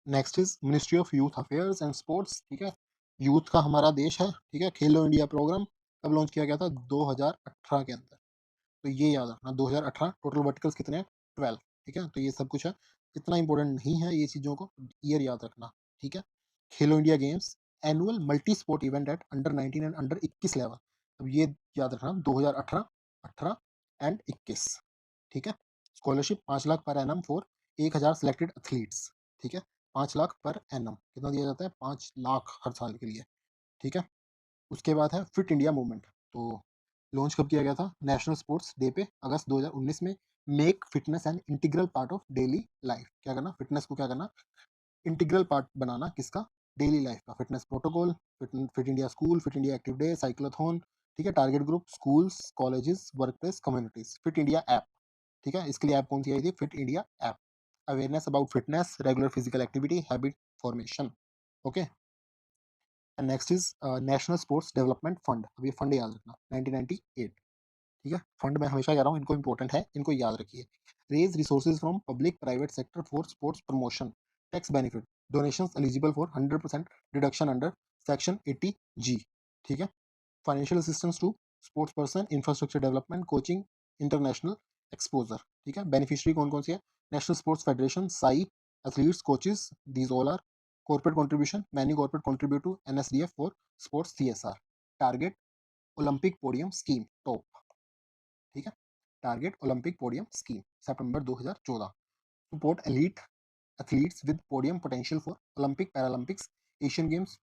Next is ministry of youth affairs and sports, ठीक है। यूथ का हमारा देश है, ठीक है। खेलो इंडिया प्रोग्राम कब लॉन्च किया गया था, 2018 के अंदर। तो ये याद रखना, 2018। टोटल वर्टिकल्स कितने हैं, 12, ठीक है। तो ये सब कुछ है, इतना इंपॉर्टेंट नहीं है ये चीज़ों को, ईयर याद रखना, ठीक है। खेलो India games, annual multi sport event at under 19 and under 21 level. अब ये याद रखना, 2018, 18 एंड 21, ठीक है। Scholarship 5 lakh per annum for 1,000 selected athletes, ठीक है। 5 लाख पर एनम कितना दिया जाता है, 5 लाख हर साल के लिए, ठीक है। उसके बाद है फिट इंडिया मूवमेंट। तो लॉन्च कब किया गया था, नेशनल स्पोर्ट्स डे पे, अगस्त 2019 में। Make fitness an integral part of daily life, क्या करना, फिटनेस को क्या करना, इंटीग्रल पार्ट बनाना, किसका, डेली लाइफ का। Fitness protocol, fit India school, fit India active day, cyclothon, ठीक है। Target group, schools, colleges, work place, communities. Fit India app, ठीक है। इसके लिए ऐप कौन सी आई थी, fit India app. Awareness about fitness, regular physical activity, habit formation, okay. And next is national sports development fund. अब ये फंड याद रखना, 1998, ठीक है। फंड मैं हमेशा कह रहा हूँ, इनको इंपॉर्टेंट है, इनको याद रखिए। Raise resources from public private sector for sports promotion, tax benefit, donations eligible for 100% deduction under section 80G, ठीक है। Financial assistance to sports person, infrastructure development, coaching, international exposure, ठीक है। बेनिफिशियरी कौन कौन सी है, national sports federation, SAI, athletes, coaches, these all are. corporate contribution, many corporate contribute to NSDF for sports CSR. Target Olympic podium scheme, top, ठीक है। Target Olympic podium scheme, September 2014। Support elite athletes with podium potential for Olympic, Paralympics, Asian games,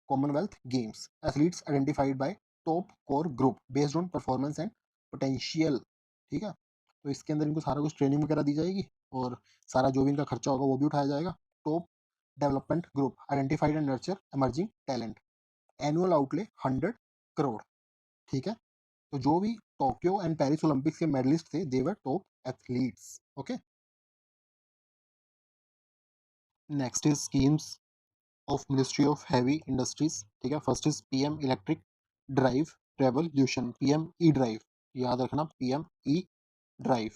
Commonwealth games. Athletes identified by top core group based on performance and potential, ठीक है। तो इसके अंदर इनको सारा कुछ ट्रेनिंग वगैरह दी जाएगी और सारा जो भी इनका खर्चा होगा वो भी उठाया जाएगा। Top development group identified and nurture emerging talent, annual outlay 100 crore, ठीक है। तो जो भी टोक्यो एंड पेरिस ओलंपिक्स के मेडलिस्ट थे, they were top athletes, okay. Next is schemes of ministry of heavy industries, ठीक है। First is PM electric drive revolution, PM e drive, याद रखना, PM e drive,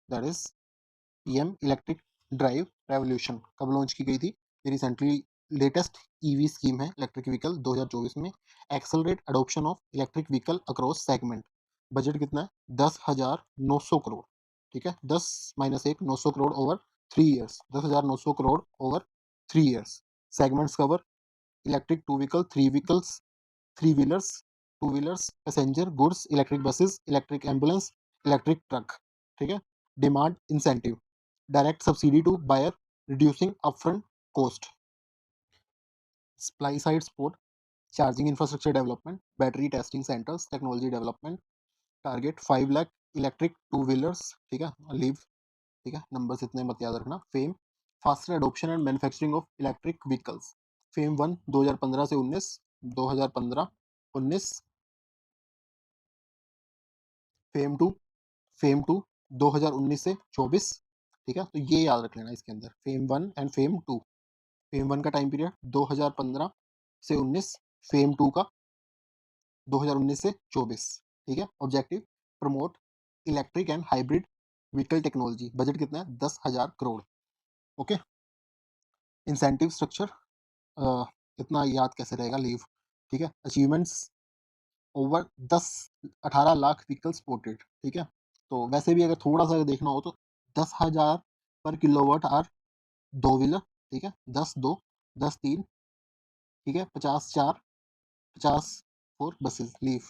that is PM electric drive revolution. कब लॉन्च की गई थी, ये रिसेंटली लेटेस्ट ईवी स्कीम है, इलेक्ट्रिक व्हीकल 2024 में। Accelerate adoption of electric vehicle across segment. Budget कितना है, 10,900 करोड़, ठीक है। 10 - 1 900 crore over 3 years, 10,900 crore over 3 years. Segments cover, electric two vehicle, three vehicles, three wheelers, two wheelers, passenger goods, electric buses, electric ambulance, electric truck, ठीक है। Demand incentive, direct subsidy to buyer, reducing upfront cost. Supply side support, charging infrastructure development, battery testing centres, technology development. Target 5 lakh electric two wheelers, ठीक है। लीव, ठीक है, नंबर्स इतने मत याद रखना। Fame, faster adoption and manufacturing of electric vehicles, fame 1 2015 से 19, 2015-19, फेम टू 2019 से 24, ठीक है, तो ये याद रख लेना इसके अंदर, FAME one and FAME two. FAME one का टाइम पीरियड 2015 से 19, फेम टू का 2019 से 24, ठीक है। Objective, promote electric and hybrid vehicle technology. Budget कितना है? 10,000 करोड़। ओके। इंसेंटिव स्ट्रक्चर, इतना याद कैसे रहेगा? लीव, ठीक है। Achievements, over 18 lakh vehicle supported, ठीक है। तो वैसे भी अगर थोड़ा सा देखना हो तो 10,000 पर किलोवाट आर दो व्हीलर, ठीक है, 10 2, 10 3, ठीक है, 50 4, 50 4 बसेस। लीव,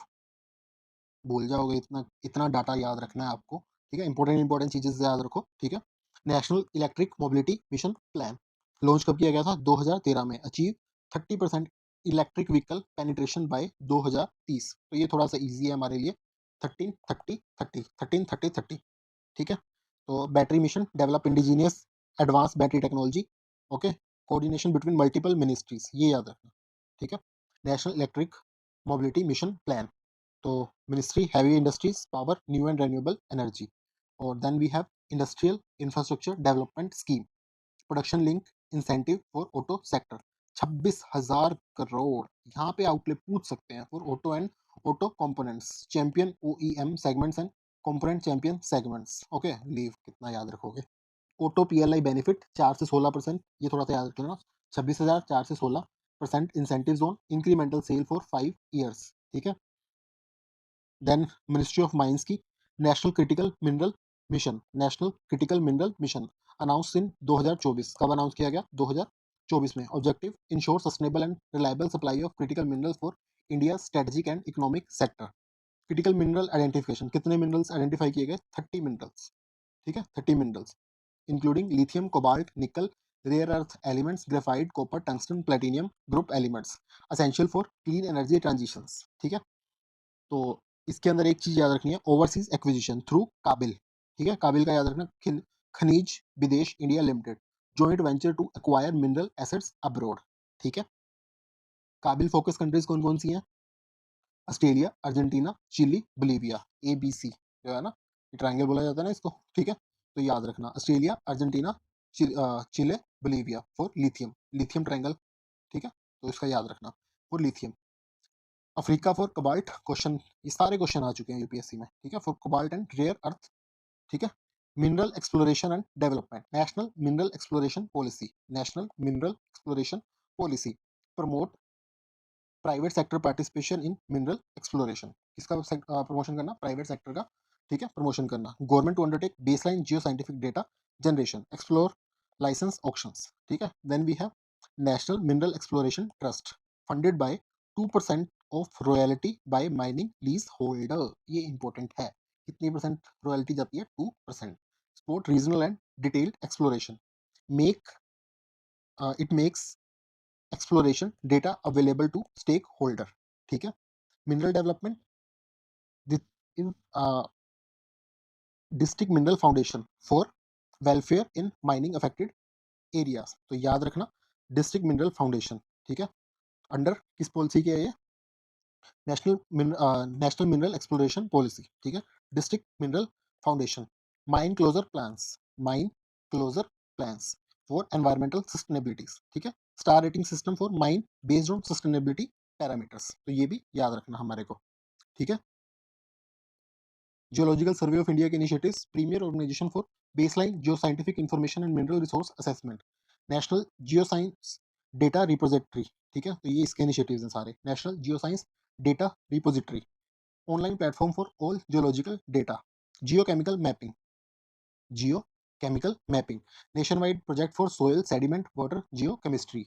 भूल जाओगे, इतना इतना डाटा याद रखना है आपको, ठीक है। इंपॉर्टेंट चीजें याद रखो, ठीक है। National electric mobility mission plan launch कब किया गया था? 2013 में। Achieve 30% electric vehicle penetration by 2030। तो ये थोड़ा सा इजी है हमारे लिए। 13 30 30, 13 30 30, ठीक है। तो battery mission, develop indigenous advance battery technology. Okay. Coordination between multiple ministries, ये याद रखना, ठीक है। National electric mobility mission plan, तो ministry heavy industries, power, new and renewable energy. और then we have industrial infrastructure development scheme, production link incentive for auto sector. 26,000 crore यहाँ पे आउटले पूछ सकते हैं for auto and auto components, champion OEM segments and component champion segments. Okay. Leave कितना याद रखोगे? ऑटो पीएलआई बेनिफिट 4 से 16%, ये थोड़ा सा याद रख लेना। 26,000, 4 से 16% incentive zone, incremental sale for 5 years, ठीक है। देन मिनिस्ट्री ऑफ माइंस की national critical mineral mission announce in 2024। कब अनाउंस किया गया? 2024 में। Objective, ensure sustainable and reliable supply of critical minerals for India strategic and economic sector. Critical mineral identification, कितने मिनरल्स आइडेंटिफाई किए गए? 30 मिनरल्स, ठीक है, 30 minerals, including lithium, cobalt, nickel, rare earth elements, graphite, copper, tungsten, platinum group elements, essential for clean energy transitions, ठीक है। तो इसके अंदर एक चीज याद रखनी है, ओवरसीज एक्विजिशन थ्रू काबिल, ठीक है। काबिल का याद रखना, Khanij Videsh India limited, joint venture to acquire mineral assets abroad, ठीक है। काबिल फोकस कंट्रीज कौन कौन सी हैं? Australia, Argentina, Chile, Bolivia. ABC जो है ना, ट्रायंगल बोला जाता है ना इसको, ठीक है। तो याद रखना, Australia, Argentina, Chile, Bolivia for lithium, lithium triangle, ठीक है। तो इसका याद रखना for lithium. Africa for cobalt, question, ये सारे क्वेश्चन आ चुके हैं यूपीएससी में, ठीक है। For cobalt and rare earth, ठीक है। Mineral exploration and development, national mineral exploration policy, national mineral exploration policy promote private sector participation in mineral exploration. किसका प्रमोशन करना? प्राइवेट सेक्टर का, ठीक है, प्रमोशन करना। Government to undertake baseline geo scientific data generation, explore licence auctions, ठीक है। Then we have national mineral exploration trust, funded by 2% of royalty by mining lease holder. ये इंपॉर्टेंट है, कितनी परसेंट रॉयल्टी जाती है? 2%। Support regional and detailed exploration, make it makes exploration data available to stake holder, ठीक है। Mineral development, district mineral foundation for welfare in mining affected areas. तो याद रखना, डिस्ट्रिक्ट मिनरल फाउंडेशन, ठीक है। अंडर किस पॉलिसी के है ये? नेशनल मिनरल एक्सप्लोरेशन पॉलिसी, ठीक है। District mineral foundation, mine closure plans, mine closure plans for environmental sustainabilities, ठीक है। Star rating system for mine based on sustainability parameters, तो ये भी याद रखना हमारे को, ठीक है। जियोलॉजिकल सर्वे ऑफ इंडिया के initiatives, premier organisation for baseline geo scientific information and mineral resource assessment, national geo science data repository, ठीक है। तो ये इसके इनिशिएटिव्स हैं सारे। National geo science data repository, online platform for all geological data, geochemical mapping, geochemical mapping, nation wide project for soil sediment water geochemistry,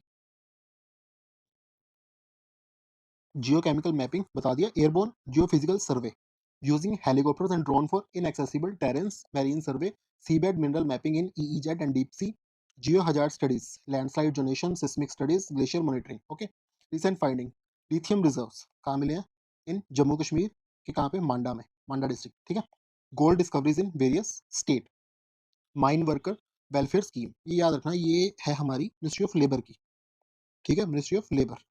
geochemical mapping बता दिया। Airborne geophysical survey, using helicopters and drone for inaccessible terrains, marine survey, seabed mineral mapping in EEZ and deep sea, geohazard studies, landslide zonation, seismic studies, glacier monitoring, okay। recent finding, lithium reserves कहाँ मिले हैं? इन जम्मू कश्मीर के, कहाँ पे? मांडा में, मांडा डिस्ट्रिक्ट, ठीक है। Gold discoveries in various state, mine worker welfare scheme, ये याद रखना, ये है हमारी मिनिस्ट्री ऑफ लेबर की, ठीक है, ministry of labour.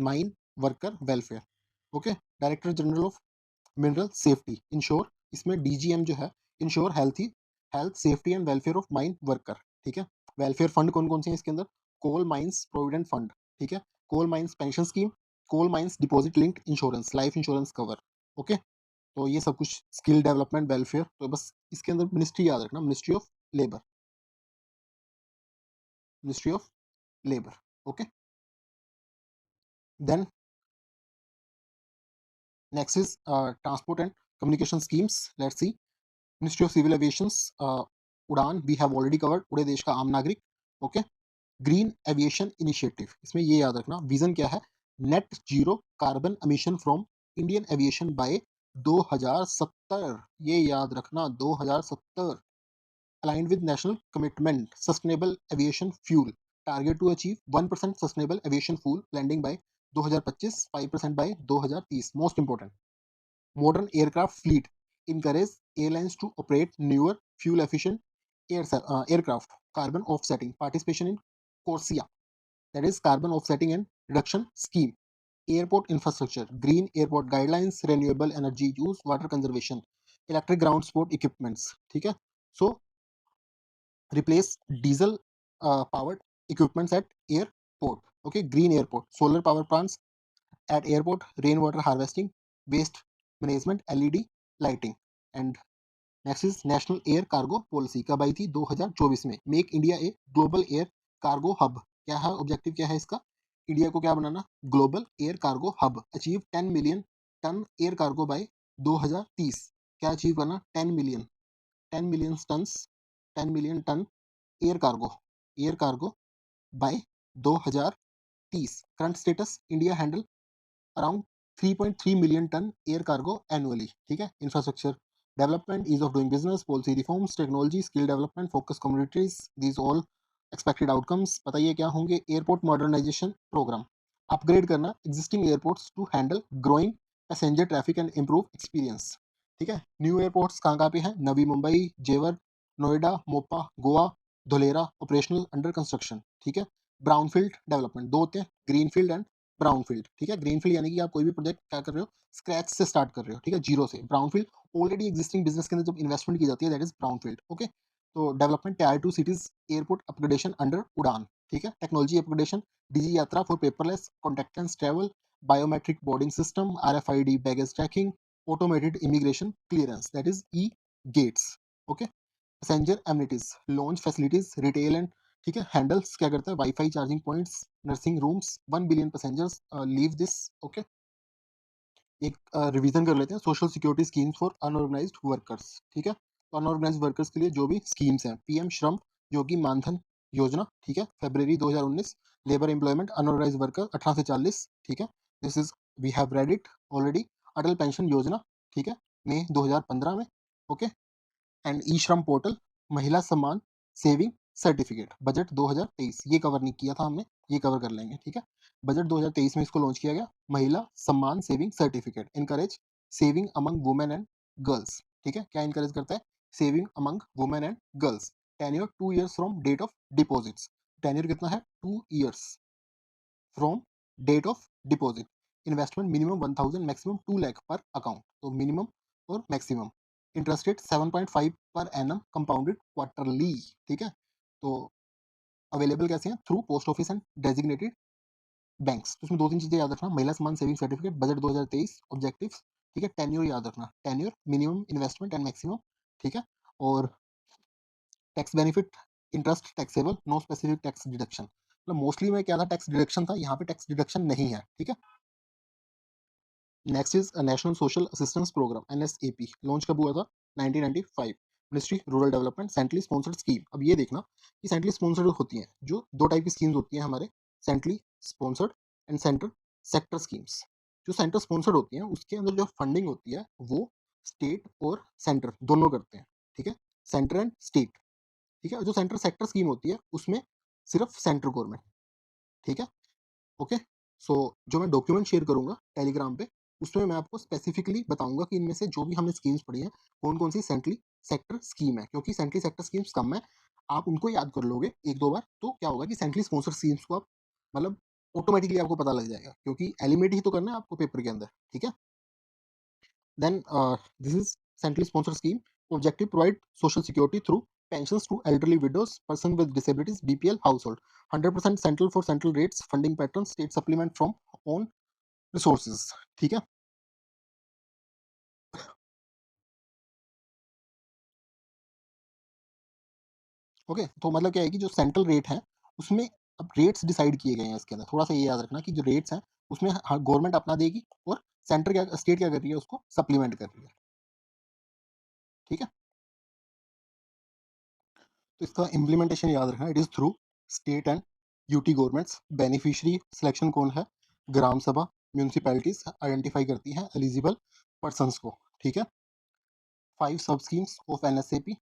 Mine worker welfare, okay. Director general of mineral safety ensure, इसमें डीजीएम जो है ensure health safety and welfare of mine worker, ठीक है। वेलफेयर फंड कौन कौन से हैं इसके अंदर? कोल माइंस प्रोविडेंट फंड, ठीक है। Coal mines pension scheme, coal mines deposit linked insurance, life insurance cover, okay. तो ये सब कुछ स्किल डेवलपमेंट वेलफेयर, तो बस इसके अंदर मिनिस्ट्री याद रखना, ministry of labour, ministry of labour, okay. Then next is transport and communication schemes, let's see. Ministry of civil aviations, UDAN we have already covered, उड़े देश का आम नागरिक, ओके। ग्रीन एविएशन इनिशिएटिव, इसमें ये याद रखना विजन क्या है, net zero carbon emission from Indian aviation by 2070, ये याद रखना 2070। aligned with national commitment sustainable aviation fuel, target to achieve 1% sustainable aviation fuel blending by 2025, 5% by 2030, most important। modern aircraft fleet encourage airlines to operate newer fuel efficient aircraft, carbon offsetting participation in CORSIA, that is carbon offsetting and reduction scheme, airport infrastructure, green airport guidelines, renewable energy use, water conservation, electric ground support equipments, ठीक है। so replace diesel powered equipments at airport, okay। green airport, solar power plants at airport, rainwater harvesting, waste management, led lighting। and next is national air cargo policy, कब आई थी? 2024 में। Make India a global air cargo hub, क्या है ऑब्जेक्टिव, क्या है इसका? इंडिया को क्या बनाना? Global air cargo hub. Achieve 10 million ton air cargo by 2030, क्या अचीव करना? 10 million ton, 10 million ton air cargo by 2030। Current status, India handle around 3.3 million ton air cargo annually, ठीक है। Infrastructure development, ease of doing business, policy reforms, technology, skill development, focus communities, these all expected outcomes, बताइए क्या होंगे? एयरपोर्ट मॉडर्नाइजेशन प्रोग्राम, अपग्रेड करना existing airports to handle growing passenger traffic and improve experience, ठीक है। न्यू एयरपोर्ट्स कहाँ कहाँ पे हैं? नवी मुंबई, जेवर, Noida, Mopa, Goa, Dholera, operational under construction, ठीक है। ब्राउनफील्ड डेवलपमेंट, दो होते हैं, ग्रीनफील्ड एंड ब्राउनफील्ड, ठीक है। ग्रीनफील्ड यानी कि आप कोई भी प्रोजेक्ट क्या कर रहे हो? स्क्रैच से स्टार्ट कर रहे हो, ठीक है, जीरो से। ब्राउनफील्ड ऑलरेडी एग्जिस्टिंग बिजनेस के अंदर जब इन्वेस्टमेंट की जाती है, दैट इज ब्राउनफील्ड, ओके। तो development tier two cities airport upgradation under UDAN, ठीक है। Technology upgradation, Digi Yatra for paperless contactless travel, biometric boarding system, RFID baggage tracking, automated immigration clearance, that is e gates, okay. Passenger amenities, lounge facilities, retail and, ठीक है, हैंडल्स क्या करता है? Wifi, charging points, nursing rooms, 1 billion passengers leave this, okay. एक रिवीजन कर लेते हैं, social security schemes for unorganised workers, ठीक है। तो अनऑर्गेनाइज्ड वर्कर्स के लिए जो भी स्कीम्स हैं, पीएम श्रम योगी मानधन योजना, ठीक है, February 2019। Labour employment unorganised worker 18 से 40, ठीक है, this is we have read it already. Atal pension Yojana, ठीक है, मई 2015 में, okay. And E Shram portal, महिला सम्मान सेविंग सर्टिफिकेट, बजट 2023, ये कवर नहीं किया था हमने, ये कवर कर लेंगे, ठीक है। बजट 2023 में इसको लॉन्च किया गया, Mahila Samman saving certificate, encourage saving among women and girls, ठीक है। क्या इनकरेज करता है? Saving among women and girls. Tenure 2 years from date of deposits, tenure कितना है? 2 years from date of deposit. Investment minimum 1000, maximum 2 lakh per account, तो मिनिमम और maximum. Interest rate 7.5 per annum compounded quarterly, ठीक है। तो अवेलेबल कैसे हैं? Through post office and designated banks. तो इसमें दो तीन चीजें याद रखना, महिला Samman saving certificate, budget 2023, objectives, ठीक है। टेन्योर याद रखना, tenure, minimum investment and maximum, ठीक है। और tax benefit, interest taxable, no specific tax deduction, मतलब मोस्टली में क्या था? टैक्स डिडक्शन था, यहाँ पे टैक्स डिडक्शन नहीं है, ठीक है। Next is national social assistance programme, NSAP, launch कब हुआ था? 1995। Ministry rural development, centrally sponsored scheme. अब ये देखना कि सेंट्रली स्पॉन्सर्ड होती हैं, जो दो टाइप की स्कीम्स होती हैं हमारे, centrally sponsored and centre sector schemes. जो सेंटर स्पॉन्सर्ड होती हैं उसके अंदर जो फंडिंग होती है वो स्टेट और सेंटर दोनों करते हैं, ठीक है, सेंटर एंड स्टेट, ठीक है। जो सेंटर सेक्टर स्कीम होती है उसमें सिर्फ सेंट्रल गवर्नमेंट, ठीक है, ओके। सो जो मैं डॉक्यूमेंट शेयर करूंगा टेलीग्राम पे, उसमें मैं आपको स्पेसिफिकली बताऊंगा कि इनमें से जो भी हमने स्कीम्स पढ़ी हैं कौन कौन सी सेंट्रली सेक्टर स्कीम है, क्योंकि सेंट्रली सेक्टर स्कीम्स कम है। आप उनको याद कर लोगे एक दो बार तो क्या होगा कि सेंट्रली स्पॉन्सर स्कीम्स को आप मतलब ऑटोमेटिकली आपको पता लग जाएगा, क्योंकि एलिमिनेट ही तो करना है आपको पेपर के अंदर, ठीक है। Then this is centrally sponsored scheme, objective provide social security through pensions to elderly widows, person with disabilities, BPL household, 100% central for central rates, funding pattern, state supplement from own resources, ठीक है। ओके, तो मतलब क्या है कि जो सेंट्रल रेट है उसमें अब रेट्स डिसाइड किए गए हैं इसके अंदर, थोड़ा सा ये याद रखना कि जो रेट्स हैं उसमें गवर्नमेंट अपना देगी और सेंटर क्या, स्टेट क्या कर रही है, उसको सप्लीमेंट कर रही है, ठीक है। तो इसका इम्प्लीमेंटेशन याद रखना, it is through state and UT governments. Beneficiary selection कौन है, ग्राम सभा, म्यूनिसिपैलिटीज आइडेंटिफाई करती हैं एलिजिबल पर्सनस को, ठीक है। 5 sub schemes of NSAP,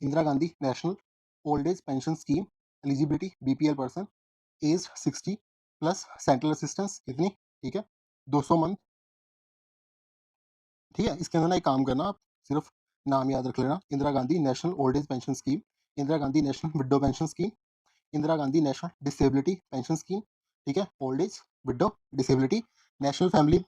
Indira Gandhi national old age pension scheme, eligibility BPL person, age 60 plus, central assistance इतनी, ठीक है, 200 मंथ, ठीक है। इसके अंदर ना एक काम करना आप, सिर्फ नाम याद रख लेना, Indira Gandhi national old age pension scheme, Indira Gandhi national window pension scheme, Indira Gandhi national disability pension scheme, ठीक है, old age, window, disability, national family,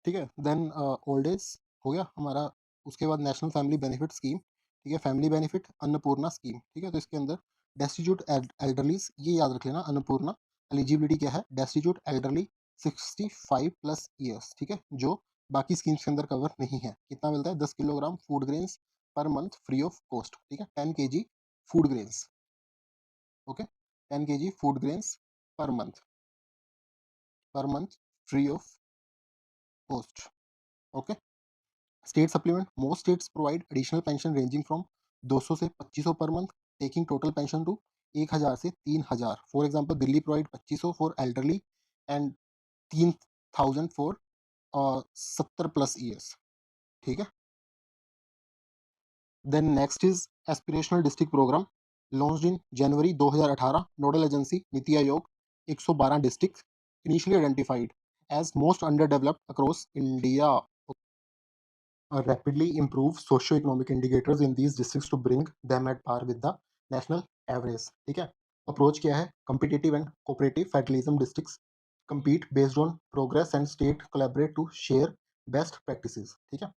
ठीक है। देन ओल्ड एज हो गया हमारा, उसके बाद नेशनल फैमिली बेनिफिट स्कीम, ठीक है, फैमिली बेनिफिट अन्नपूर्णा स्कीम, ठीक है। तो इसके अंदर डेस्टिट्यूट एल्डरलीज, ये याद रख लेना, अन्नपूर्णा एलिजिबिलिटी क्या है, डेस्टिट्यूट एल्डरली 65 प्लस ईयर्स, ठीक है, जो बाकी स्कीम्स के अंदर कवर नहीं है। कितना मिलता है, 10 kilogram food grains per month free of cost, ठीक है, 10 kg food grains, okay, 10 kg food grains per month free of cost, okay. State supplement, most states provide additional pension ranging from 200 से 2500 per month, taking total pension to 1000 से 3000। For example Delhi provide 2500 for elderly and 3000 for 70 plus years, ठीक है। Then next is aspirational district programme, launched in January 2018, nodal agency NITI Aayog, 112 district initially identified as most under developed across India, rapidly improve socio-economic indicators in these districts to bring them at par with the national average, ठीक है। अप्रोच क्या है, competitive and cooperative federalism, districts compete based on progress and state collaborate to share best practices, ठीक है।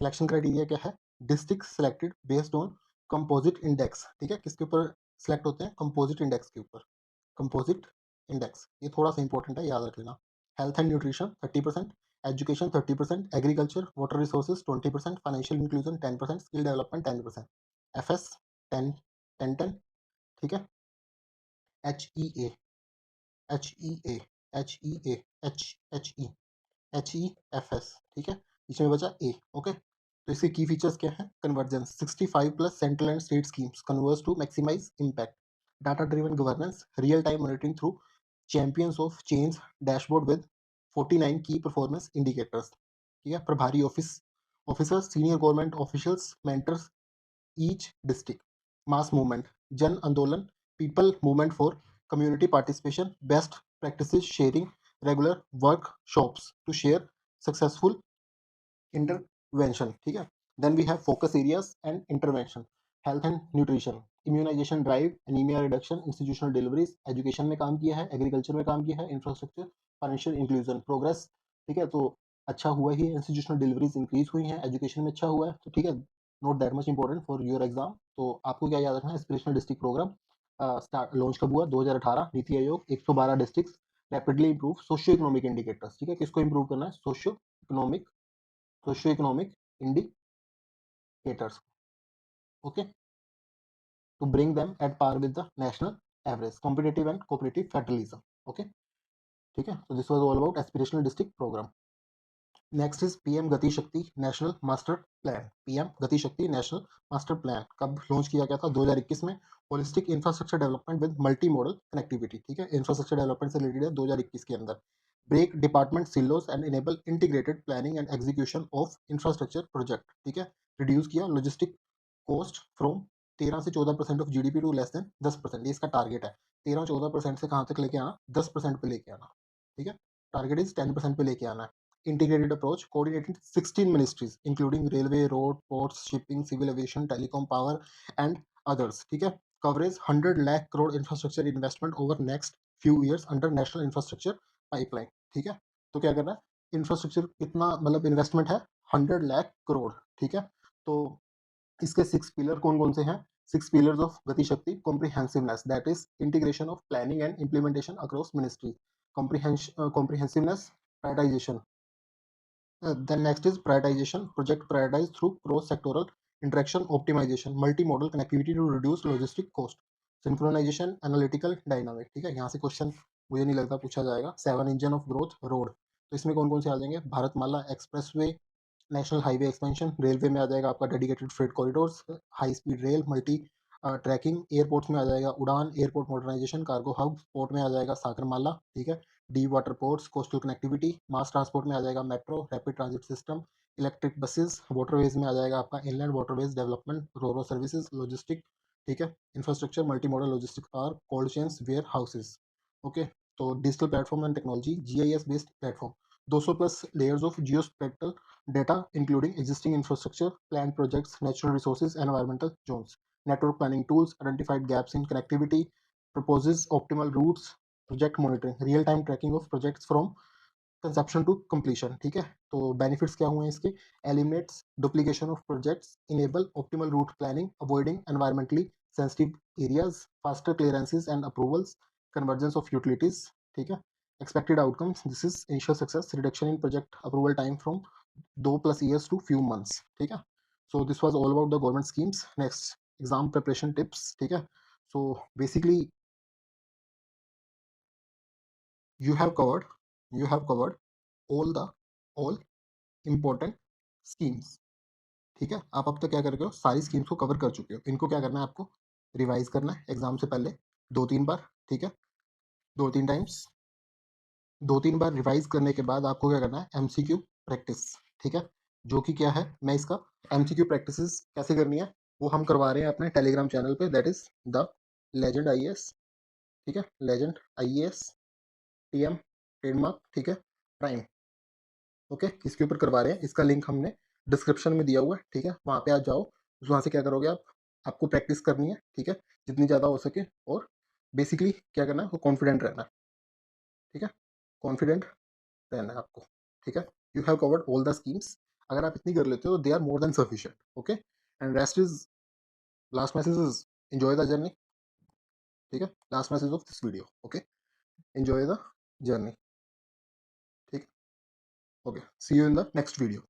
सिलेक्शन क्राइटेरिया क्या है, district selected based on composite index, ठीक है, किसके ऊपर सेलेक्ट होते हैं, कंपोजिट इंडेक्स के ऊपर, कंपोजिट इंडेक्स, ये थोड़ा सा इंपॉर्टेंट है, याद रख लेना। Health and nutrition 30%, education 30%, agriculture water resources 20%, financial inclusion 10%, skill development 10%, FS 10 10 10, ठीक है। H E A H E A H E A H H E H E F S, ठीक है, इसमें बचा ए, ओके। तो इसके की फीचर्स क्या है, convergence 65 plus central and state schemes converse to maximise impact, data driven governance, real time monitoring through champions of change dashboard with 49 key performance indicators, ठीक है। प्रभारी officers, senior government officials, mentors each district, mass movement, जन आंदोलन, people movement for community participation, best practices sharing, regular workshops to share successful intervention, ठीक है। Then we have focus areas and intervention, health and nutrition, immunisation drive, anaemia reduction, institutional deliveries, education में काम किया है, एग्रीकल्चर में काम किया है, इंफ्रास्ट्रक्चर, फाइनेंशियल इंक्लूजन, प्रोग्रेस, ठीक है। तो अच्छा हुआ ही, इंस्टीट्यूशनल डिलीवरीज इंक्रीज हुई हैं, एजुकेशन में अच्छा हुआ है, तो ठीक है, not that much important for your exam. तो आपको क्या याद रखना है, aspirational district programme start launch कब हुआ, 2018, NITI Aayog 112 district, rapidly improve socio economic indicators, ठीक है, किसको इंप्रूव करना है, socio economic indicators, okay, to bring them at par with the national average, competitive and cooperative federalism, okay, ठीक है। So this was all about aspirational district program. Next is PM गति शक्ति नेशनल मास्टर प्लान, पीएम गति शक्ति नेशनल मास्टर प्लान कब लॉन्च किया गया था, 2021 में, holistic infrastructure development with multi modal connectivity, ठीक है, इंफ्रास्ट्रक्चर डेवलपमेंट से रिलेटेड है 2021 के अंदर। Break department silos and enable integrated planning and execution of infrastructure project, ठीक है, रिड्यूस किया लॉजिस्टिक कॉस्ट फ्रॉम 13 से 14% of GDP to less than 10%, ये इसका टारगेट है, 13-14% से कहाँ तक लेके आना, 10% पे लेके आना, ठीक है, टारगेट इज 10% पे लेके आना है। Integrated approach, coordinated 16 ministries, including railway, road, ports, shipping, civil aviation, telecom, power, and others, ठीक है। coverage 100 lakh crore infrastructure investment over next few years under national infrastructure pipeline. ठीक है, तो क्या करना है, इंफ्रास्ट्रक्चर कितना मतलब इन्वेस्टमेंट है 100 लाख करोड़। ठीक है, तो इसके 6 पिलर कौन कौन से हैं? 6 pillars of Gati Shakti comprehensiveness, that is integration of planning and implementation across ministry, comprehensiveness, prioritisation. Then next is prioritization. Project prioritize through cross-sectoral interaction optimization, multimodal connectivity to reduce logistic cost, synchronization, analytical dynamic. ठीक है, यहाँ से क्वेश्चन मुझे नहीं लगता पूछा जाएगा. 7 इंजन ऑफ ग्रोथ रोड, तो इसमें कौन कौन से आ जाएंगे? Bharatmala expressway, national highway expansion, railway में आ जाएगा आपका dedicated freight corridors, high speed rail, multi tracking, airports में आ जाएगा UDAN, airport modernisation, cargo hub, port में आ जाएगा सागरमाला. ठीक है, deep water ports, coastal connectivity, mass transport में आ जाएगा metro, rapid transit system, electric buses, waterways में आ जाएगा आपका inland waterways development, roro services, logistic. ठीक है, infrastructure, multi model logistic park, cold chains, warehouses. Okay, तो digital platform and technology, GIS based platform, 200 plus layers of geospatial data including existing infrastructure, planned projects, natural resources, environmental zones. Network planning tools identified gaps in connectivity, proposes optimal routes, project monitoring, real time tracking of projects from conception to completion. ठीक है, तो बेनिफिट्स क्या हुए हैं इसके? Eliminates duplication of projects, enable optimal route planning, avoiding environmentally sensitive areas, faster clearances and approvals, convergence of utilities. ठीक है, expected outcomes, this is ensure success, reduction in project approval time from 2+ years to few months. ठीक है, so this was all about the government schemes. Next, exam preparation tips. ठीक है, so basically you have covered all important schemes. ठीक है, आप अब तक क्या कर रहे हो? सारी स्कीम्स को कवर कर चुके हो. इनको क्या करना है आपको? रिवाइज करना है एग्जाम से पहले 2-3 बार. ठीक है, 2-3 टाइम्स, 2-3 बार रिवाइज करने के बाद आपको क्या करना है? MCQ practice. ठीक है, जो कि क्या है, मैं इसका एमसीक्यू प्रैक्टिस कैसे करनी है वो हम करवा रहे हैं अपने टेलीग्राम चैनल पे, that is the legend IAS. ठीक है, लेजेंड आईएएस टीएम ट्रेडमार्क. ठीक है, प्राइम. ओके, इसके ऊपर करवा रहे हैं, इसका लिंक हमने डिस्क्रिप्शन में दिया हुआ है. ठीक है, वहाँ पे आ जाओ, वहाँ से क्या करोगे आप? आपको प्रैक्टिस करनी है. ठीक है, जितनी ज़्यादा हो सके, और बेसिकली क्या करना है, वो कॉन्फिडेंट रहना है. ठीक है, कॉन्फिडेंट रहना है आपको. ठीक है, you have covered all the schemes. अगर आप इतनी कर लेते हो, they are more than sufficient. Okay, and rest is, last message is enjoy the journey. ठीक है, last message of this video. Okay, enjoy the journey. ठीक है, okay, see you in the next video.